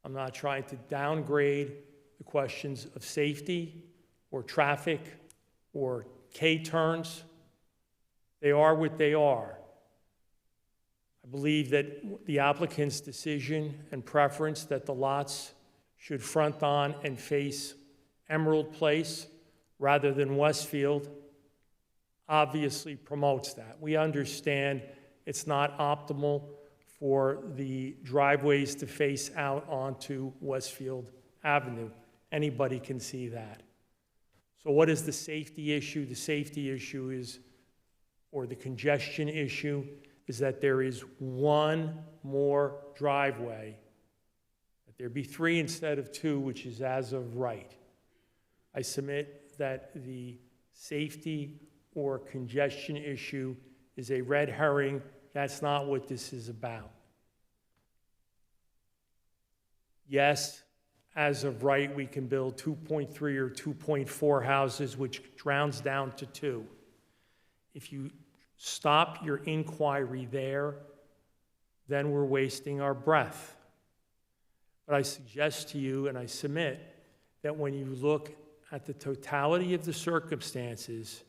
S8: I'm not trying to downgrade the questions of safety or traffic or K-turns. They are what they are. I believe that the applicant's decision and preference that the lots should front on and face Emerald Place rather than Westfield obviously promotes that. We understand it's not optimal for the driveways to face out onto Westfield Avenue. Anybody can see that. So what is the safety issue? The safety issue is, or the congestion issue, is that there is one more driveway. That there be 3 instead of 2, which is as of right. I submit that the safety or congestion issue is a red herring. That's not what this is about. Yes, as of right, we can build 2.3 or 2.4 houses, which rounds down to 2. If you stop your inquiry there, then we're wasting our breath. But I suggest to you, and I submit, that when you look at the totality of the circumstances,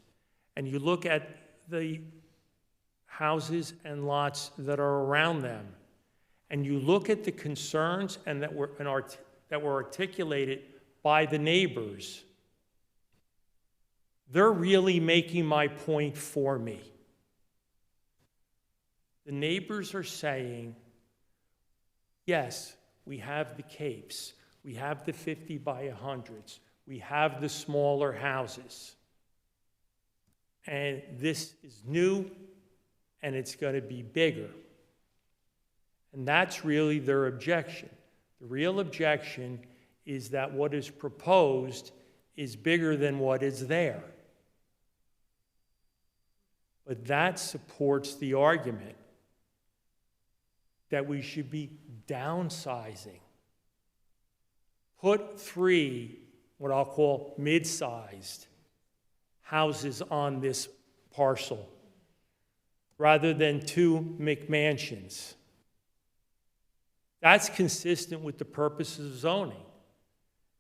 S8: and you look at the houses and lots that are around them, and you look at the concerns and that were articulated by the neighbors, they're really making my point for me. The neighbors are saying, yes, we have the capes, we have the 50 by 100s, we have the smaller houses, and this is new, and it's going to be bigger. And that's really their objection. The real objection is that what is proposed is bigger than what is there. But that supports the argument that we should be downsizing. Put 3, what I'll call mid-sized, houses on this parcel rather than 2 McMansions. That's consistent with the purposes of zoning.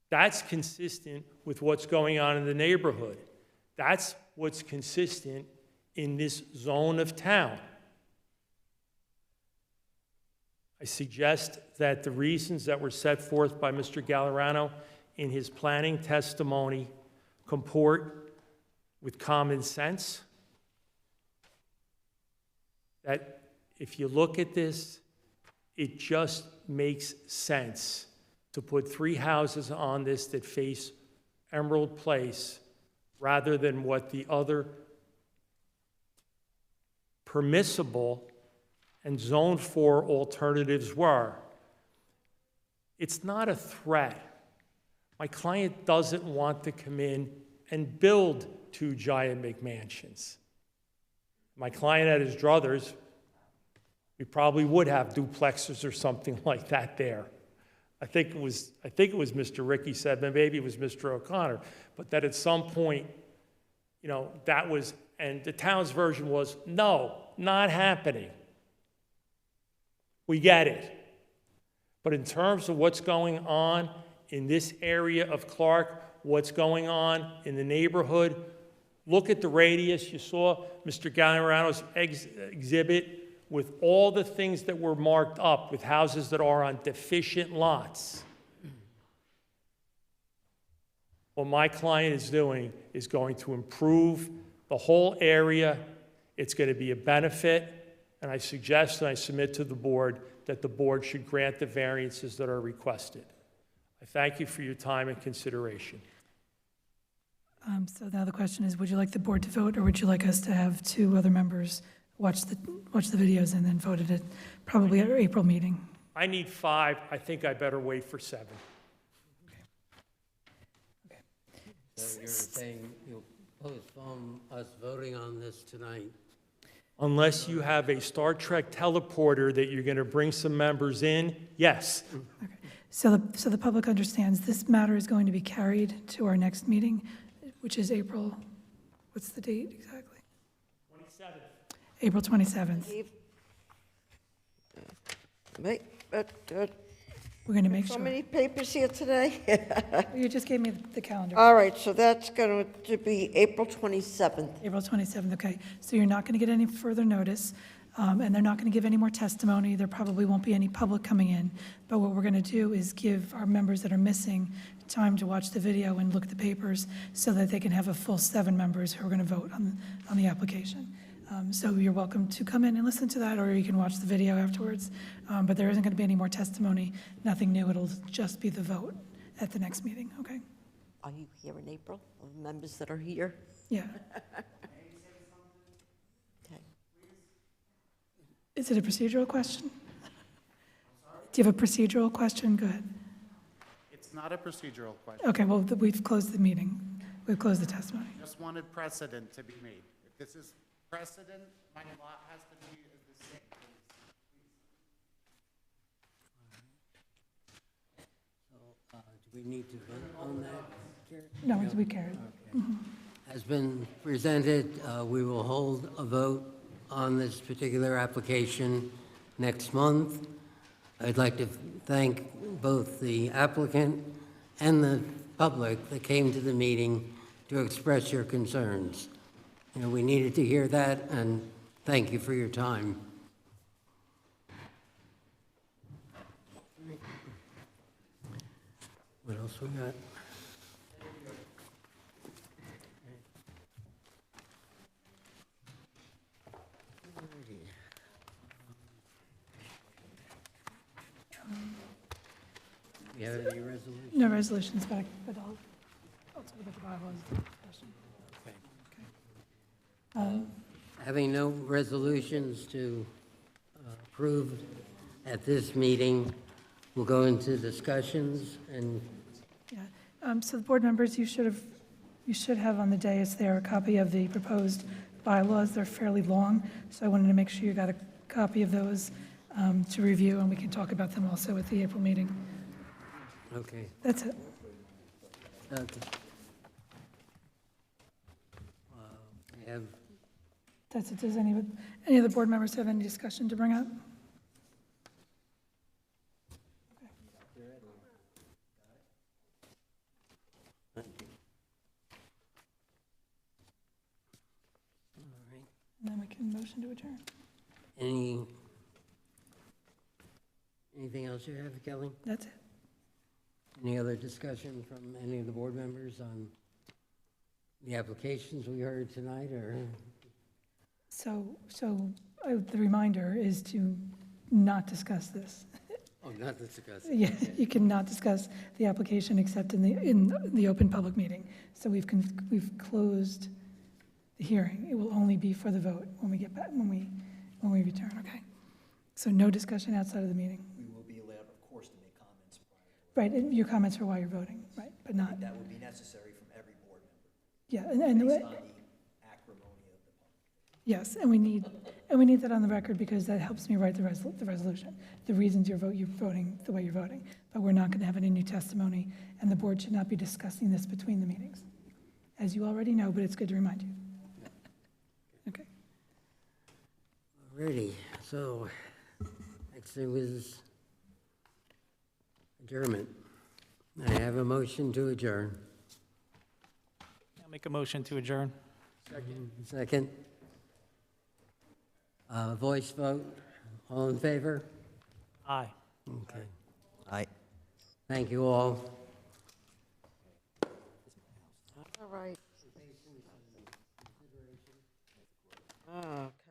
S8: That's consistent with what's going on in the neighborhood. That's what's consistent in this zone of town. I suggest that the reasons that were set forth by Mr. Gallerano in his planning testimony comport with common sense. That if you look at this, it just makes sense to put 3 houses on this that face Emerald Place rather than what the other permissible and Zone 4 alternatives were. It's not a threat. My client doesn't want to come in and build 2 giant McMansions. My client had his druthers. We probably would have duplexes or something like that there. I think it was Mr. Ricky said, but maybe it was Mr. O'Connor, but that at some point, you know, that was, and the town's version was, no, not happening. We get it. But in terms of what's going on in this area of Clark, what's going on in the neighborhood, look at the radius. You saw Mr. Gallerano's exhibit with all the things that were marked up with houses that are on deficient lots. What my client is doing is going to improve the whole area. It's going to be a benefit, and I suggest and I submit to the board that the board should grant the variances that are requested. I thank you for your time and consideration.
S3: So now the question is, would you like the board to vote, or would you like us to have two other members watch the videos and then vote at probably at our April meeting?
S8: I need 5. I think I better wait for 7.
S4: So you're saying you'll postpone us voting on this tonight?
S8: Unless you have a Star Trek teleporter that you're going to bring some members in, yes.
S3: So the public understands this matter is going to be carried to our next meeting, which is April, what's the date exactly?
S8: 27th.
S3: April 27th. We're going to make sure.
S6: So many papers here today.
S3: You just gave me the calendar.
S6: All right, so that's going to be April 27th.
S3: April 27th, okay. So you're not going to get any further notice, and they're not going to give any more testimony. There probably won't be any public coming in. But what we're going to do is give our members that are missing time to watch the video and look at the papers so that they can have a full 7 members who are going to vote on the application. So you're welcome to come in and listen to that, or you can watch the video afterwards. But there isn't going to be any more testimony, nothing new. It'll just be the vote at the next meeting, okay?
S6: Are you here in April? The members that are here?
S3: Yeah.
S6: Okay.
S3: Is it a procedural question? Do you have a procedural question? Go ahead.
S17: It's not a procedural question.
S3: Okay, well, we've closed the meeting. We've closed the testimony.
S17: Just wanted precedent to be made. If this is precedent, my lot has to be the same.
S4: So, do we need to vote on that, Karen?
S3: No, we carried.
S4: Has been presented, we will hold a vote on this particular application next month. I'd like to thank both the applicant and the public that came to the meeting to express your concerns. You know, we needed to hear that, and thank you for your time. What else we got? You have any resolution?
S3: No resolutions back, but I'll talk about the bylaws discussion. Okay.
S4: Having no resolutions to approve at this meeting, we'll go into discussions and
S3: Yeah. So the board members, you should have on the dais there a copy of the proposed bylaws. They're fairly long, so I wanted to make sure you got a copy of those to review, and we can talk about them also at the April meeting.
S4: okay.
S3: That's it.
S4: Okay. I have
S3: That's it. Does any of the board members have any discussion to bring up? And then we can motion to adjourn.
S4: Anything else you have, Kelly?
S3: That's it.
S4: Any other discussion from any of the board members on the applications we heard tonight, or?
S3: So the reminder is to not discuss this.
S4: Oh, not to discuss.
S3: Yeah, you cannot discuss the application except in the open public meeting. So we've closed the hearing. It will only be for the vote when we get back, when we return, okay? So no discussion outside of the meeting.
S1: We will be allowed, of course, to make comments
S3: Right, and your comments are why you're voting, right, but not,
S1: that would be necessary from every board member,
S3: yeah,
S1: based on
S3: and,
S1: the acrimony of the public.
S3: yes, and we need that on the record because that helps me write the resolution, the reasons you're voting the way you're voting. But we're not going to have any new testimony, and the board should not be discussing this between the meetings, as you already know, but it's good to remind you. Okay.
S4: Alrighty, so next thing was adjournment. I have a motion to adjourn.
S7: I'll make a motion to adjourn.
S4: Second. Voice vote. All in favor?
S7: Aye.
S4: Okay.
S1: Aye.
S4: Thank you all.
S6: All right. Okay.